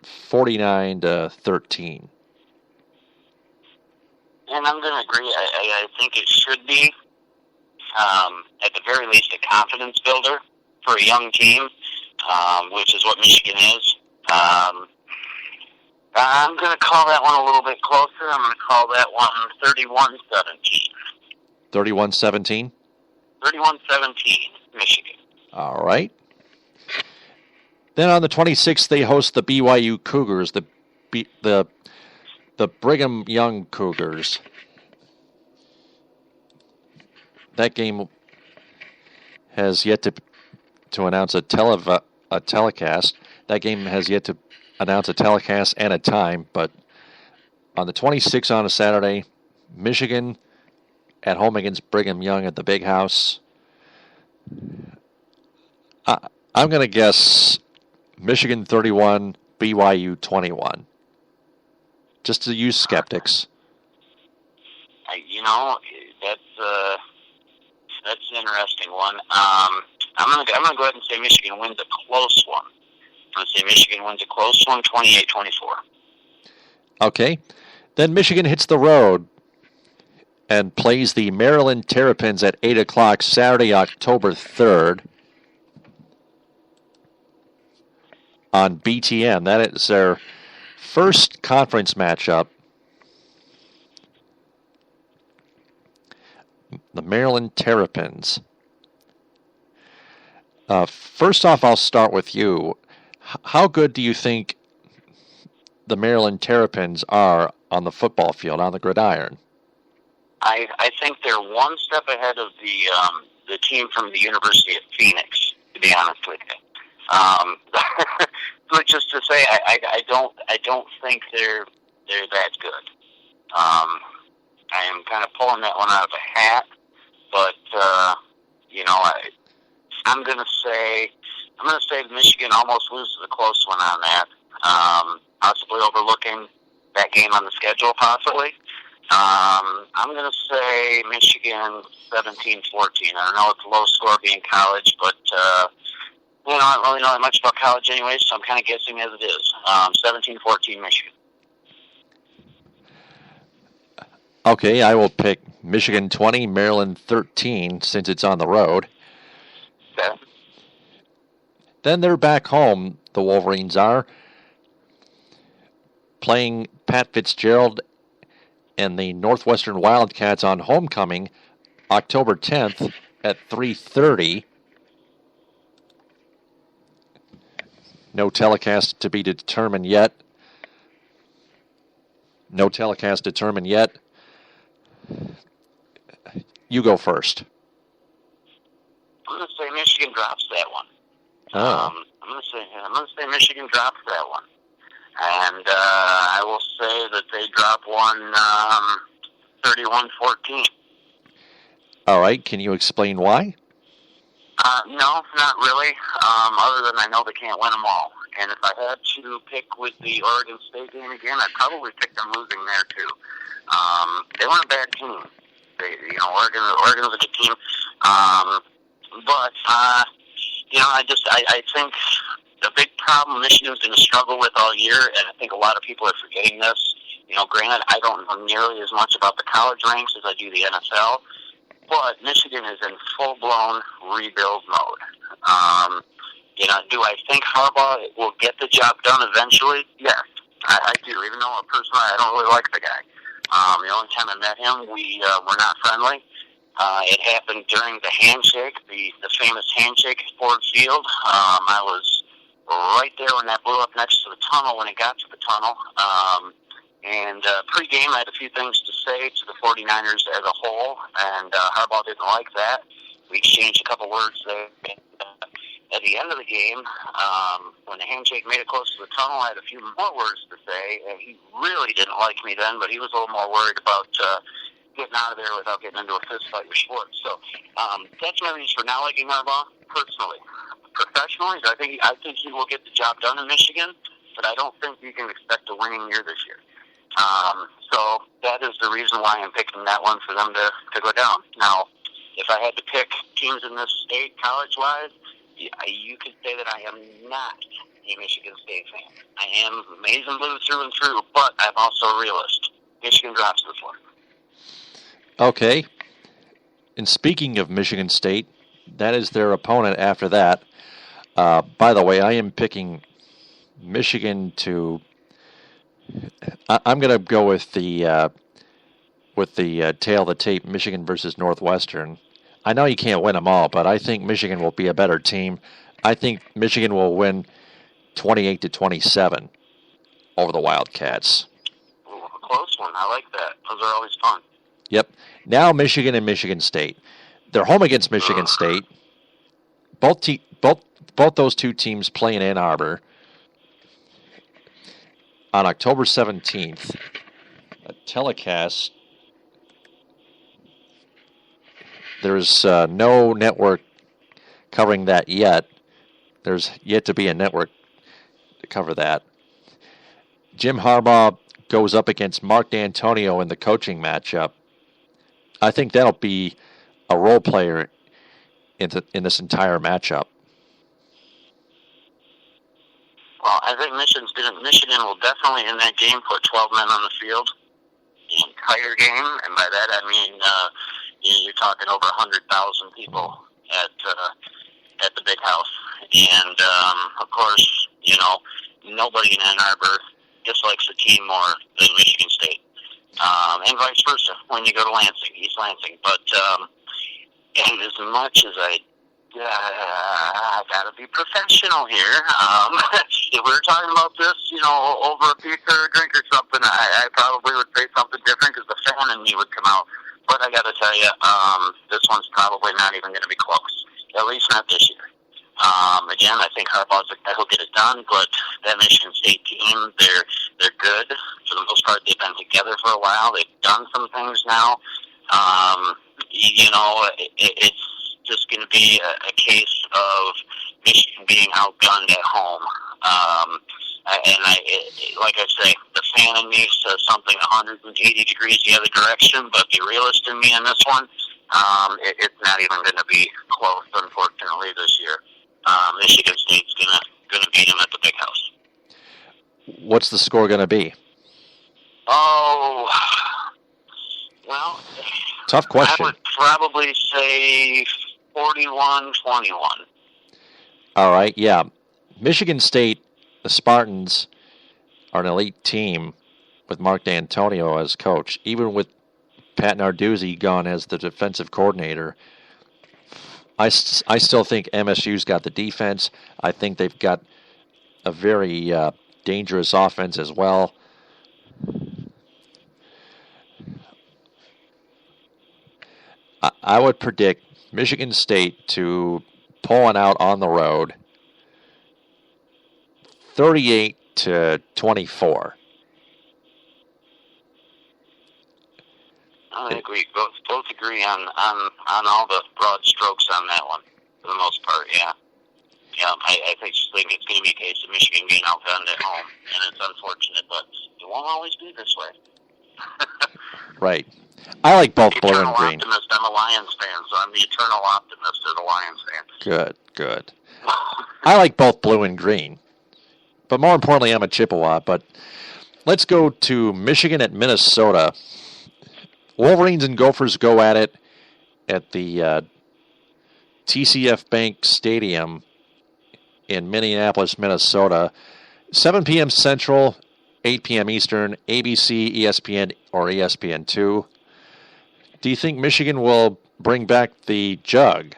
49-13. And I'm going to agree. I think it should be, at the very least, a confidence builder for a young team, which is what Michigan is. I'm going to call that one a little bit closer. I'm going to call that one 31-17. 31-17? 31-17, Michigan. All right. Then on the 26th, they host the BYU Cougars, the Brigham Young Cougars. That game has yet to announce a a telecast. That game has yet to announce a telecast and a time, but on the 26th on a Saturday, Michigan at home against Brigham Young at the Big House. I'm going to guess Michigan 31, BYU 21. Just to use skeptics. That's an interesting one. I'm gonna go ahead and say Michigan wins a close one. I'm gonna say Michigan wins a close one, 28-24. Okay, then Michigan hits the road and plays the Maryland Terrapins at 8 o'clock Saturday, October 3rd on BTN. That is their first conference matchup. The Maryland Terrapins. First off, I'll start with you. How good do you think the Maryland Terrapins are on the football field, on the gridiron? I think they're one step ahead of the team from the University of Phoenix, to be honest with you. But just to say, I don't think they're that good. I am kind of pulling that one out of a hat, but I'm gonna say Michigan almost loses a close one on that. Possibly overlooking that game on the schedule, possibly. I'm gonna say Michigan 17-14. I know it's a low score being college, but I don't really know that much about college anyway, so I'm kind of guessing as it is. 17-14 Michigan. Okay, I will pick Michigan 20, Maryland 13, since it's on the road. Okay. Then they're back home, the Wolverines are, playing Pat Fitzgerald and the Northwestern Wildcats on homecoming, October 10th at 3:30. No telecast to be determined yet. You go first. I'm going to say Michigan drops that one. Oh. I'm going to say Michigan drops that one, and I will say that they drop one 31-14. All right. Can you explain why? No, not really. Other than I know they can't win them all. And if I had to pick with the Oregon State game again, I'd probably pick them losing there too. They weren't a bad team. Oregon was a good team. But I think the big problem Michigan's going to struggle with all year, and I think a lot of people are forgetting this. Granted, I don't know nearly as much about the college ranks as I do the NFL, but Michigan is in full-blown rebuild mode. Do I think Harbaugh will get the job done eventually? Yes, I do, even though personally I don't really like the guy. The only time I met him, we were not friendly. It happened during the handshake, the famous handshake at Ford Field. I was right there when that blew up next to the tunnel, when it got to the tunnel. And pre-game, I had a few things to say to the 49ers as a whole, and Harbaugh didn't like that. We exchanged a couple words there. At the end of the game, when the handshake made it close to the tunnel, I had a few more words to say, and he really didn't like me then, but he was a little more worried about getting out of there without getting into a fist fight with Schwartz. So that's my reason for not liking Harbaugh, personally. Professionally, I think he will get the job done in Michigan, but I don't think you can expect a winning year this year. So that is the reason why I'm picking that one for them to go down. Now, if I had to pick teams in this state college-wise, you could say that I am not a Michigan State fan. I am maize and blue through and through, but I'm also a realist. Michigan drops this one. Okay. And speaking of Michigan State, that is their opponent after that. By the way, I am picking Michigan to... I'm going to go with the tail of the tape, Michigan versus Northwestern. I know you can't win them all, but I think Michigan will be a better team. I think Michigan will win 28-27 over the Wildcats. Ooh, a close one. I like that. Those are always fun. Yep. Now Michigan and Michigan State. They're home against Michigan State. Both both those two teams play in Ann Arbor on October 17th. A telecast. There's no network covering that yet. There's yet to be a network to cover that. Jim Harbaugh goes up against Mark D'Antonio in the coaching matchup. I think that'll be a role player in this entire matchup. Well, I think Michigan will definitely in that game put 12 men on the field the entire game, and by that I mean you're talking over 100,000 people at the big house, and of course, nobody in Ann Arbor dislikes the team more than Michigan State, and vice versa when you go to Lansing, East Lansing. But and as much as I gotta be professional here. If we were talking about this, over a pizza or a drink or something, I probably would say something different because the fan in me would come out. But I gotta tell you, this one's probably not even going to be close. At least not this year. Again, I think Harbaugh's the guy who'll get it done, but that Michigan State team, they're good. For the most part, they've been together for a while. They've done some things now. It's just going to be a case of Michigan being outgunned at home. Like I say, the fan in me says something 180 degrees the other direction, but the realist in me in this one, it's not even going to be close, unfortunately, this year. Michigan State's going to beat them at the big house. What's the score going to be? Oh, well, tough question. I would probably say 41-21. All right, yeah. Michigan State, the Spartans, are an elite team with Mark D'Antonio as coach. Even with Pat Narduzzi gone as the defensive coordinator, I still think MSU's got the defense. I think they've got a very dangerous offense as well. I would predict Michigan State to pull one out on the road, 38-24. I think we both agree on all the broad strokes on that one, for the most part, yeah. Yeah, I think it's going to be a case of Michigan being outgunned at home, and it's unfortunate, but it won't always be this way. Right. I like both blue and green. Optimist. I'm a Lions fan, so I'm the eternal optimist as a Lions fan. Good. I like both blue and green. But more importantly, I'm a Chippewa. But let's go to Michigan at Minnesota. Wolverines and Gophers go at it at the TCF Bank Stadium in Minneapolis, Minnesota. 7 p.m. Central, 8 p.m. Eastern, ABC, ESPN, or ESPN2. Do you think Michigan will bring back the jug,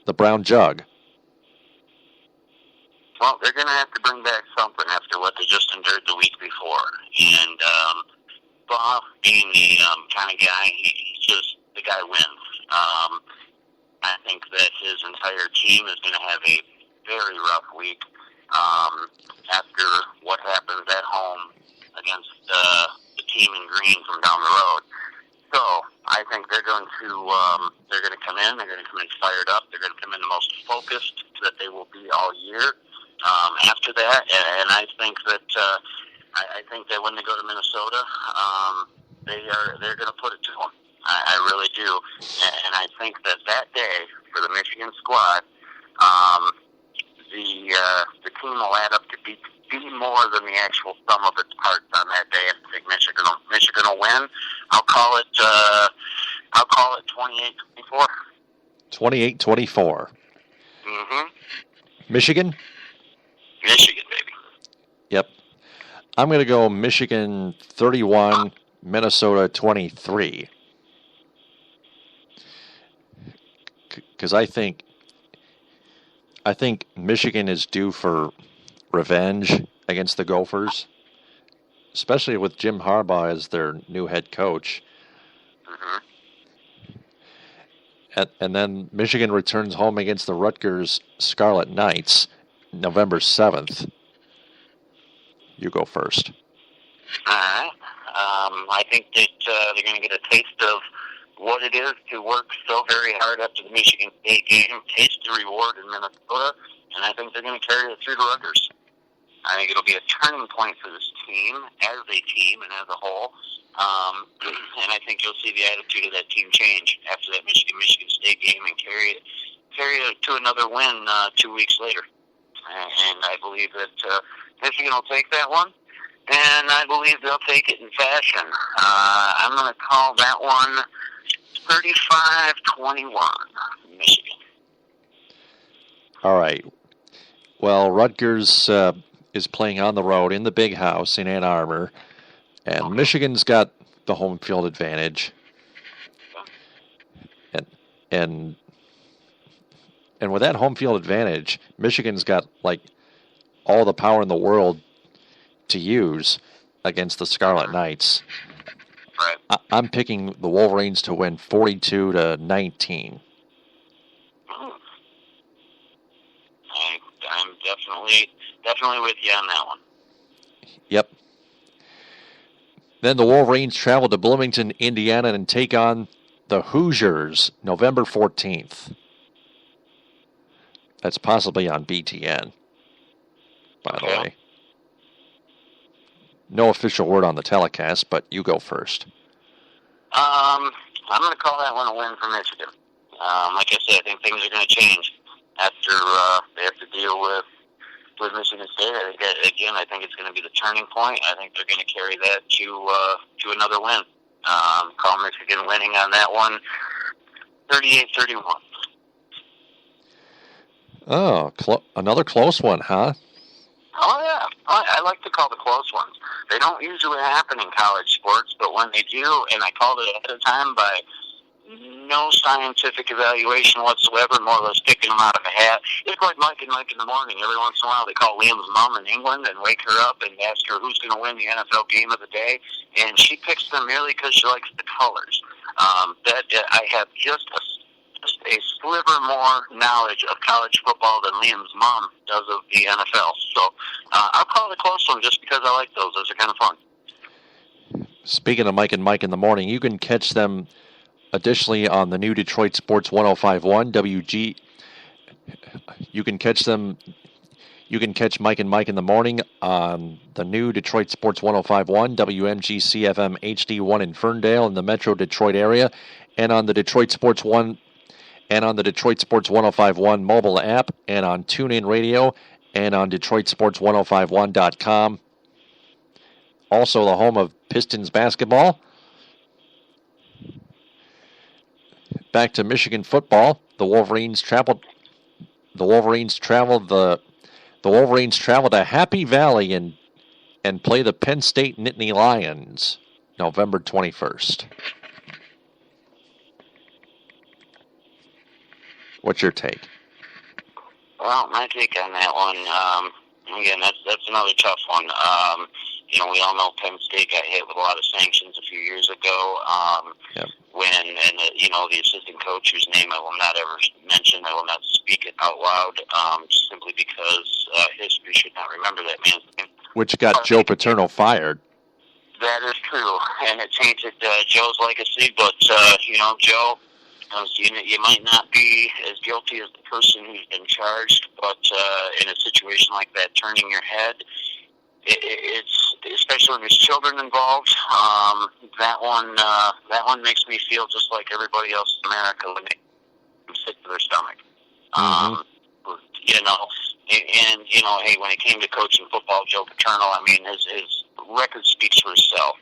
the brown jug? Well, they're going to have to bring back something after what they just endured the week before. And Bob, being the kind of guy, he's just the guy wins. I think that his entire team is going to have a very rough week after what happens at home against the team in green from down the road. So I think they're going to come in. They're going to come in fired up. They're going to come in the most focused that they will be all year. After that, and I think that when they go to Minnesota, they're going to put it to them. I really do, and I think that day for the Michigan squad, the team will add up to be more than the actual sum of its parts on that day. I think Michigan will win. I'll call it 28-24. 28-24. Mm-hmm. Michigan, baby. Yep. I'm going to go Michigan 31, Minnesota 23. Because I think Michigan is due for revenge against the Gophers, especially with Jim Harbaugh as their new head coach. Mm-hmm. And then Michigan returns home against the Rutgers Scarlet Knights, November 7th. You go first. All right. I think that they're going to get a taste of what it is to work so very hard after the Michigan State game, taste the reward in Minnesota, and I think they're going to carry it through to Rutgers. I think it'll be a turning point for this team, as a team and as a whole. And I think you'll see the attitude of that team change after that Michigan State game and carry it to another win 2 weeks later. And I believe that Michigan will take that one, and I believe they'll take it in fashion. I'm going to call that one 35-21, Michigan. All right. Well, Rutgers is playing on the road in the Big House in Ann Arbor, and Michigan's got the home field advantage. And with that home field advantage, Michigan's got like all the power in the world to use against the Scarlet Knights. Right. I'm picking the Wolverines to win 42-19. I'm definitely with you on that one. Yep. Then the Wolverines travel to Bloomington, Indiana, and take on the Hoosiers November 14th. That's possibly on BTN, by the way. No official word on the telecast, but you go first. I'm going to call that one a win for Michigan. Like I said, I think things are going to change after they have to deal with Michigan State. I think it's going to be the turning point. I think they're going to carry that to another win. Call Michigan winning on that one, 38-31. Oh, another close one, huh? Oh, yeah. I like to call the close ones. They don't usually happen in college sports, but when they do, and I called it ahead of time by no scientific evaluation whatsoever, more or less picking them out of a hat. It's like Mike and Mike in the morning. Every once in a while they call Liam's mom in England and wake her up and ask her who's going to win the NFL game of the day, and she picks them merely because she likes the colors. I have just a sliver more knowledge of college football than Liam's mom does of the NFL. So I'll call it a close one just because I like those. Those are kind of fun. Speaking of Mike and Mike in the morning, you can catch them additionally on the new Detroit Sports 105.1 WG. You can catch Mike and Mike in the morning on the new Detroit Sports 105.1 WMG CFM HD1 in Ferndale in the Metro Detroit area, and on the Detroit Sports 105.1 mobile app, and on TuneIn Radio, and on DetroitSports1051.com. Also the home of Pistons basketball. Back to Michigan football. The Wolverines travel to Happy Valley and play the Penn State Nittany Lions November 21st. What's your take? Well, my take on that one, again, that's another tough one. We all know Penn State got hit with a lot of sanctions a few years ago. Yep. The assistant coach, whose name I will not ever mention, I will not speak it out loud, simply because history should not remember that man's name. Which got Joe Paterno fired. That is true, and it tainted Joe's legacy. But Joe, you might not be as guilty as the person who's been charged, but in a situation like that, turning your head, it's especially when there's children involved. That one makes me feel just like everybody else in America when they sick to their stomach. Hey, when it came to coaching football, Joe Paterno, his record speaks for itself.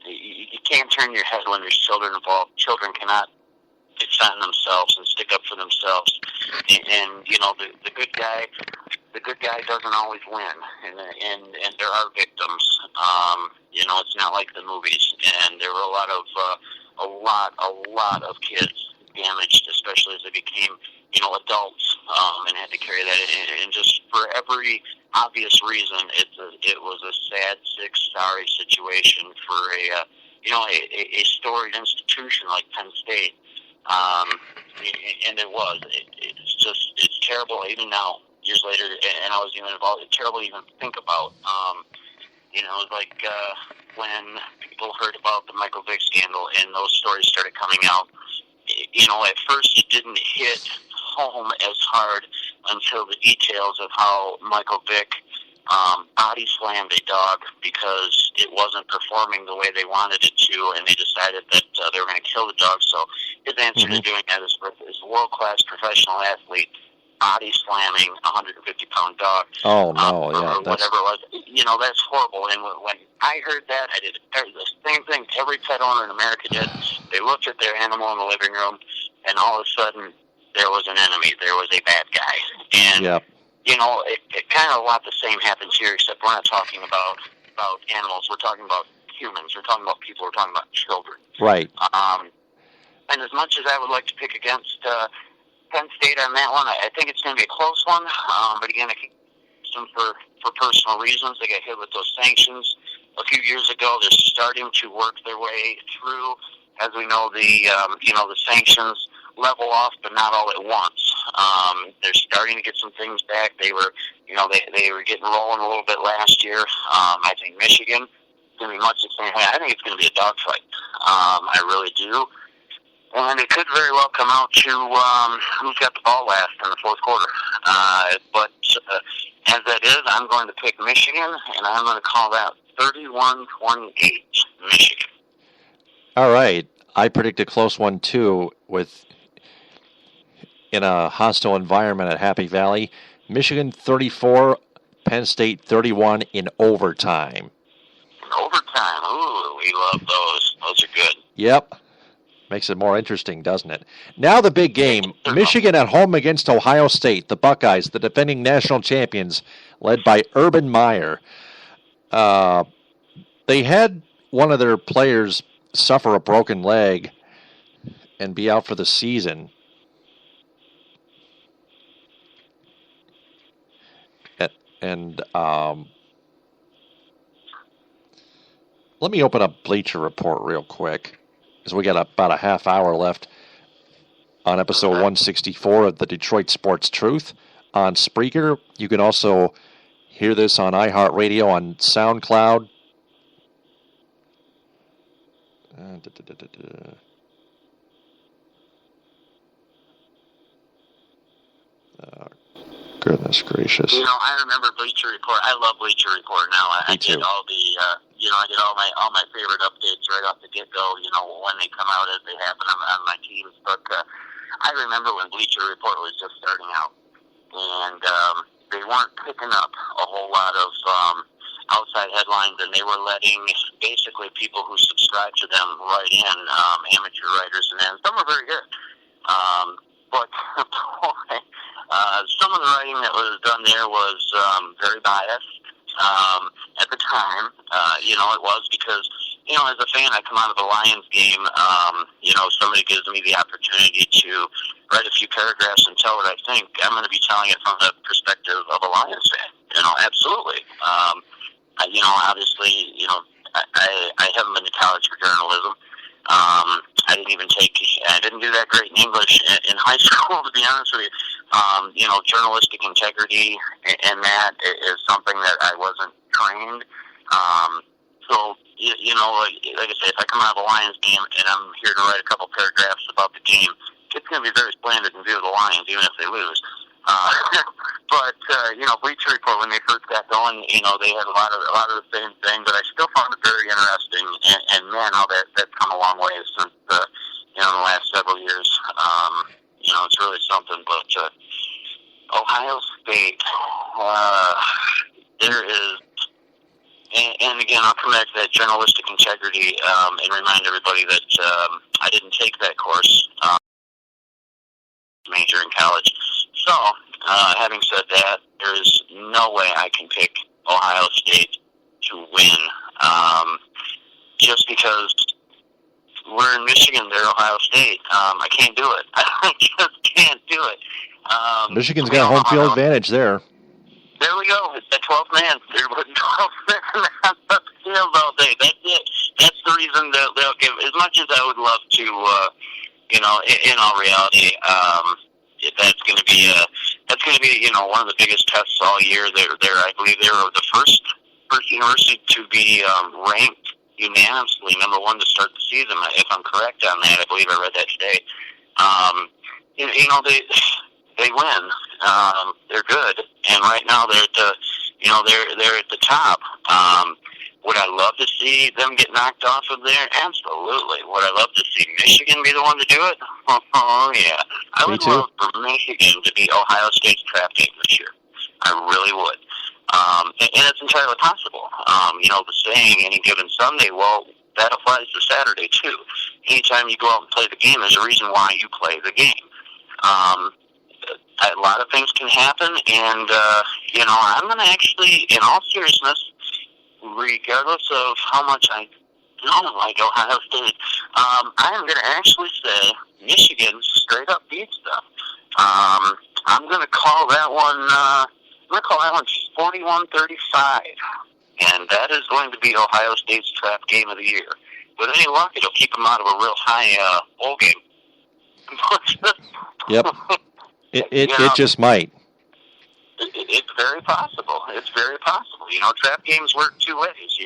You can't turn your head when there's children involved. Children cannot defend themselves and stick up for themselves. And the good guy doesn't always win, and there are victims. It's not like the movies, and there were a lot of kids damaged, especially as they became adults, and had to carry that. And just for every obvious reason, it was a sad, sick, sorry situation for a a storied institution like Penn State. And it was. It's terrible even now, years later, and I was even involved. It's terrible to even think about. It was like when people heard about the Michael Vick scandal and those stories started coming out. At first it didn't hit home as hard until the details of how Michael Vick body slammed a dog because it wasn't performing the way they wanted it to, and they decided that they were going to kill the dog. So his answer to doing that is a world-class professional athlete body slamming a 150-pound dog. Oh, no, or whatever it was. That's horrible. And when I heard that, I did the same thing every pet owner in America did. They looked at their animal in the living room, and all of a sudden, there was an enemy. There was a bad guy. And, it kind of a lot the same happens here, except we're not talking about animals. We're talking about humans. We're talking about people. We're talking about children. Right. And as much as I would like to pick against Penn State on that one, I think it's going to be a close one. But again, I think them for personal reasons. They got hit with those sanctions a few years ago. They're starting to work their way through. As we know, the sanctions level off, but not all at once. They're starting to get some things back. They were, they were getting rolling a little bit last year. I think Michigan is going to be much the same way. I think it's going to be a dogfight. I really do. And it could very well come out to who's got the ball last in the fourth quarter. But as that is, I'm going to pick Michigan, and I'm going to call that 31-28 Michigan. All right. I predict a close one, too, in a hostile environment at Happy Valley. Michigan 34, Penn State 31 in overtime. Overtime. Ooh, we love those. Those are good. Yep. Makes it more interesting, doesn't it? Now the big game. Michigan at home against Ohio State. The Buckeyes, the defending national champions, led by Urban Meyer. They had one of their players suffer a broken leg and be out for the season. And let me open up Bleacher Report real quick, because we got about a half hour left on episode 164 of the Detroit Sports Truth on Spreaker. You can also hear this on iHeartRadio, on SoundCloud. Goodness gracious. I remember Bleacher Report. I love Bleacher Report now. I did all the, I did all my favorite updates right off the get-go, when they come out as they happen on my teams. But I remember when Bleacher Report was just starting out, and they weren't picking up a whole lot of outside headlines, and they were letting basically people who subscribe to them write in, amateur writers, and some are very good. But boy, some of the writing that was done there was very biased at the time. It was because, as a fan, I come out of the Lions game, somebody gives me the opportunity to write a few paragraphs and tell what I think. I'm going to be telling it from the perspective of a Lions fan. Absolutely. Obviously, I haven't been to college for journalism. I didn't do that great in English in high school, to be honest with you. Journalistic integrity and that is something that I wasn't trained. So, like I said, if I come out of a Lions game and I'm here to write a couple paragraphs about the game, it's going to be very slanted in view of the Lions, even if they lose. But Bleacher Report, when they first got going, they had a lot of the same thing, but I still found it very interesting, and man, how that's come a long way since, in the last several years. It's really something, but Ohio State, there is, and again, I'll come back to that journalistic integrity and remind everybody that I didn't take that course, major in college. So, having said that, there is no way I can pick Ohio State to win. Just because we're in Michigan, they're Ohio State. I can't do it. I just can't do it. Michigan's got home field advantage there. There we go. It's that 12th man. They're putting 12 men on the field all day. That's it. That's the reason they'll give. As much as I would love to, in all reality, that's going to be one of the biggest tests all year. I believe they were the first university to be ranked unanimously number one to start the season. If I'm correct on that, I believe I read that today. They win. They're good, and right now they're at the top. Would I love to see them get knocked off of there? Absolutely. Would I love to see Michigan be the one to do it? Oh yeah. I would love for Michigan to be Ohio State's trap game this year. I really would. And it's entirely possible. The saying, any given Sunday, well, that applies to Saturday, too. Anytime you go out and play the game, there's a reason why you play the game. A lot of things can happen, and, I'm going to actually, in all seriousness, regardless of how much I don't like Ohio State, I am going to actually say Michigan straight up beats them. I'm going to call that one 41-35, and that is going to be Ohio State's trap game of the year. With any luck, it'll keep them out of a real high bowl game. Yep. It just might. It's very possible. It's very possible. Trap games work two ways.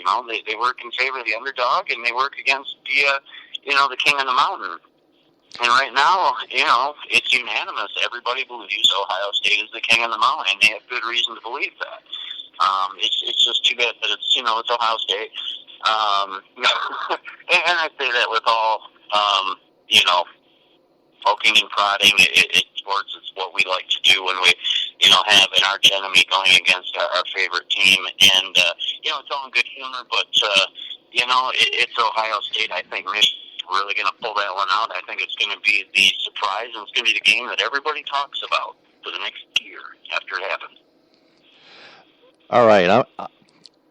They work in favor of the underdog, and they work against the king of the mountain. And right now, it's unanimous. Everybody believes Ohio State is the king of the mountain, and they have good reason to believe that. It's just too bad that it's Ohio State. And I say that with all, poking and prodding. It's sports. It's what we like to do when we, have an arch enemy going against our favorite team. And, it's all in good humor, but, it's Ohio State. I think Michigan's really going to pull that one out. I think it's going to be the surprise, and it's going to be the game that everybody talks about for the next year after it happens. All right.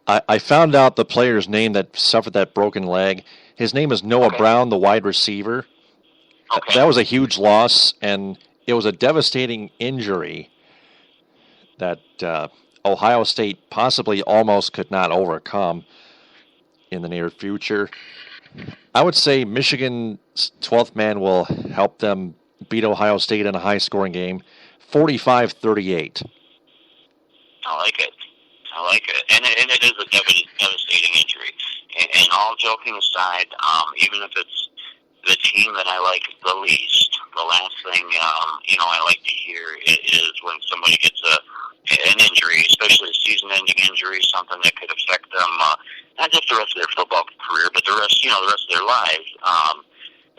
I found out the player's name that suffered that broken leg. His name is Noah Brown, the wide receiver. Okay. That was a huge loss, and it was a devastating injury that Ohio State possibly almost could not overcome in the near future. I would say Michigan's 12th man will help them beat Ohio State in a high-scoring game, 45-38. I like it. And it is a devastating injury. And all joking aside, even if it's the team that I like the least, the last thing, I like to hear is when somebody gets an injury, especially a season-ending injury, something that could affect them, not just the rest of their football career, but the rest of their lives.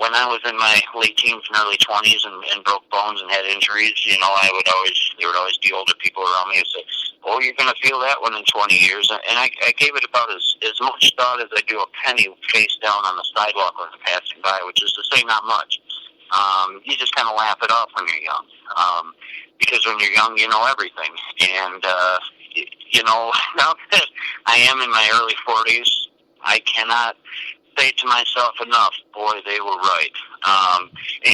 When I was in my late teens and early 20s and broke bones and had injuries, there would always be older people around me who say, "Oh, you're going to feel that one in 20 years." And I gave it about as much thought as I do a penny face down on the sidewalk when I'm passing by, which is to say not much. You just kind of laugh it off when you're young. Because when you're young, you know everything. And, now that I am in my early 40s, I cannot say to myself enough, boy, they were right.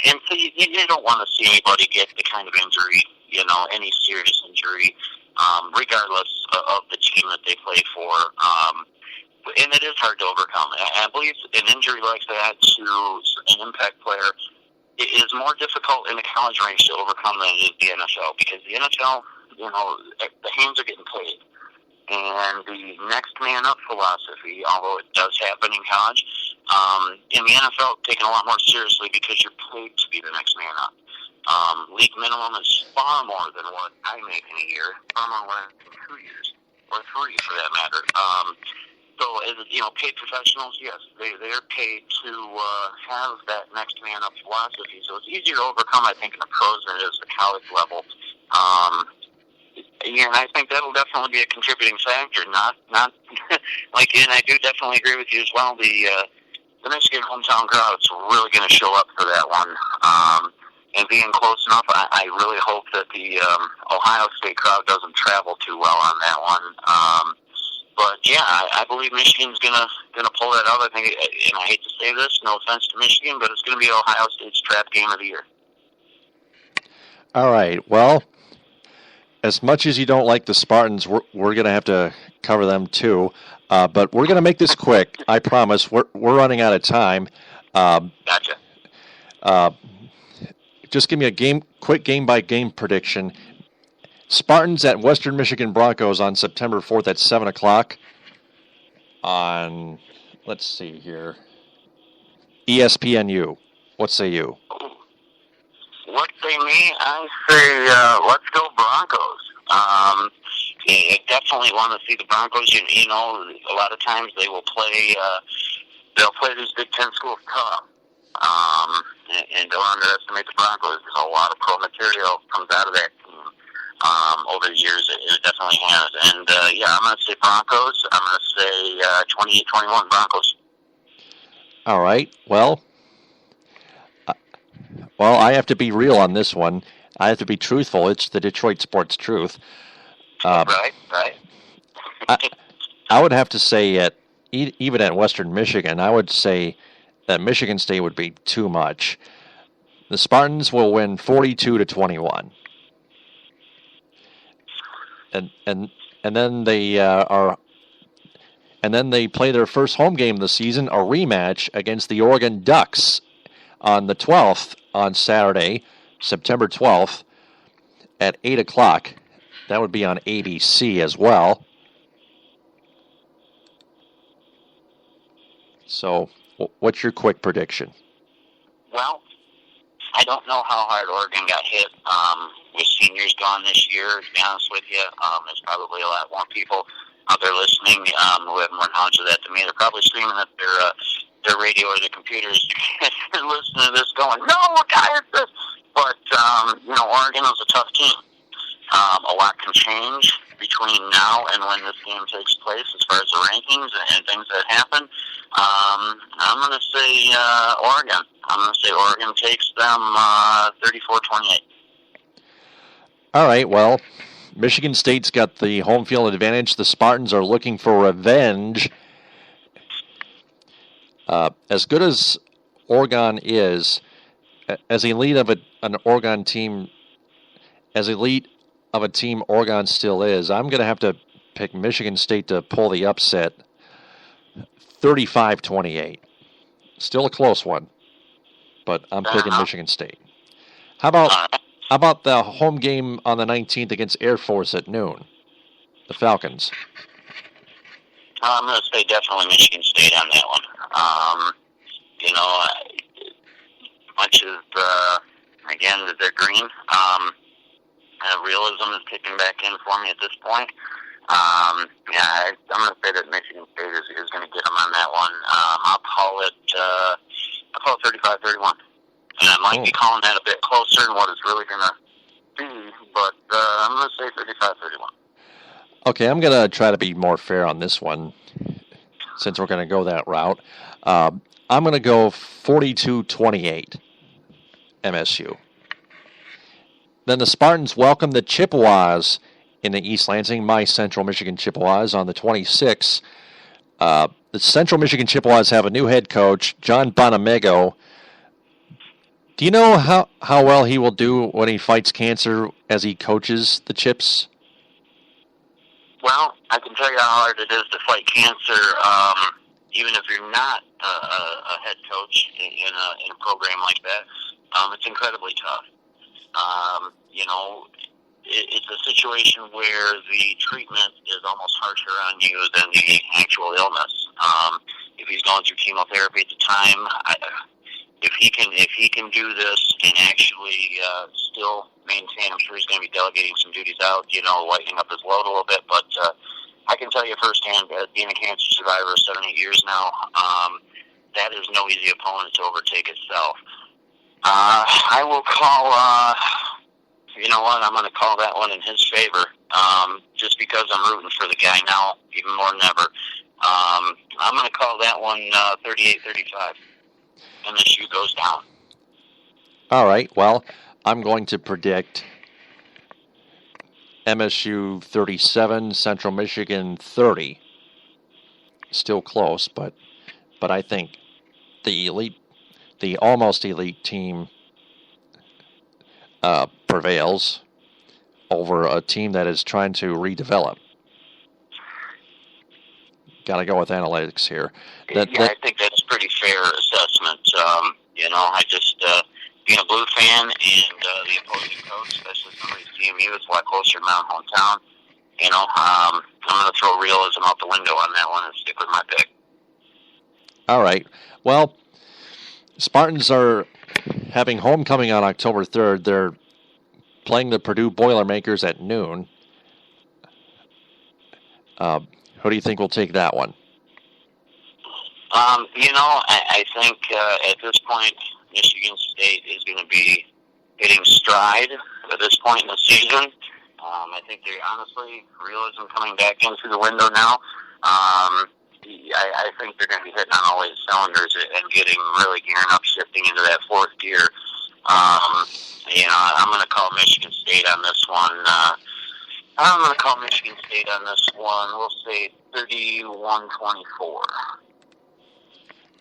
And so you don't want to see anybody get the kind of injury, any serious injury, regardless of the team that they play for. And it is hard to overcome. I believe an injury like that to an impact player is more difficult in the college range to overcome than it is the NFL, because the NFL, the hands are getting paid. And the next man up philosophy, although it does happen in college, in the NFL, taken a lot more seriously because you're paid to be the next man up. League minimum is far more than what I make in a year, far more than in 2 years, or 3 for that matter. So, as paid professionals, yes, they're paid to have that next man up philosophy. So it's easier to overcome, I think, in the pros than it is the college level. And I think that'll definitely be a contributing factor. Not and I do definitely agree with you as well. The Michigan hometown crowd's really going to show up for that one. And being close enough, I really hope that the Ohio State crowd doesn't travel too well on that one. But yeah, I believe Michigan's gonna pull that out. I think, and I hate to say this, no offense to Michigan, but it's going to be Ohio State's trap game of the year. All right. Well, as much as you don't like the Spartans, we're going to have to cover them too. But we're going to make this quick. I promise. We're running out of time. Gotcha. Just give me a quick game-by-game prediction. Spartans at Western Michigan Broncos on September 4th at 7 o'clock on, let's see here, ESPNU. What say you? What say me? I say let's go Broncos. I definitely want to see the Broncos. You know, a lot of times they will play. They'll play these Big Ten schools tough. And don't underestimate the Broncos. There's a lot of pro material comes out of that team over the years. It definitely has. And yeah, I'm going to say Broncos. I'm going to say 28-21 Broncos. All right. Well, I have to be real on this one. I have to be truthful. It's the Detroit sports truth. Right. I would have to say even at Western Michigan, I would say that Michigan State would be too much. The Spartans will win 42-21, and then they play their first home game of the season, a rematch against the Oregon Ducks on the 12th on Saturday, September 12th at 8 o'clock. That would be on ABC as well. So, what's your quick prediction? Well, I don't know how hard Oregon got hit with seniors gone this year, to be honest with you. There's probably a lot more people out there listening who have more knowledge of that than me. They're probably screaming at their radio or their computers and listening to this going, no, guys, this. But, Oregon is a tough team. A lot can change between now and when this game takes place as far as the rankings and things that happen. I'm going to say Oregon. I'm going to say Oregon takes them 34-28. All right, well, Michigan State's got the home field advantage. The Spartans are looking for revenge. As good as Oregon is, as elite of an Oregon team, as elite of a team Oregon still is, I'm going to have to pick Michigan State to pull the upset, 35-28. Still a close one, but I'm picking Michigan State. How about the home game on the 19th against Air Force at noon? The Falcons. I'm going to say definitely Michigan State on that one. Much as, again, that they're green, realism is kicking back in for me at this point. I'm going to say that Michigan State is going to get them on that one. I'll call it 35-31. And I might be calling that a bit closer than what it's really going to be, but I'm going to say 35-31. Okay, I'm going to try to be more fair on this one, since we're going to go that route. I'm going to go 42-28, MSU. Then the Spartans welcome the Chippewas in the East Lansing, my Central Michigan Chippewas, on the 26th. The Central Michigan Chippewas have a new head coach, John Bonamego. Do you know how well he will do when he fights cancer as he coaches the Chips? Well, I can tell you how hard it is to fight cancer, even if you're not a head coach in a program like that. It's incredibly tough. It's a situation where the treatment is almost harsher on you than the actual illness. If he's going through chemotherapy at the time, if he can do this and actually still maintain, I'm sure he's going to be delegating some duties out, lightening up his load a little bit. But I can tell you firsthand, being a cancer survivor 7-8 years now, that is no easy opponent to overtake itself. I will call, you know what, I'm going to call that one in his favor, just because I'm rooting for the guy now, even more than ever. I'm going to call that one 38-35. MSU goes down. All right, well, I'm going to predict MSU 37, Central Michigan 30. Still close, but I think the almost elite team prevails over a team that is trying to redevelop. got to go with analytics here. I think that's a pretty fair assessment. I just, being a Blue fan and the opposing coach, especially somebody CMU, is a lot closer to my hometown. I'm going to throw realism out the window on that one and stick with my pick. All right. Well, Spartans are having homecoming on October 3rd. They're playing the Purdue Boilermakers at noon. Who do you think will take that one? I think at this point, Michigan State is going to be hitting stride at this point in the season. I think they're honestly, realism coming back in through the window now. I think they're going to be hitting on all eight cylinders and really gearing up, shifting into that fourth gear. I'm going to call Michigan State on this one. We'll say 31-24.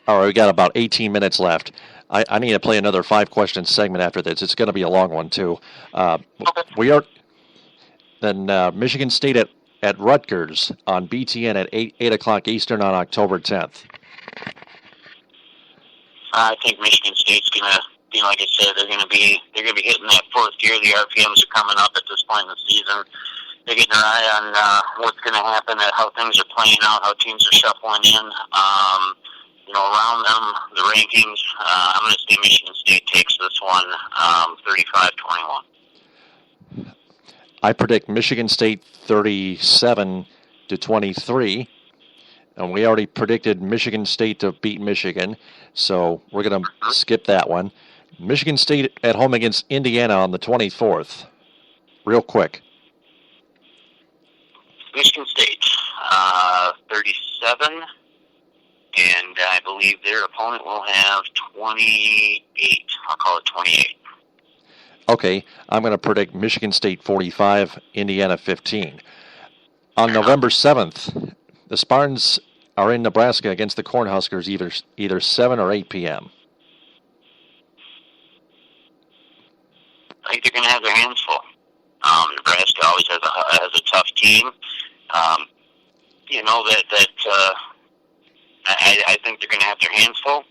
All right, we got about 18 minutes left. I need to play another 5-question segment after this. It's going to be a long one, too. We are then Michigan State at Rutgers on BTN at 8 o'clock Eastern on October 10th. I think Michigan State's going to, like I said, they're going to be hitting that fourth gear. The RPMs are coming up at this point in the season. They're getting their eye on what's going to happen, at how things are playing out, how teams are shuffling in. Around them, the rankings, I'm going to say Michigan State takes this one 35-21. I predict Michigan State 37-23, and we already predicted Michigan State to beat Michigan, so we're going to skip that one. Michigan State at home against Indiana on the 24th. Real quick. Michigan State, 37. And I believe their opponent will have 28. I'll call it 28. Okay, I'm going to predict Michigan State 45, Indiana 15. On November 7th, the Spartans are in Nebraska against the Cornhuskers either 7 or 8 p.m. I think they're going to have their hands full. Nebraska always has a tough team. I think they're going to have their hands full.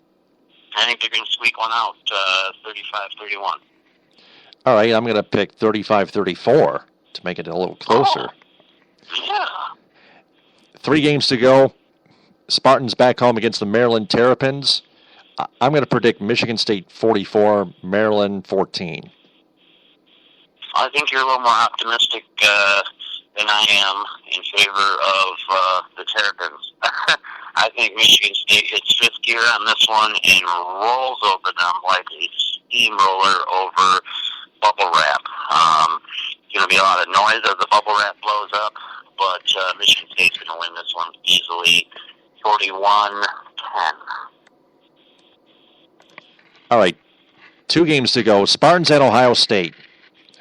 I think they're going to squeak one out, 35-31. All right, I'm going to pick 35-34 to make it a little closer. Yeah. 3 games to go. Spartans back home against the Maryland Terrapins. I'm going to predict Michigan State 44, Maryland 14. I think you're a little more optimistic than I am in favor of the Terrapins. I think Michigan State hits fifth gear on this one and rolls over them like a steamroller over bubble wrap. Going to be a lot of noise as the bubble wrap blows up, but Michigan State's going to win this one easily, 41-10. All right, 2 games to go. Spartans at Ohio State.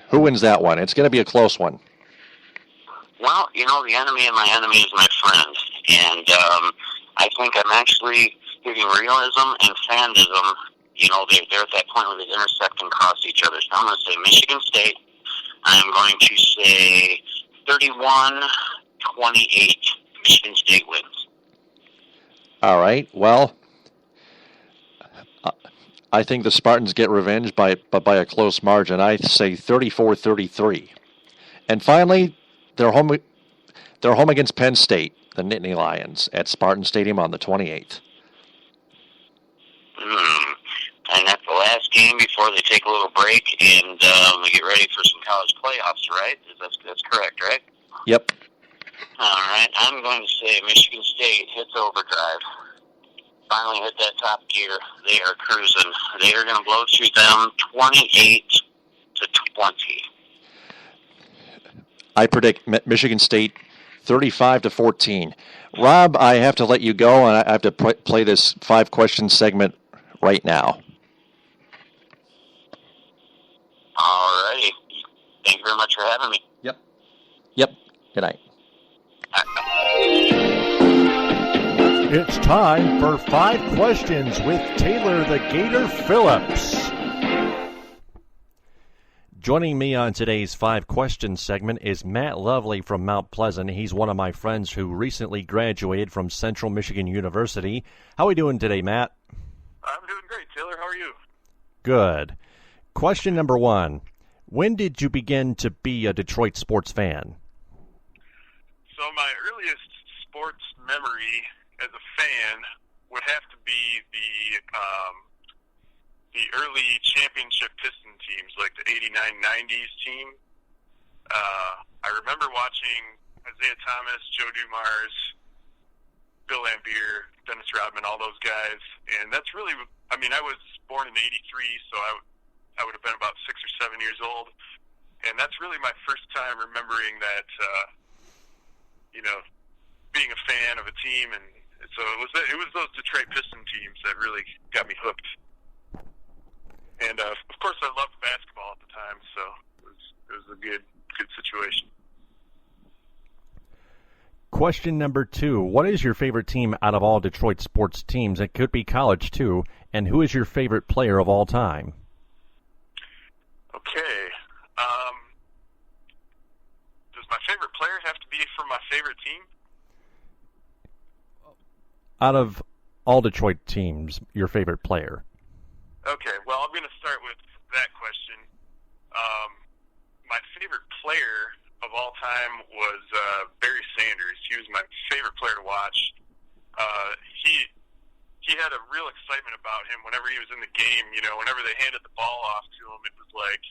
Who wins that one? It's going to be a close one. Well, the enemy of my enemy is my friend. And I think I'm actually giving realism and fandism. They're at that point where they intersect and cross each other. So I'm going to say Michigan State. I'm going to say 31-28. Michigan State wins. All right. Well, I think the Spartans get revenge by a close margin. I say 34-33. And finally, they're home against Penn State, the Nittany Lions, at Spartan Stadium on the 28th. And that's the last game before they take a little break and we get ready for some college playoffs, right? That's correct, right? Yep. All right. I'm going to say Michigan State hits overdrive. Finally hit that top gear. They are cruising. They are going to blow through them 28-20. I predict Michigan State 35-14. Rob, I have to let you go, and I have to play this 5-question segment right now. All righty. Thank you very much for having me. Yep. Good night. It's time for 5 questions with Taylor the Gator Phillips. Joining me on today's 5 Questions segment is Matt Lovely from Mount Pleasant. He's one of my friends who recently graduated from Central Michigan University. How are we doing today, Matt? I'm doing great, Taylor. How are you? Good. Question number 1. When did you begin to be a Detroit sports fan? So my earliest sports memory as a fan would have to be the early championship Piston teams, like the 89-90s team. I remember watching Isaiah Thomas, Joe Dumars, Bill Lambier, Dennis Rodman, all those guys. And that's really, I mean, I was born in 83, so I would have been about 6 or 7 years old. And that's really my first time remembering that, being a fan of a team. And so it was those Detroit Piston teams that really got me hooked. And, of course, I loved basketball at the time, so it was a good situation. Question number 2. What is your favorite team out of all Detroit sports teams? It could be college, too. And who is your favorite player of all time? Okay. Does my favorite player have to be from my favorite team? Out of all Detroit teams, your favorite player? Okay, well, I'm going to start with that question. My favorite player of all time was Barry Sanders. He was my favorite player to watch. He had a real excitement about him whenever he was in the game. You know, whenever they handed the ball off to him, it was like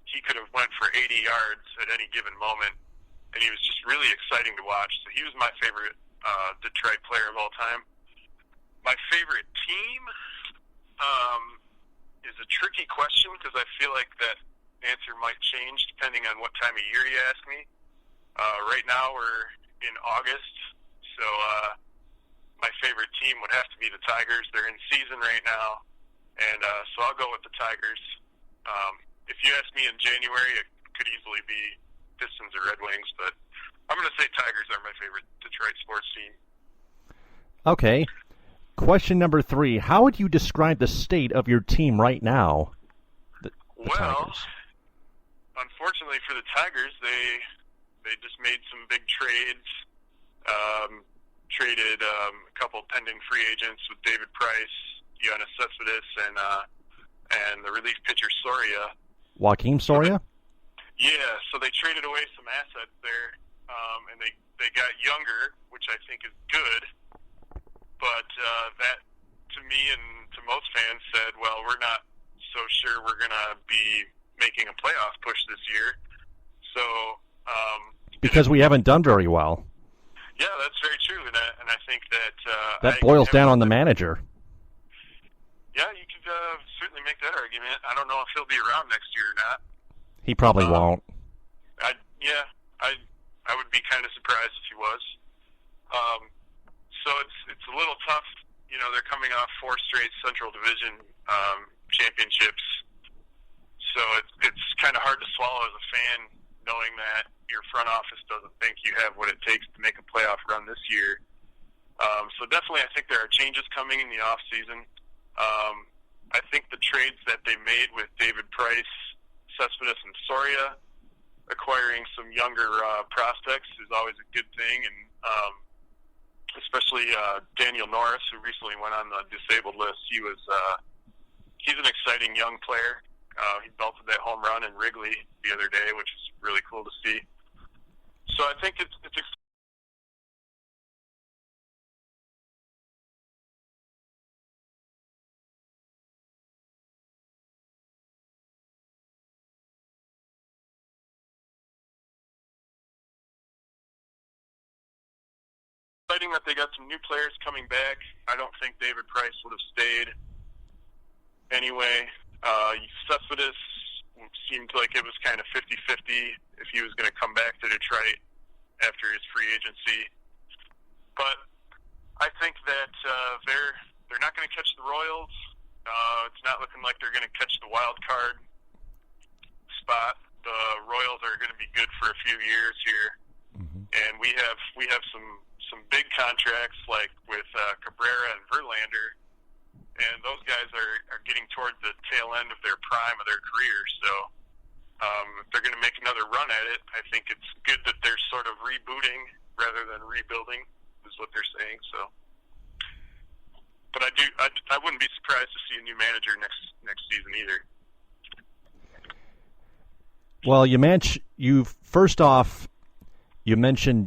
he could have went for 80 yards at any given moment, and he was just really exciting to watch. So he was my favorite Detroit player of all time. My favorite team is a tricky question because I feel like that answer might change depending on what time of year you ask me. Right now we're in August, so my favorite team would have to be the Tigers. They're in season right now, and so I'll go with the Tigers. If you ask me in January, it could easily be Pistons or Red Wings, but I'm going to say Tigers are my favorite Detroit sports team. Okay. Question number 3. How would you describe the state of your team right now? Well, unfortunately for the Tigers, they just made some big trades. Traded a couple pending free agents with David Price, Giannis Cespedes, and the relief pitcher Soria. Joakim Soria? Yeah, so they traded away some assets there, and they got younger, which I think is good. But that, to me and to most fans, said, well, we're not so sure we're going to be making a playoff push this year. So because we haven't done very well. Yeah, that's very true, and I think that boils down on the manager. Yeah, you could certainly make that argument. I don't know if he'll be around next year or not. He probably won't. I would be kind of surprised if he was. So it's a little tough. You know, they're coming off 4 straight Central Division championships, so it's kind of hard to swallow as a fan, knowing that your front office doesn't think you have what it takes to make a playoff run this year. So definitely, I think there are changes coming in the off season. I think the trades that they made with David Price, Cespedes, and Soria, acquiring some younger prospects, is always a good thing, and especially Daniel Norris, who recently went on the disabled list. He's an exciting young player. He belted that home run in Wrigley the other day, which is really cool to see. So I think it's exciting that they got some new players coming back. I don't think David Price would have stayed anyway. Cespedes seemed like it was kind of 50-50 if he was going to come back to Detroit after his free agency. But I think that they're not going to catch the Royals. It's not looking like they're going to catch the wild card spot. The Royals are going to be good for a few years here, and we have some big contracts like with Cabrera and Verlander, and those guys are getting toward the tail end of their prime of their career. So If they're going to make another run at it, I think it's good that they're sort of rebooting rather than rebuilding, is what they're saying. So, but I wouldn't be surprised to see a new manager next season either. Well, you mentioned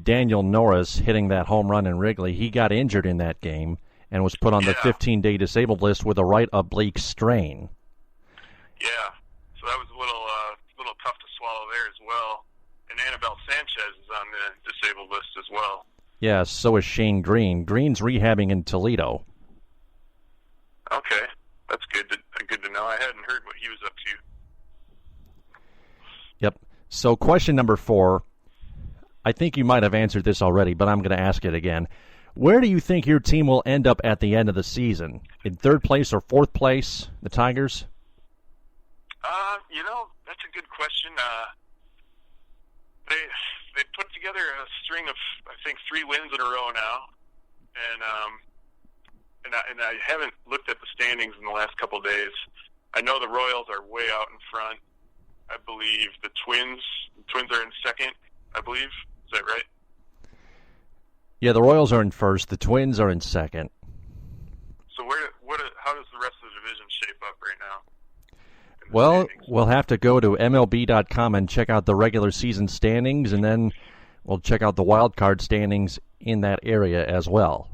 Daniel Norris hitting that home run in Wrigley. He got injured in that game and was put on the 15-day disabled list with a right oblique strain. Yeah, so that was a little tough to swallow there as well. And Anibal Sanchez is on the disabled list as well. Yeah, so is Shane Green. Green's rehabbing in Toledo. Okay, that's good to know. I hadn't heard what he was up to. Yep. So question number 4. I think you might have answered this already, but I'm going to ask it again. Where do you think your team will end up at the end of the season? In 3rd place or 4th place, the Tigers? That's a good question. They put together a string of, I think, 3 wins in a row now, and I haven't looked at the standings in the last couple of days. I know the Royals are way out in front. I believe the Twins are in 2nd, I believe. Is that right? Yeah, the Royals are in 1st. The Twins are in 2nd. So how does the rest of the division shape up right now? Well, we'll have to go to MLB.com and check out the regular season standings, and then we'll check out the wild card standings in that area as well.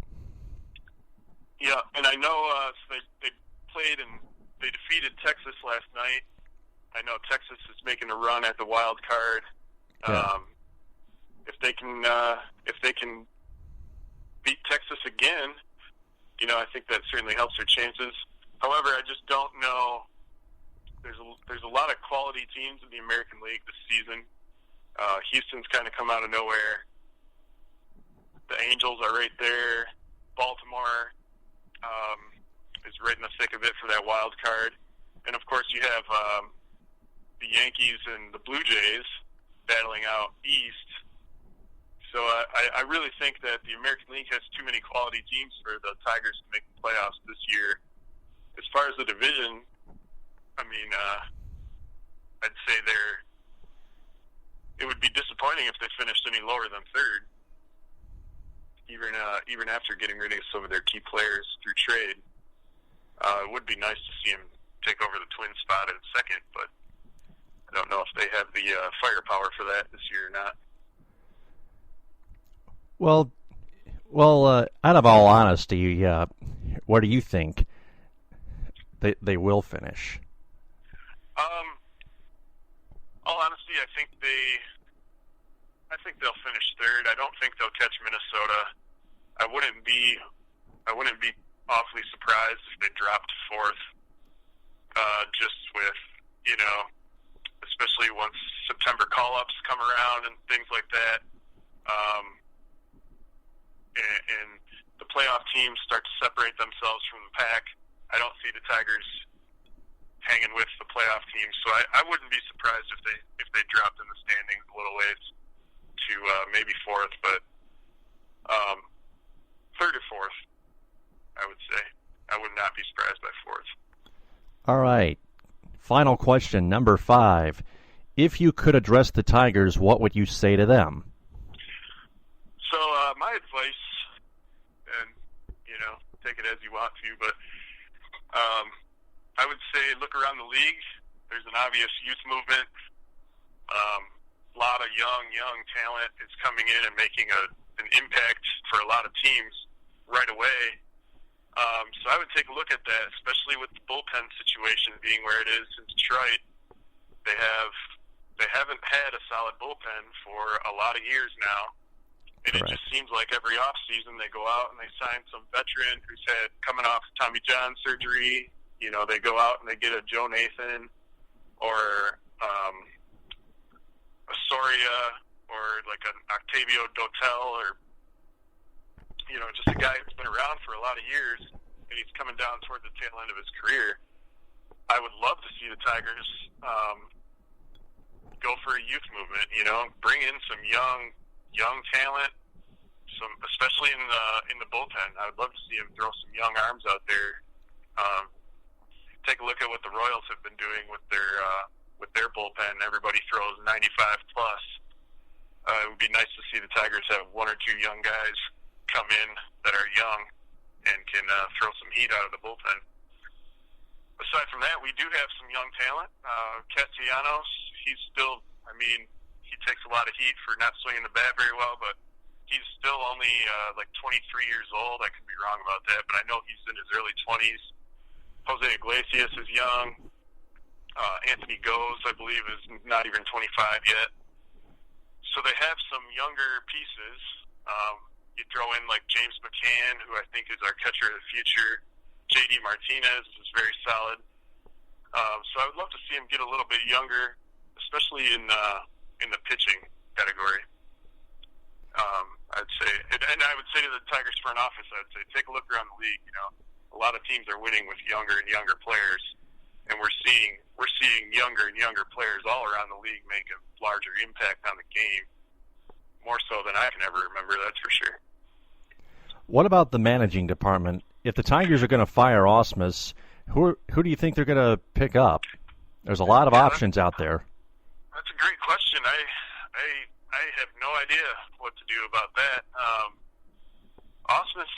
Yeah, and I know they played and they defeated Texas last night. I know Texas is making a run at the wild card. Yeah. If they can beat Texas again, I think that certainly helps their chances. However, I just don't know. There's a lot of quality teams in the American League this season. Houston's kind of come out of nowhere. The Angels are right there. Baltimore is right in the thick of it for that wild card. And, of course, you have the Yankees and the Blue Jays battling out east. So I really think that the American League has too many quality teams for the Tigers to make the playoffs this year. As far as the division, I mean, I'd say it would be disappointing if they finished any lower than 3rd, even after getting rid of some of their key players through trade. It would be nice to see them take over the Twins spot in 2nd, but I don't know if they have the firepower for that this year or not. Well, out of all honesty, where do you think they will finish? All honesty, I think they'll finish 3rd. I don't think they'll catch Minnesota. I wouldn't be awfully surprised if they dropped 4th. Just with especially once September call-ups come around and things like that, and the playoff teams start to separate themselves from the pack. I don't see the Tigers hanging with the playoff teams, so I wouldn't be surprised if they dropped in the standings a little ways to maybe 4th, but 3rd or 4th, I would say. I would not be surprised by 4th. All right. Final question, number 5. If you could address the Tigers, what would you say to them? So my advice, and take it as you want to, but I would say look around the league. There's an obvious youth movement. A lot of young talent is coming in and making an impact for a lot of teams right away. So I would take a look at that, especially with the bullpen situation being where it is in Detroit. They haven't had a solid bullpen for a lot of years now. And Correct. It just seems like every offseason they go out and they sign some veteran who's coming off Tommy John surgery. They go out and they get a Joe Nathan or a Soria or like an Octavio Dotel or, just a guy who's been around for a lot of years and he's coming down toward the tail end of his career. I would love to see the Tigers go for a youth movement, bring in some young talent, especially in the bullpen. I would love to see him throw some young arms out there. Take a look at what the Royals have been doing with their with their bullpen. Everybody throws 95 plus. It would be nice to see the Tigers have one or two young guys come in that are young and can throw some heat out of the bullpen. Aside from that, we do have some young talent. Castellanos, he's still, he takes a lot of heat for not swinging the bat very well, but he's still only like 23 years old. I could be wrong about that, but I know he's in his early 20s. Jose Iglesias is young. Anthony Goes, I believe, is not even 25 yet. So they have some younger pieces. You throw in like James McCann, who I think is our catcher of the future. J.D. Martinez is very solid. So I would love to see him get a little bit younger, especially in the pitching category. I'd say, and I would say to the Tigers front office, I'd say take a look around the league. A lot of teams are winning with younger and younger players, and we're seeing younger and younger players all around the league make a larger impact on the game, more so than I can ever remember. That's for sure. What about the managing department? If the Tigers are going to fire Ausmus, who do you think they're going to pick up? There's a lot of options out there. That's a great question. I have no idea what to do about that. Ausmus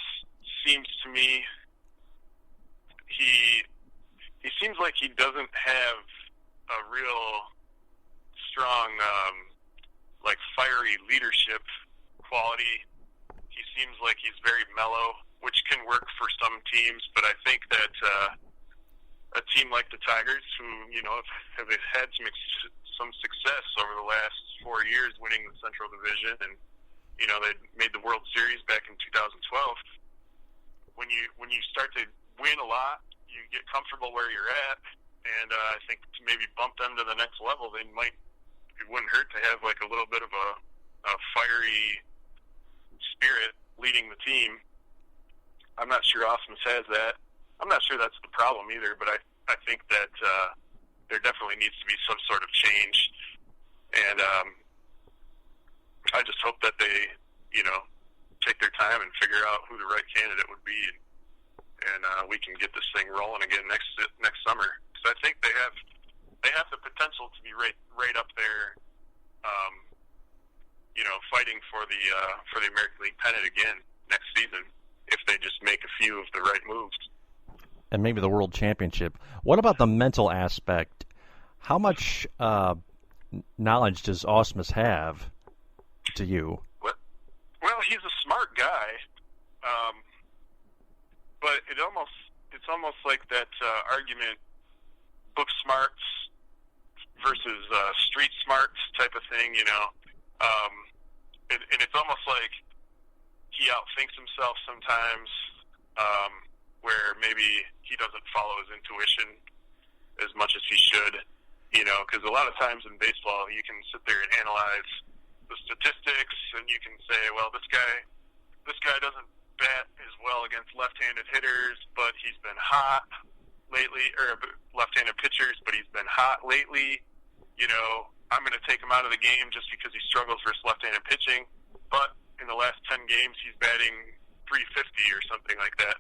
seems to me he seems like he doesn't have a real strong like fiery leadership quality. He seems like he's very mellow, which can work for some teams, but I think that a team like the Tigers, who have had some success over the last 4 years, winning the Central Division, and they made the World Series back in 2012. When you start to win a lot, you get comfortable where you're at, and I think to maybe bump them to the next level, it wouldn't hurt to have like a little bit of a fiery spirit leading the team. I'm not sure Ausmus has that. I'm not sure that's the problem either, but I think that there definitely needs to be some sort of change, and I just hope that they, take their time and figure out who the right candidate would be, and we can get this thing rolling again next summer. Because I think they have the potential to be right up there, fighting for the American League pennant again next season if they just make a few of the right moves. And maybe the World Championship. What about the mental aspect? How much knowledge does Ausmus have to you? Well, he's a smart guy, but it's almost like that argument, book smarts versus street smarts type of thing, and it's almost like he outthinks himself sometimes, where maybe he doesn't follow his intuition as much as he should, because a lot of times in baseball you can sit there and analyze the statistics and you can say, well, this guy doesn't bat as well against left-handed hitters, but he's been hot lately, or left-handed pitchers, but he's been hot lately. I'm going to take him out of the game just because he struggles versus left-handed pitching, but in the last 10 games he's batting .350 or something like that.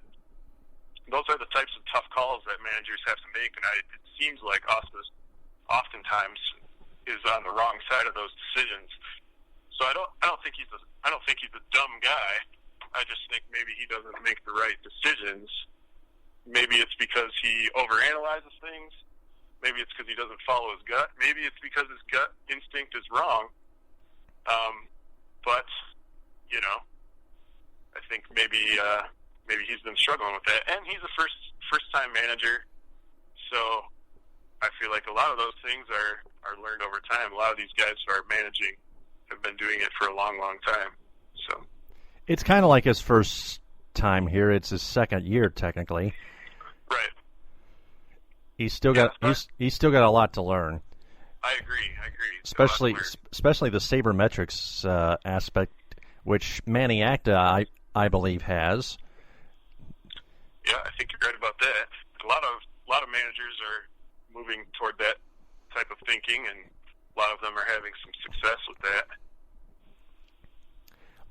Those are the types of tough calls that managers have to make, and it seems like Ausmus oftentimes is on the wrong side of those decisions. So I don't think he's a dumb guy. I just think maybe he doesn't make the right decisions. Maybe it's because he overanalyzes things. Maybe it's because he doesn't follow his gut. Maybe it's because his gut instinct is wrong. But I think maybe he's been struggling with that, and he's a first-time manager, so I feel like a lot of those things are learned over time. A lot of these guys who are managing have been doing it for a long, long time. So it's kind of like his first time here. It's his second year technically. Right. He's still got a lot to learn. I agree. Especially the sabermetrics aspect, which Manny Acta, I believe, has. Yeah, I think you're right about that. A lot of managers are moving toward that type of thinking, and a lot of them are having some success with that.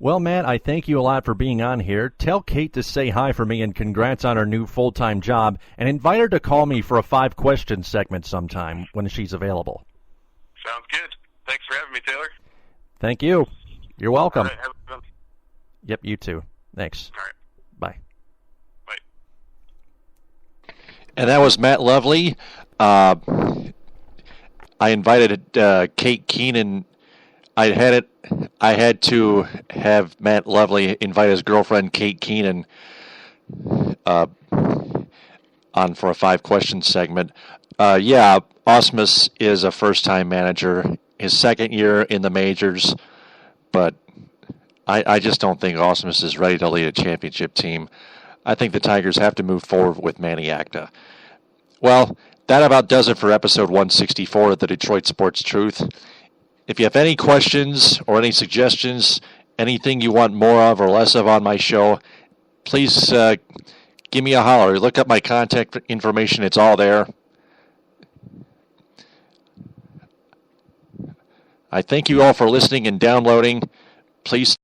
Well, Matt, I thank you a lot for being on here. Tell Kate to say hi for me and congrats on her new full-time job, and invite her to call me for a 5-question segment sometime when she's available. Sounds good. Thanks for having me, Taylor. Thank you. You're welcome. All right, have a good one. Yep, you too. Thanks. All right. Bye. Bye. And that was Matt Lovely. I invited Kate Keenan. I had to have Matt Lovely invite his girlfriend Kate Keenan on for a 5-question segment. Ausmus is a first-time manager, his second year in the majors, but I just don't think Ausmus is ready to lead a championship team. I think the Tigers have to move forward with Manny Acta. Well, that about does it for episode 164 of the Detroit Sports Truth. If you have any questions or any suggestions, anything you want more of or less of on my show, please give me a holler. Look up my contact information. It's all there. I thank you all for listening and downloading. Please